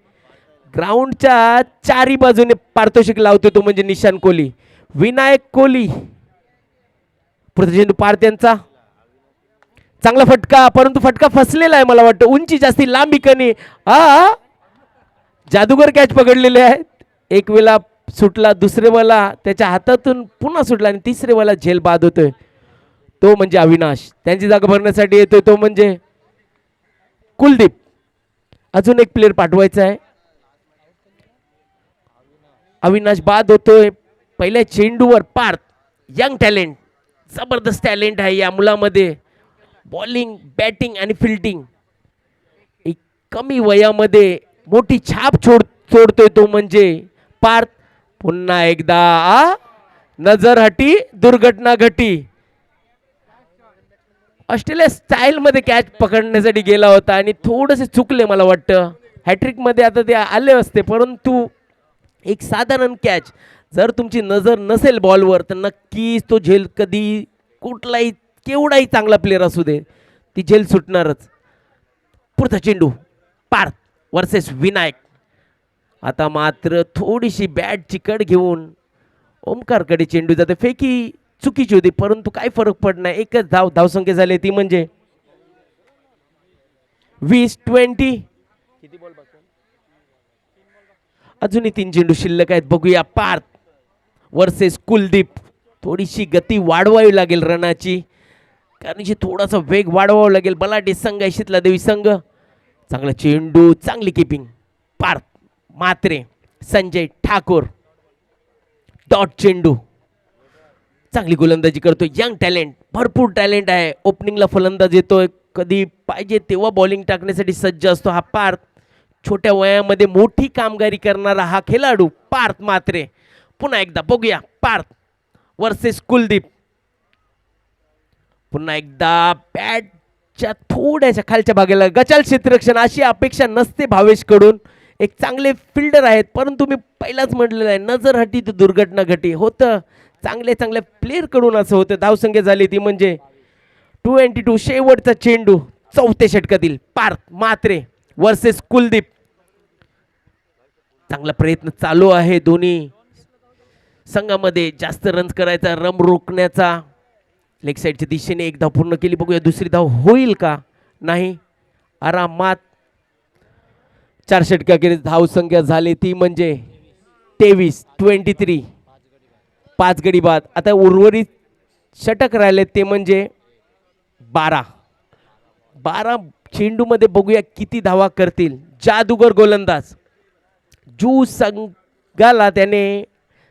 ग्राउंडच्या चारी बाजूने पारितोषिक लावतो तो म्हणजे निशान कोहली. विनायक कोहली पुढचा चेंडू पार त्यांचा. चांगला फटका, परंतु फटका फसलेला आहे मला वाटतं. उंची जास्ती, लांबी कमी. जादूगर कॅच पकडलेले आहेत. एक वेळा सुटला, दुसरे वेळा त्याच्या हातातून पुन्हा सुटला आणि तिसरे वेळा झेल बाद होतोय तो म्हणजे अविनाश. त्यांची जागा भरण्यासाठी येतोय तो म्हणजे कुलदीप. अजून एक प्लेअर पाठवायचा आहे. अविनाश बाद होतोय पहिल्या चेंडूवर. पार्थ यंग टॅलेंट, जबरदस्त टॅलेंट आहे या मुलामध्ये. बॉलिंग, बॅटिंग आणि फिल्डिंग एक कमी वयामध्ये मोठी छाप सोडतोय तो म्हणजे पार्थ. पुन्हा एकदा नजर हटी, दुर्घटना घटी. ऑस्ट्रेलिया स्टाईल मध्ये कॅच पकडण्यासाठी गेला होता आणि थोडेसे चुकले मला वाटतं. हॅट्रिक मध्ये आता ते आले असते, परंतु एक साधारण कॅच जर तुमची नजर नसेल बॉलवर तर नक्कीच तो झेल कधी कुठलाही केवढाही चांगला प्लेअर असू दे ती झेल सुटणारच. पुढचा चेंडू पार्थ वर्सेस विनायक. आता मात्र थोडीशी बॅटची कड घेऊन ओमकारकडे चेंडू जाते. फेकी चुकीची होती परंतु काय फरक पडणार. एकच धावसंख्या झाली ती म्हणजे 20-20. अजूनही 3 चेंडू शिल्लक आहेत. बघूया पार्थ वर्सेस कुलदीप. थोडीशी गती वाढवावी लागेल रनाची, कारण थोडासा वेग वाढवावा लागेल. बलाढ्य संघ आहे शीतला देवी संघ. चांगला चेंडू, चांगली किपिंग. पार्थ मात्रे, संजय ठाकूर. डॉट चेंडू, चांगली गोलंदाजी करतोय. यंग टॅलेंट, भरपूर टॅलेंट आहे. ओपनिंगला फलंदाज येतोय, कधी पाहिजे तेव्हा बॉलिंग टाकण्यासाठी सज्ज असतो हा पार्थ. छोट्या वयामध्ये मोठी कामगिरी करणारा हा खेळाडू पार्थ मात्रे. पुन्हा एकदा बघूया पार्थ वर्सेस कुलदीप. पुन्हा एकदा बॅटच्या थोड्याशा खालच्या भागाला गचाल क्षेत्ररक्षण अशी अपेक्षा नसते भावेश कडून. एक चांगले फिल्डर आहेत परंतु मी पहिलाच म्हटलेलं आहे नजर हटी तर दुर्घटना घटी होतं. चांगल्या प्लेअर कडून असं होतं. धावसंख्या झाली ती म्हणजे 22. शेवटचा चेंडू चौथ्या षटकातील पार्थ मात्रे वर्सेस कुलदीप. चांगला प्रयत्न चालू आहे दोन्ही संघामध्ये जास्त रन्स करायचा, रन रोखण्याचा. लेग साईडच्या दिशेने एक धाव पूर्ण केली. बघूया दुसरी धाव होईल का, नाही. आरामात 4 षटकाखेरीज धावसंख्या झाली ती म्हणजे 23-23. 5 गडी बाद. आता उर्वरित षटक राहिले ते म्हणजे 12 चेंडूमध्ये बघूया किती धावा करतील. जादूगर गोलंदाज जू संघाला त्याने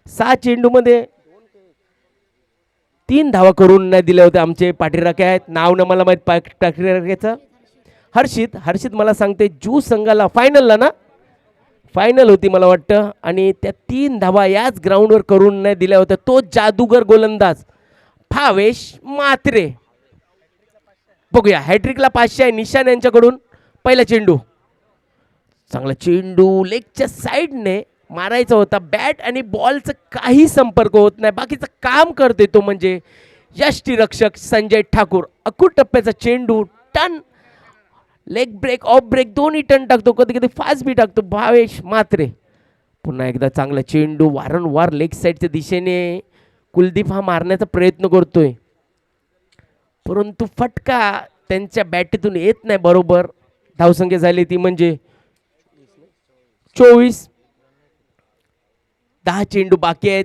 6 चेंडूमध्ये 3 धावा करून नाही दिल्या होत्या. आमचे पाठीराखे आहेत, नाव ना मला माहीत पाठीराख्याचं. हर्षित मला सांगते जू संघाला फायनल होती मला वाटतं आणि त्या 3 धावा याच ग्राउंडवर करून नाही दिल्या होत्या. तो जादूगर गोलंदाज भावेश मात्रे. बघूया हॅट्रिकला 500 आहे निशान यांच्याकडून. पहिला चेंडू, चांगला चेंडू लेगच्या साईडने मारायचा होता. बॅट आणि बॉलचं काही संपर्क होत नाही, बाकीचं काम करते तो म्हणजे यष्टीरक्षक संजय ठाकूर. अकूट टप्प्याचा चेंडू, turn, leg break, off break दोन्ही टन टाकतो, कधी कधी फास्ट बी टाकतो भावेश मात्रे. पुन्हा एकदा चांगला चेंडू वारंवार लेग साईडच्या दिशेने कुलदीप हा मारण्याचा प्रयत्न करतोय परंतु फटका त्यांच्या बॅटीतून येत नाही बरोबर. धावसंख्या झाली ती म्हणजे 24. 10 चेंडू बाकी आहेत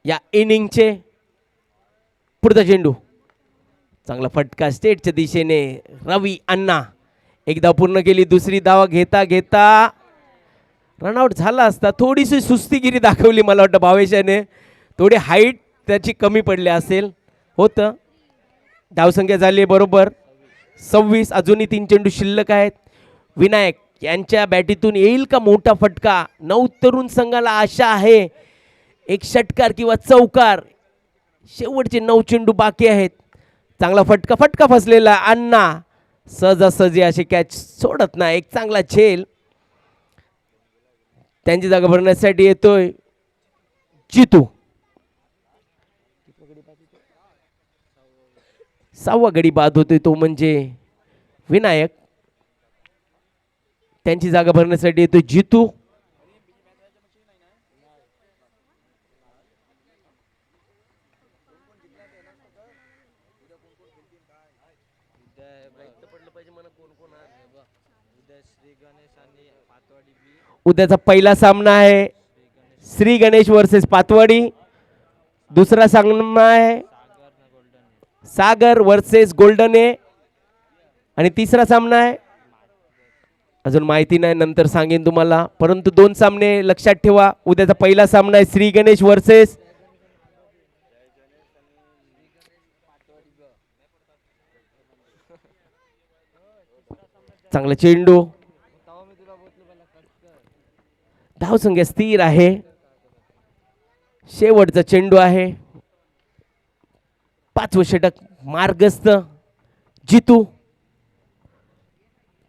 या इनिंगचे. पुढचा चेंडू, चांगला फटका स्टेटच्या दिशेने. रवी अण्णा एक धाव पूर्ण केली. दुसरी धाव घेता घेता रनआउट झाला असता. थोडीशी सुस्तीगिरी दाखवली मला वाटतं भावेशाने. थोडी हाईट त्याची कमी पडली असेल होतं. धावसंख्या झाली बरोबर 26. अजूनही 3 चेंडू शिल्लक आहेत. विनायक यांच्या बॅटीतून येईल का मोठा फटका. 9 तरुण संघाला आशा आहे एक षटकार किंवा चौकार. शेवटचे 9 चेंडू बाकी आहेत. चांगला फटका फसलेला. अण्णा सहजासहजी असे कॅच सोडत नाही. एक चांगला झेल. त्यांची जागा भरण्यासाठी येतोय जितू. 6वा गडी बाद होतोय तो म्हणजे विनायक. त्यांची जागा भरण्यासाठी येतो जितू. उद्याचा पहिला सामना आहे श्री गणेश वर्सेस पातवाडी. दुसरा सामना आहे सागर वर्सेस गोल्डन ए. आणि तिसरा सामना आहे अजून माहिती नाही, नंतर सांगेन तुम्हाला. परंतु 2 सामने लक्षात ठेवा. उद्याचा पहिला सामना आहे श्री गणेश वर्सेस चांगला चेंडू. धावसंख्या स्थिर आहे. शेवटचा चेंडू आहे. 5वं षटक मार्गस्थ जितू.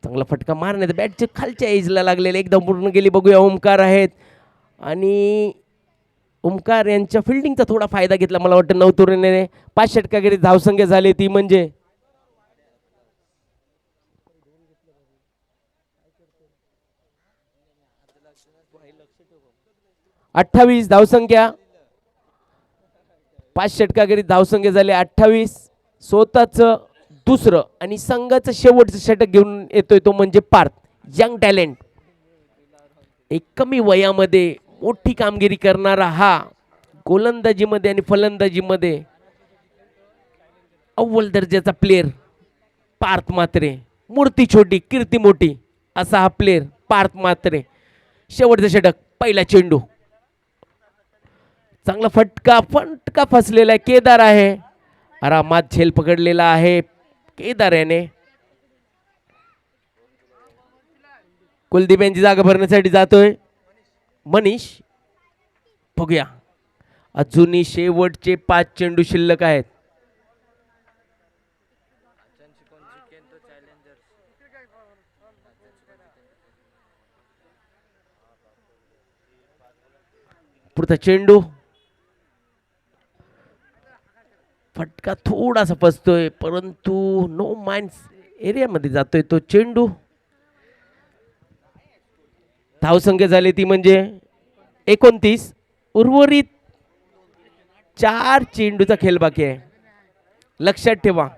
चांगला फटका मारण्यात बॅटच्या खालच्या एजला लागलेले एकदम पूर्ण गेली. बघूया ओमकार आहेत आणि ओमकार यांच्या फिल्डिंगचा थोडा फायदा घेतला मला वाटतं नवतुरेने. 5 षटकागिरी धावसंख्या झाली ती म्हणजे 28 धावसंख्या. 5 षटकागिरी धावसंख्या झाली 28. स्वतःच दुसरं आणि संघाचं शेवटचं षटक घेऊन येतोय तो म्हणजे पार्थ. Young talent. एक कमी वयामध्ये मोठी कामगिरी करणारा हा गोलंदाजीमध्ये आणि फलंदाजीमध्ये अव्वल दर्जाचा प्लेयर पार्थ म्हात्रे. मूर्ती छोटी कीर्ती मोठी असा हा प्लेयर पार्थ म्हात्रे. शेवटचं षटक पहिला चेंडू. चांगला फटका फसलेला आहे. केदार आहे आरामात झेल पकडलेला आहे केदार याने. कुलदीप यांची जागा भरण्यासाठी जातोय मनीष. बघूया अजूनही शेवटचे 5 चेंडू शिल्लक आहेत. पुढचा चेंडू. फटका थोडासा फसतोय परंतु नो माइंड एरियामध्ये जातोय तो चेंडू. धावसंख्या झाली ती म्हणजे 29. उर्वरित 4 चेंडूचा खेळ बाकी आहे. लक्षात ठेवा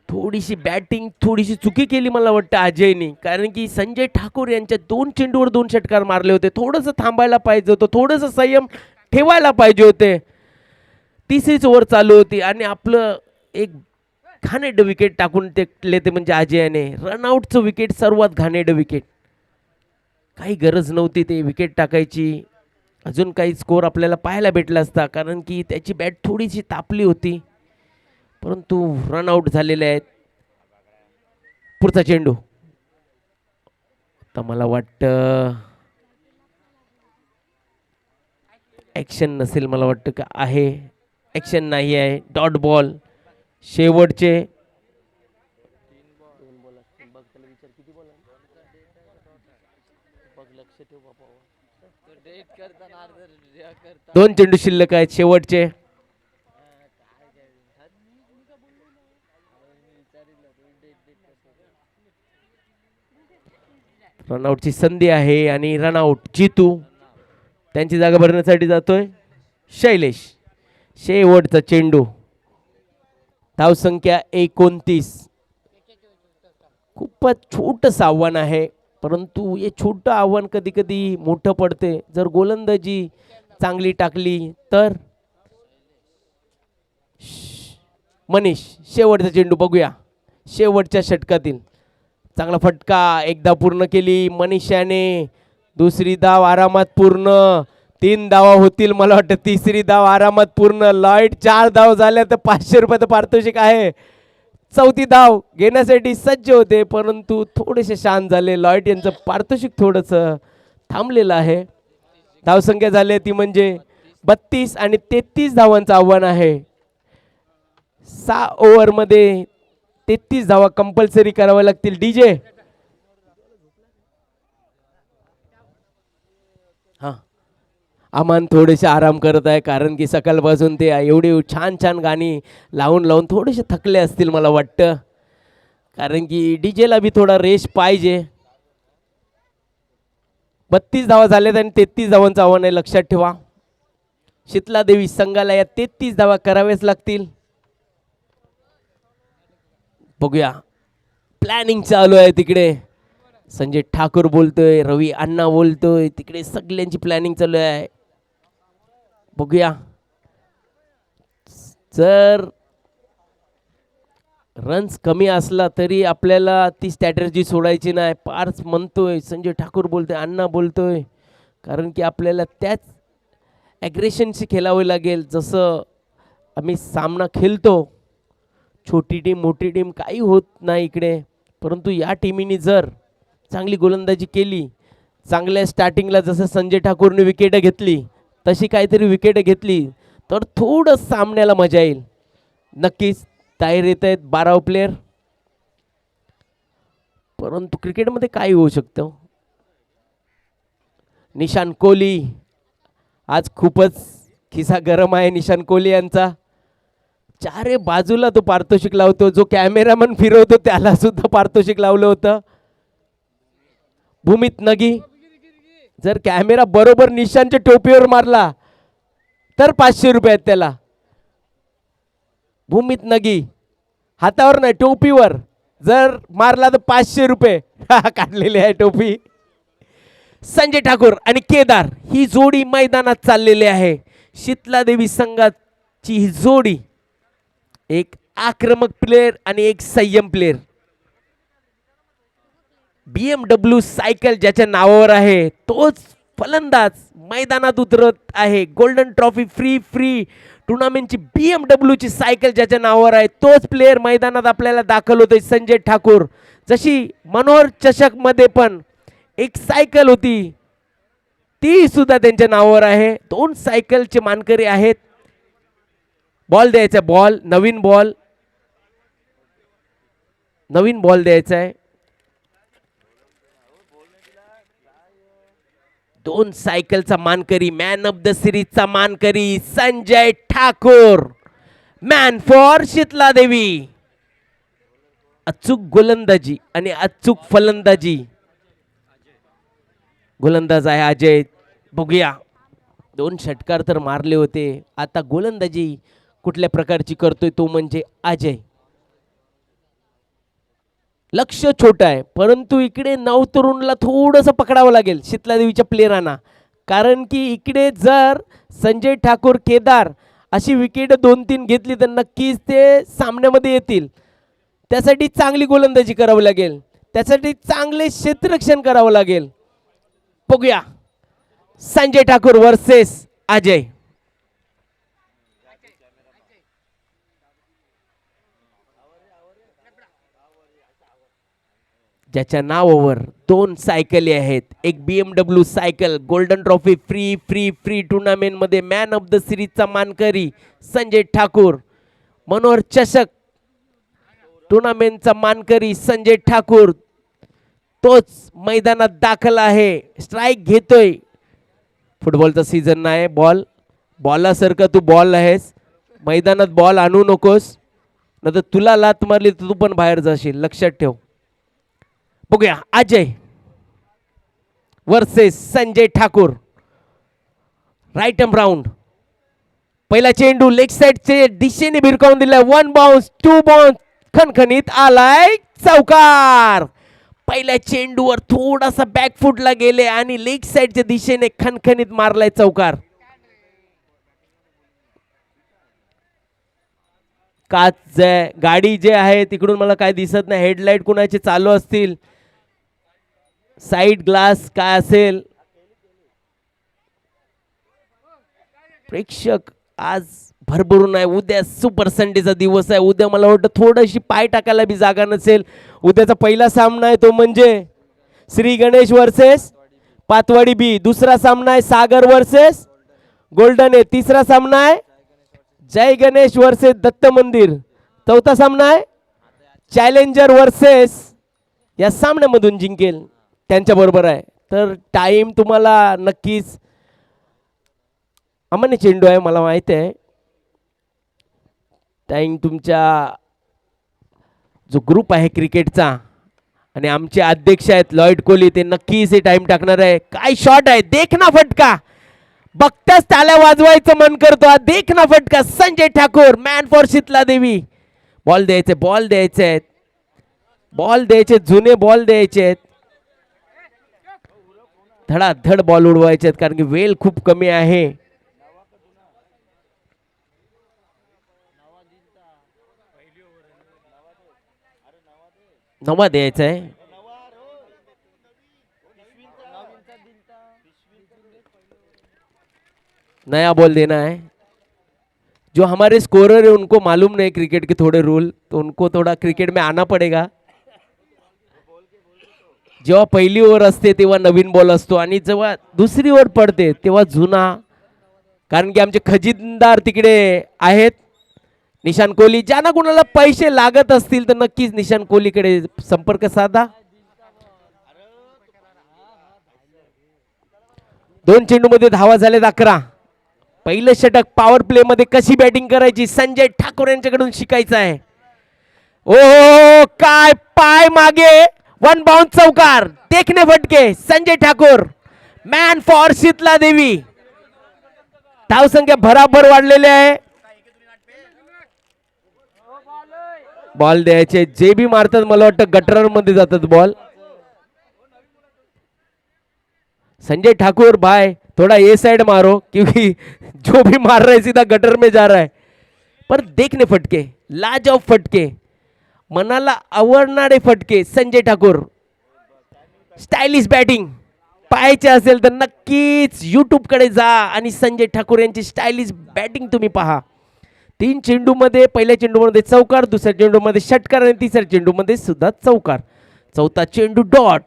थोडीशी बॅटिंग थोडीशी चुकी केली मला वाटतं अजयनी. कारण की संजय ठाकूर यांच्या 2 चेंडूवर 2 षटकार मारले होते. थोडंसं थांबायला पाहिजे होतं. थोडंसं संयम ठेवायला पाहिजे होते. 30रीच ओव्हर चालू होती आणि आपलं एक घाणेरडं विकेट टाकून ते म्हणजे अजयने. रनआउटचं विकेट सर्वात घाणेरडं विकेट. काही गरज नव्हती ते विकेट टाकायची. अजून काही स्कोर आपल्याला पाहायला भेटला असता कारण की त्याची बॅट थोडीशी तापली होती. परंतु रनआउट झालेले आहेत. पुढचा चेंडू. तर मला वाटतं ॲक्शन नसेल. मला वाटतं का आहे ॲक्शन नाही आहे. Dot ball. शेवटचे दोन चेंडू शिल्लक आहेत शेवटचे. रनआउटची संधी आहे आणि रनआउट जितू. त्यांची जागा भरण्यासाठी जातोय शैलेश. शेवटचा चेंडू. धावसंख्या 29. खूपच छोटंसं आव्हान आहे परंतु हे छोटं आव्हान कधी कधी मोठं पडते. जर गोलंदाजी चांगली टाकली तर. मनीष शेवटचा चेंडू बघूया. शेवटच्या षटकातील चांगला फटका एकदा पूर्ण केली मनीषाने. दुसरी धाव आरामात पूर्ण. 3 धावा होतील मला वाटतं. तिसरी धाव आरामात पूर्ण. लॉईड 4 धाव झाल्या तर 500 रुपयाचं पारितोषिक आहे. 4थी धाव घेण्यासाठी सज्ज होते परंतु थोडेसे शांत झाले. लॉईड यांचं पारितोषिक थोडंसं थांबलेलं आहे. धावसंख्या झाली ती म्हणजे 32 आणि 33 धावांचं आव्हान आहे. 6 ओव्हरमध्ये 33 धावा कंपल्सरी कराव्या लागतील. डीजे अमान थोडेसे आराम करत आहे कारण की सकाळपासून ते एवढी छान छान गाणी लावून थोडेसे थकले असतील मला वाटतं. कारण की डीजेला बी थोडा रेस्ट पाहिजे. 32 धावा झाल्यात आणि 33 धावांचं आव्हान आहे, लक्षात ठेवा. शीतला देवी संघाला या 33 धावा कराव्याच लागतील. बघूया प्लॅनिंग चालू आहे तिकडे. संजय ठाकूर बोलतोय, रवी अण्णा बोलतोय, तिकडे सगळ्यांची प्लॅनिंग चालू आहे. बघूया जर रन्स कमी असला तरी आपल्याला ती स्ट्रॅटर्जी सोडायची नाही. पार्स म्हणतोय, संजय ठाकूर बोलतोय, अण्णा बोलतोय, कारण की आपल्याला त्याच ॲग्रेशनशी खेळावं लागेल जसं आम्ही सामना खेळतो. छोटी टीम मोठी टीम काही होत नाही इकडे, परंतु या टीमीने जर चांगली गोलंदाजी केली, चांगल्या स्टार्टिंगला जसं संजय ठाकूरने विकेट घेतली तशी काहीतरी विकेट घेतली तर थोडं सामन्याला मजा येईल. नक्कीच तयार येत आहेत 12 प्लेयर, परंतु क्रिकेटमध्ये काय होऊ शकतं. निशान कोहली आज खूपच खिसा गरम आहे. निशान कोहली यांचा चारे बाजूला तो पारितोषिक लावतो. जो कॅमेरामन फिरवतो त्याला सुद्धा पारितोषिक लावलं होतं. भूमित नगी जर कॅमेरा बरोबर निशांच्या टोपीवर मारला तर 500 रुपये आहेत त्याला. भूमित नगी हातावर नाही टोपीवर जर मारला तर 500 रुपये काढलेली आहे टोपी. संजय ठाकूर आणि केदार ही जोडी मैदानात चाललेली आहे. शीतला देवी संघाची ही जोडी एक आक्रमक प्लेयर आणि एक संयम प्लेयर. BMW सायकल ज्याच्या नावावर आहे तोच फलंदाज मैदानात उतरत आहे. गोल्डन ट्रॉफी फ्री टुर्नामेंटची BMW ची सायकल ज्याच्या नावावर आहे तोच प्लेयर मैदानात आपल्याला दाखल होतोय संजय ठाकूर. जशी मनोहर चषक मध्ये पण एक सायकल होती ती सुद्धा त्यांच्या नावावर आहे. 2 सायकलचे मानकरी आहेत. बॉल द्यायचा, बॉल नवीन बॉल द्यायचा आहे. 2 सायकलचा मानकरी, मॅन ऑफ द सिरीजचा मानकरी संजय ठाकूर, मॅन फॉर शीतला देवी. अचूक गोलंदाजी आणि अचूक फलंदाजी. गोलंदाज आहे अजय. बघूया 2 षटकार तर मारले होते, आता गोलंदाजी कुठल्या प्रकारची करतोय तो म्हणजे अजय. लक्ष छोटं आहे परंतु इकडे नवतरुणला थोडंसं पकडावं लागेल शीतला देवीच्या प्लेयरांना, कारण की इकडे जर संजय ठाकूर केदार अशी विकेट 2-3 घेतली तर नक्कीच ते सामन्यामध्ये येतील. त्यासाठी चांगली गोलंदाजी करावं लागेल, त्यासाठी चांगले क्षेत्ररक्षण करावं लागेल. बघूया संजय ठाकूर वर्सेस अजय. ज्याच्या नावावर 2 सायकली आहेत. एक BMW cycle golden trophy free tournament मध्ये मॅन ऑफ द सिरीजचा मानकरी संजय ठाकूर. मनोहर चषक टुर्नामेंटचा मानकरी संजय ठाकूर तोच मैदानात दाखल आहे. स्ट्राइक घेतोय. फुटबॉलचा सीझन नाही. बॉलासारखा तू बॉल आहेस, मैदानात बॉल आणू नकोस, नाही तर तुला लात मारली तर तू पण बाहेर जाशील, लक्षात ठेव. बघूया Ajay versus Sanjay Thakur. Right arm round. पहिला चेंडू लेग साइडचे दिशेने भिरकावून दिलाय. 1 बाउन्स 2 बाउन्स खणखणीत आलाय चौकार. पहिल्या चेंडूवर थोडासा बॅकफुटला गेले आणि लेग साइडच्या दिशेने खणखणीत मारलाय चौकार. काच गाडी जे आहे तिकडून मला काय दिसत नाही. हेडलाईट कुणाचे चालू असतील, साइड ग्लास काय असेल. प्रेक्षक आज भरभरून आहे. उद्या सुपर संडेचा दिवस आहे. उद्या मला वाटतं थोडीशी पाय टाकायला बी जागा नसेल. उद्याचा पहिला सामना आहे तो म्हणजे श्री गणेश वर्सेस पातवाडी बी. दुसरा सामना आहे सागर वर्सेस गोल्डन ए. तिसरा सामना आहे जय गणेश वर्सेस दत्त मंदिर. चौथा सामना आहे चॅलेंजर वर्सेस या सामन्यामधून जिंकेल त्यांच्या बरोबर आहे. तर टाइम तुम्हाला नक्कीच अमान्य चेंडू आहे मला माहित आहे. टाइम तुमच्या जो ग्रुप आहे क्रिकेटचा आणि आमचे अध्यक्ष आहेत लॉइड कोहली, ते नक्कीच हे टाइम टाकणार आहे. काय शॉट आहे, देख ना फटका, बघताच त्याला वाजवायचं मन करतो. देख ना फटका, संजय ठाकूर मॅन फॉर शीतला देवी. बॉल द्यायचे, बॉल द्यायचे आहेत, बॉल द्यायचे, जुने बॉल द्यायचे आहेत. धडाधड बॉल उडवायचे आहेत कारण की वेळ खूप कमी आहे. नवा द्यायचा है, नया बॉल देना है. जो हमारे स्कोरर है उनको मालूम नहीं क्रिकेट के थोड़े रूल, तो उनको थोड़ा क्रिकेट में आना पड़ेगा. जेव्हा पहिली ओव्हर असते तेव्हा नवीन बॉल असतो आणि जेव्हा दुसरी ओव्हर पडते तेव्हा जुना. कारण की आमचे खजिनदार तिकडे आहेत निशान कोहली. ज्यांना कोणाला पैसे लागत असतील तर नक्कीच निशान कोहलीकडे संपर्क साधा. 2 चेंडूमध्ये धावा झालेत 11. पहिलं षटक पॉवर प्ले मध्ये कशी बॅटिंग करायची संजय ठाकूर यांच्याकडून शिकायचं आहे. ओ काय पाय मागे, 1 बाउंस चौकार, देखणे फटके. संजय ठाकूर मॅन फॉर शीतला देवी. धावसंख्या भराभर वाढलेली आहे. बॉल द्यायचे, जे भी मारतात मला वाटतं गटर मध्ये जातात बॉल. संजय ठाकुर भाई थोड़ा ये साइड मारो क्योंकि जो भी मार रहा है सीधा गटर में जा रहा है. पर देखने फटके, लाजवाब फटके, मनाला आवडणारे फटके. संजय ठाकूर स्टाइलिश बॅटिंग पाहायचे असेल तर नक्कीच यूट्यूब कडे जा आणि संजय ठाकूर यांची स्टाइलिश बॅटिंग तुम्ही पहा. 3 चेंडूमध्ये, पहिल्या चेंडूमध्ये चौकार, दुसऱ्या चेंडूमध्ये षटकार आणि तिसऱ्या चेंडूमध्ये सुद्धा चौकार. चौथा चेंडू डॉट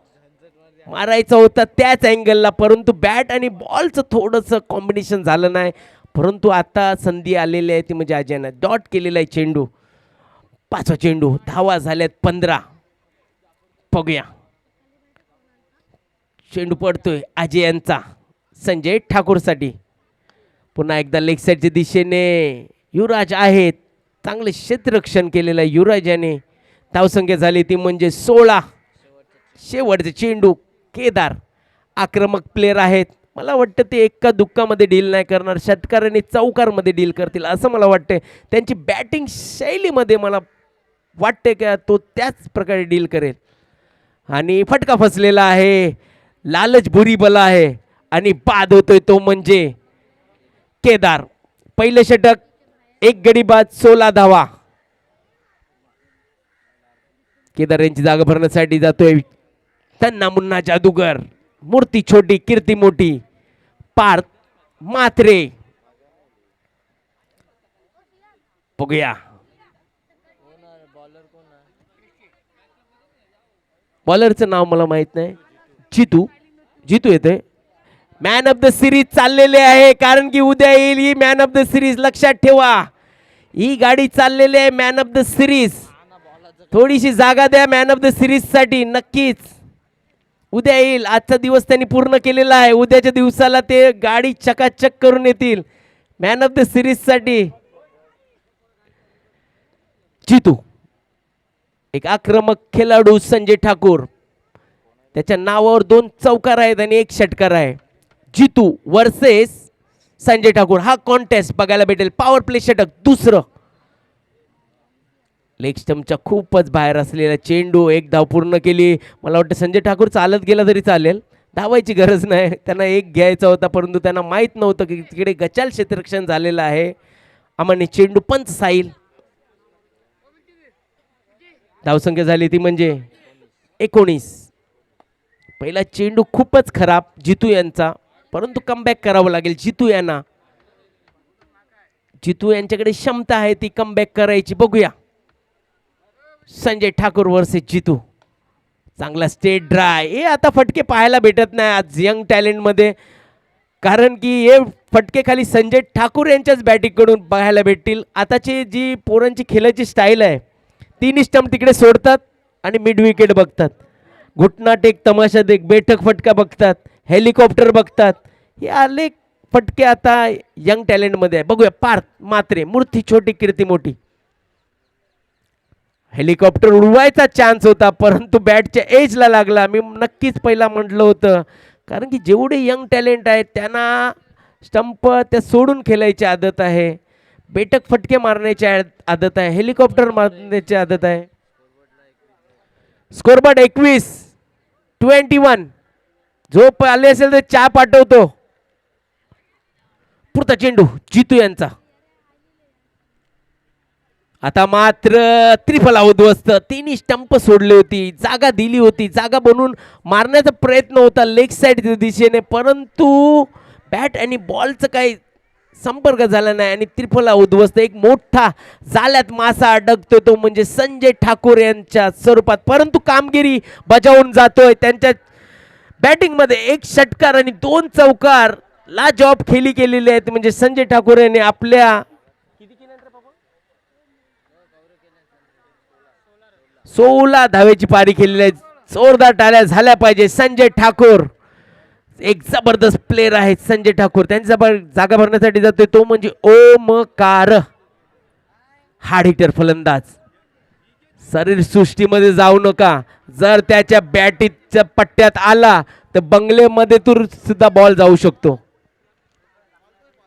मारायचा होता त्याच अँगलला, परंतु बॅट आणि बॉलचं थोडंसं कॉम्बिनेशन झालं नाही. परंतु आता संधी आलेली आहे ती म्हणजे अजयने डॉट केलेला आहे चेंडू. 5वा चेंडू, धावा झाल्यात 15. बघूया चेंडू पडतोय अजय यांचा संजय ठाकूरसाठी. पुन्हा एकदा लेग साईडच्या दिशेने युवराज आहेत, चांगले क्षेत्ररक्षण केलेलं आहे युवराज याने. धावसंख्या झाली ती म्हणजे 16. शेवटचे चेंडू केदार आक्रमक प्लेयर आहेत. मला वाटतं ते एका दुःखामध्ये डील नाही करणार, षटकार आणि चौकारमध्ये डील करतील असं मला वाटतं. त्यांची बॅटिंग शैलीमध्ये मला वाटते का तो त्याच प्रकारे डील करेल. आणि फटका फसलेला आहे, लालच बुरी बला आहे आणि बाद होतोय तो म्हणजे केदार. पहिलं षटक, 1 गडी बाद, 16 धावा. केदार यांची जागा भरण्यासाठी जातोय तन्ना मुन्ना जादूगर. मूर्ती छोटी कीर्ती मोठी, पार्थ मात्रे. बघूया बॉलरचं नाव मला माहित नाही. जितू येते. मॅन ऑफ द सिरीज चाललेले आहे कारण की उद्या येईल he man of the series. लक्षात ठेवा ही गाडी चाललेली आहे मॅन ऑफ द सिरीज. थोडीशी जागा द्या मॅन ऑफ द सिरीज साठी. नक्कीच उद्या येईल. आजचा दिवस त्यांनी पूर्ण केलेला आहे, उद्याच्या दिवसाला ते गाडी चकाचक करून येतील मॅन ऑफ द सिरीज साठी. जितू एक आक्रमक खेळाडू संजय ठाकूर, त्याच्या नावावर 2 चौकार आहेत आणि 1 षटकार आहे. जितू वर्सेस संजय ठाकूर हा कॉन्टेस्ट बघायला भेटेल. पॉवर प्ले षटक दुसरं. लेग स्टंपच्या खूपच बाहेर असलेला चेंडू, 1 धाव पूर्ण केली. मला वाटतं संजय ठाकूर चालत गेला तरी चालेल, धावायची गरज नाही. त्यांना 1 घ्यायचा होता परंतु त्यांना माहीत नव्हतं की तिकडे गचाल क्षेत्ररक्षण झालेलं आहे. आम्हाने चेंडू पंच साईल. धावसंख्या झाली ती म्हणजे 19. पहिला चेंडू खूपच खराब जितू यांचा, परंतु कमबॅक करावं लागेल जितू यांना. जितू यांच्याकडे क्षमता आहे ती कमबॅक करायची. बघूया संजय ठाकूर वर्सेस जितू. चांगला स्टेट ड्राय. हे आता फटके पाहायला भेटत नाही आज यंग टॅलेंटमध्ये, कारण की हे फटके खाली संजय ठाकूर यांच्याच बॅटिंगकडून पाहायला भेटतील. आताची जी पोरांची खेळाची स्टाईल आहे, 3 स्टंप तिकडे सोडतात आणि मिड विकेट बघतात. घुटना टेक, तमाशा देख, बैठक फटका बघतात, हेलिकॉप्टर बघतात. हे आले फटके आता यंग टॅलेंटमध्ये आहे. बघूया पार्थ मात्रे. मूर्ती छोटी कीर्ती मोठी. हेलिकॉप्टर उडवायचा चान्स होता, परंतु बॅटच्या एजला लागला. मी नक्कीच पहिला म्हटलं होतं, कारण की जेवढे यंग टॅलेंट आहेत त्यांना स्टंप त्या सोडून खेळायची आदत आहे, बेटक फटके मारण्याची आदत आहे, हेलिकॉप्टर मारण्याची आदत आहे. स्कोरबोर्ड 21-21. जो आले असेल तर चहा पाठवतो. पुढचा चेंडू जितू यांचा. आता मात्र त्रिफला उद्ध्वस्त. तिन्ही स्टंप सोडली होती, जागा दिली होती, जागा बनवून मारण्याचा प्रयत्न होता लेग साइड दिशेने, परंतु बॅट आणि बॉलचं काही संपर्क झाला नाही आणि त्रिफला उद्ध्वस्त. एक मोठा जाळ्यात मासा अडकतो तो म्हणजे संजय ठाकूर यांच्या स्वरूपात, परंतु कामगिरी बजावून जातोय. त्यांच्या बॅटिंगमध्ये 1 षटकार आणि 2 चौकार ला जॉब खेळी केलेले आहेत. म्हणजे संजय ठाकूर यांनी आपल्या 16 धावेची पारी केलेली आहे. जोरदार टाळ्या झाल्या पाहिजे. संजय ठाकूर एक जबरदस्त प्लेयर आहेत. संजय ठाकूर त्यांची जागा भरण्यासाठी जातोय तो म्हणजे ओमकार, हार्ड हिटर फलंदाज. शरीर सृष्टीमध्ये जाऊ नका. जर त्याच्या बॅटीच्या पट्ट्यात आला तर बंगलेमध्ये सुद्धा बॉल जाऊ शकतो.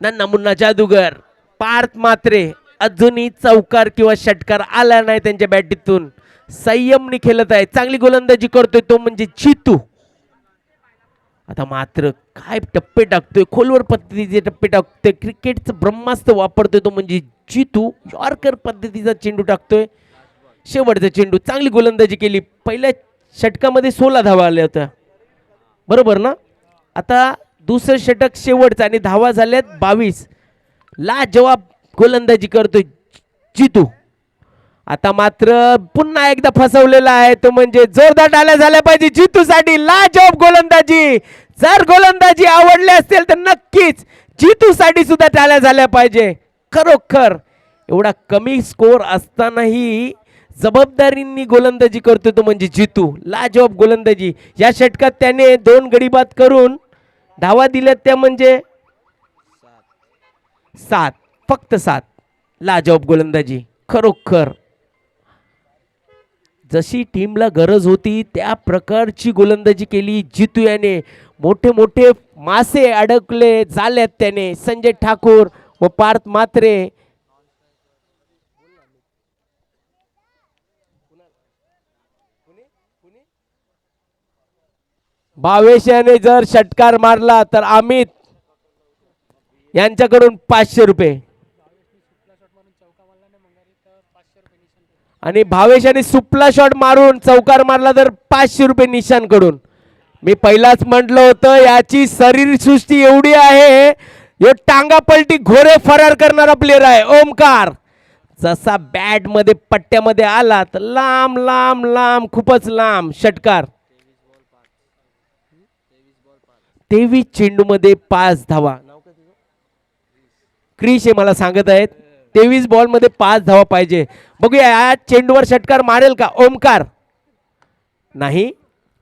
नन्ना मुन्ना जादूगर पार्थ मात्रे अजूनही चौकार किंवा षटकार आला नाही त्यांच्या बॅटीतून. संयमने खेळत आहे, चांगली गोलंदाजी करतोय तो म्हणजे जितू. आता मात्र काय टप्पे टाकतोय, खोलवर पद्धतीचे टप्पे टाकतोय, क्रिकेटचं ब्रह्मास्त्र वापरतोय तो म्हणजे जितू. यॉर्कर पद्धतीचा चेंडू टाकतोय. शेवटचा चेंडू चांगली गोलंदाजी केली. पहिल्या षटकामध्ये 16 धावा आल्या होत्या, बरोबर ना. आता दुसरं षटक शेवटचं आणि धावा झाल्यात 22. लाजवाब गोलंदाजी करतोय जितू. आता मात्र पुन्हा एकदा फसवलेला आहे तो म्हणजे जोरदार टाळ्या झाल्या पाहिजे जितूसाठी. लाजवाब गोलंदाजी. जर गोलंदाजी आवडली असेल तर नक्कीच जितूसाठी सुद्धा टाळ्या झाल्या पाहिजे. खरोखर एवढा कमी स्कोर असतानाही जबाबदारीने गोलंदाजी करतो तो म्हणजे जितू. लाजवाब गोलंदाजी. या षटकात त्याने 2 गडी बाद करून धावा दिल्यात त्या म्हणजे 7, फक्त 7. लाजवाब गोलंदाजी. खरोखर जशी टीमला गरज होती त्या प्रकारची गोलंदाजी केली जितू याने. मोठे मोठे मासे अडकले झाल्यात त्याने. संजय ठाकूर व पार्थ मात्रे भावेश याने जर षटकार मारला तर अमित यांच्याकडून 500 रुपये आणि भावेशाने सुपला शॉट मारून चौकार मारला तर 500 रुपये निशांकडून. मी पहिलाच म्हटलं होतं याची शरीर सृष्टी एवढी आहे, यो टांगा पलटी घोरे फरार करणारा प्लेयर आहे ओमकार. जसा बॅट मध्ये पट्ट्यामध्ये आला तर लांब लांब लांब खूपच लांब षटकार. 23 चेंडू मध्ये 5 धावा. क्रिश हे मला सांगत आहेत 23 बॉल मध्ये 5 धावा पाहिजे. बघूया या चेंडूवर षटकार मारेल का ओमकार. नाही,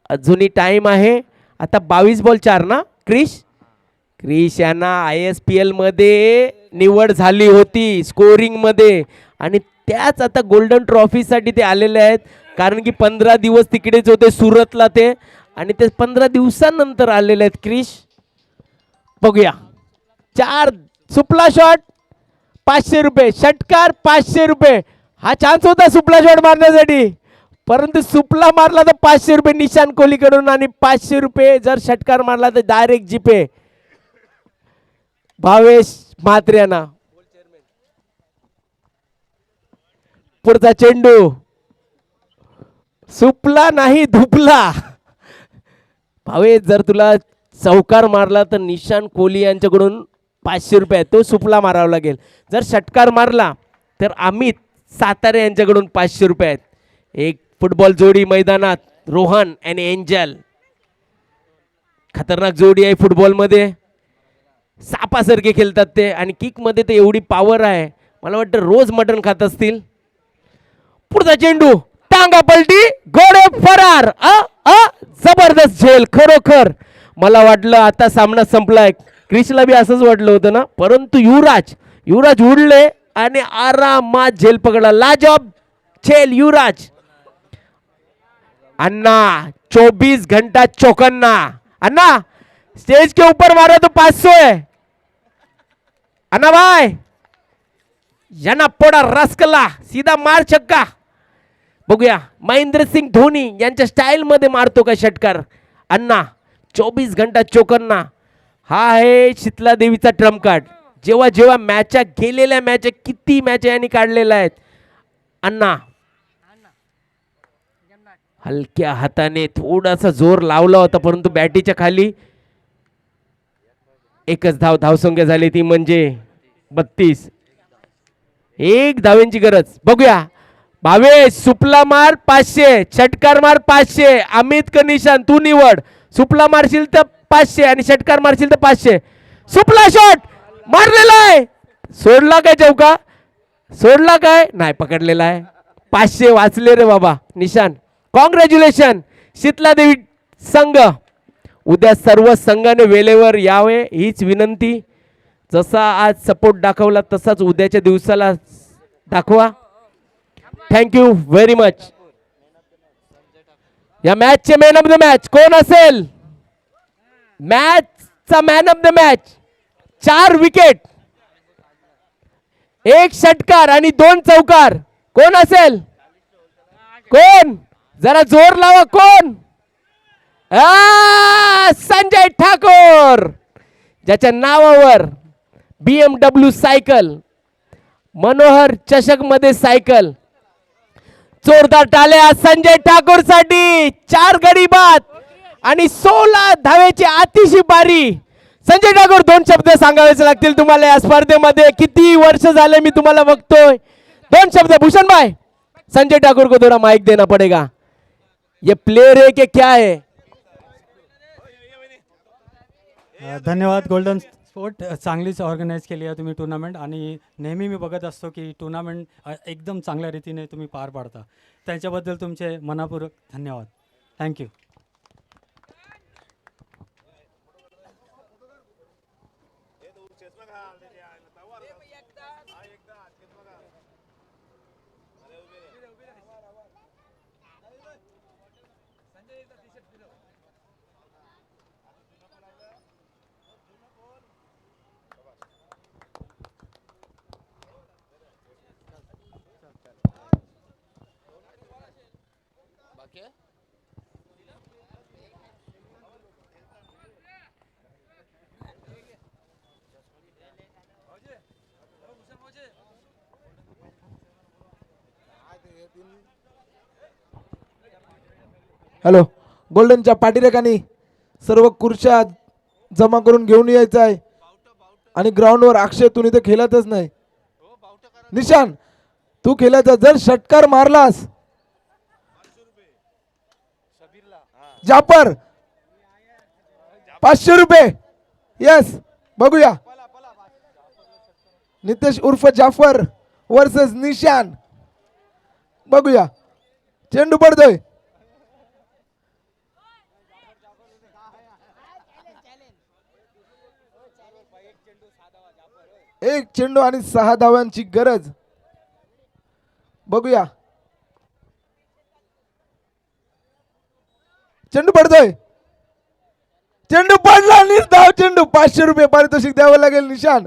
अजूनही टाइम आहे. आता 22 बॉल 4 ना. क्रिश यांना ISPL मध्ये निवड झाली होती स्कोरिंग मध्ये आणि त्याच आता गोल्डन ट्रॉफीसाठी ते आलेले आहेत. कारण की 15 दिवस तिकडेच होते सुरतला ते आणि ते 15 दिवसांनंतर आलेले आहेत क्रिश. बघूया 4 सुपला शॉट 500 रुपये, षटकार 500 रुपये. हा चान्स होता सुपला शॉट मारण्यासाठी, परंतु सुपला मारला तर 500 रुपये निशान कोहलीकडून आणि 500 रुपये जर षटकार मारला तर डायरेक्ट जीपे भावेश म्हात्र्यांना. पुढचा चेंडू सुपला नाही धुपला. भावेश जर तुला चौकार मारला तर निशान कोहली यांच्याकडून 500 रुपये तो सुपला मारावा लागेल. जर षटकार मारला तर अमित सातारे यांच्याकडून 500 रुपये आहेत. एक फुटबॉल जोडी मैदानात रोहन आणि एंजल. खतरनाक जोडी आहे फुटबॉलमध्ये. सापासारखे खेळतात ते आणि किक मध्ये तर एवढी पॉवर आहे मला वाटतं रोज मटण खात असतील. पुढचा चेंडू टांगा पलटी घोडे फरार. जबरदस्त झेल. खरोखर मला वाटलं आता सामना संपलाय. क्रिशला बी असंच वाटलं होतं ना, परंतु युवराज उडले आणि आरामात झेल पकडला. लाजवाब खेल युवराज अन्ना 24 घंटा चौकन्ना अन्ना स्टेज के ऊपर मारा तो 500 है अन्ना भाई यांना पोडा रसकला सीधा मार छक्का बघूया महेंद्रसिंग धोनी यांच्या स्टाईल मध्ये मारतो का षटकार अन्ना 24 घंटा चौकन्ना हा आहे शीतला देवीचा ट्रम्प कार्ड जेव्हा जेव्हा मॅचा गेलेल्या मॅच किती मॅच यांनी काढलेल्या आहेत अन्ना हलक्या हाताने थोडासा जोर लावला होता परंतु बॅटीच्या खाली एकच धावसंख्या झाली ती म्हणजे 32 एक धावेंची गरज बघूया भावेश सुपला मार 500 षटकार मार 500 अमित का निशान तू निवड सुपला मारशील तर 500 आणि षटकार मारशील तर 500 सुपला शॉट मारलेला आहे सोडला काय चौका सोडला काय नाही पकडलेला आहे 500 वाचले रे बाबा निशान कॉंग्रॅच्युलेशन शीतला देवी संघ उद्या सर्व संघाने वेळेवर यावे हीच विनंती जसा आज सपोर्ट दाखवला तसाच उद्याच्या दिवसाला दाखवा थँक्यू व्हेरी मच या मॅचचे मॅन ऑफ द मॅच कोण असेल मॅचचा man of the match 4 wicket 1 षटकार आणि 2 चौकार कोण असेल कोण जरा जोर लावा कोण संजय ठाकूर ज्याच्या नावावर BMW सायकल मनोहर चषक मध्ये सायकल जोरदार टाळ्या संजय ठाकूर साठी 4 गडी बाद आणि 16 धावेची अतिशय बारी संजय ठाकूर 2 शब्द सांगावेच लागतील तुम्हाला या स्पर्धेमध्ये किती वर्ष झाले मी तुम्हाला बघतोय 2 शब्द भूषण भाई संजय ठाकुर को थोड़ा माइक देना पड़ेगा ये प्लेयर है कि क्या है धन्यवाद गोल्डन स्पोर्ट चांगलीच ऑर्गनाईज केली आहे तुम्ही टुर्नामेंट आणि नेहमी मी बघत असतो की टुर्नामेंट एकदम चांगल्या रीतीने तुम्ही पार पाडता त्याच्याबद्दल तुमचे मनापूर्वक धन्यवाद थँक्यू हॅलो गोल्डनच्या पाठीरेखानी सर्व खुर्च्या जमा करून घेऊन यायचं आहे आणि ग्राउंडवर अक्षय तू इथे खेळतच नाही निशान तू खेळायचा जर षटकार मारलास जाफर 500 रुपये यस बघूया नितेश उर्फ जाफर वर्सेस निशान बघूया चेंडू पडतोय एक चेंडू आणि 6 धावांची गरज बघूया चेंडू पडतोय चेंडू पडला निर्धाव चेंडू 500 रुपये पारितोषिक द्यावं लागेल निशान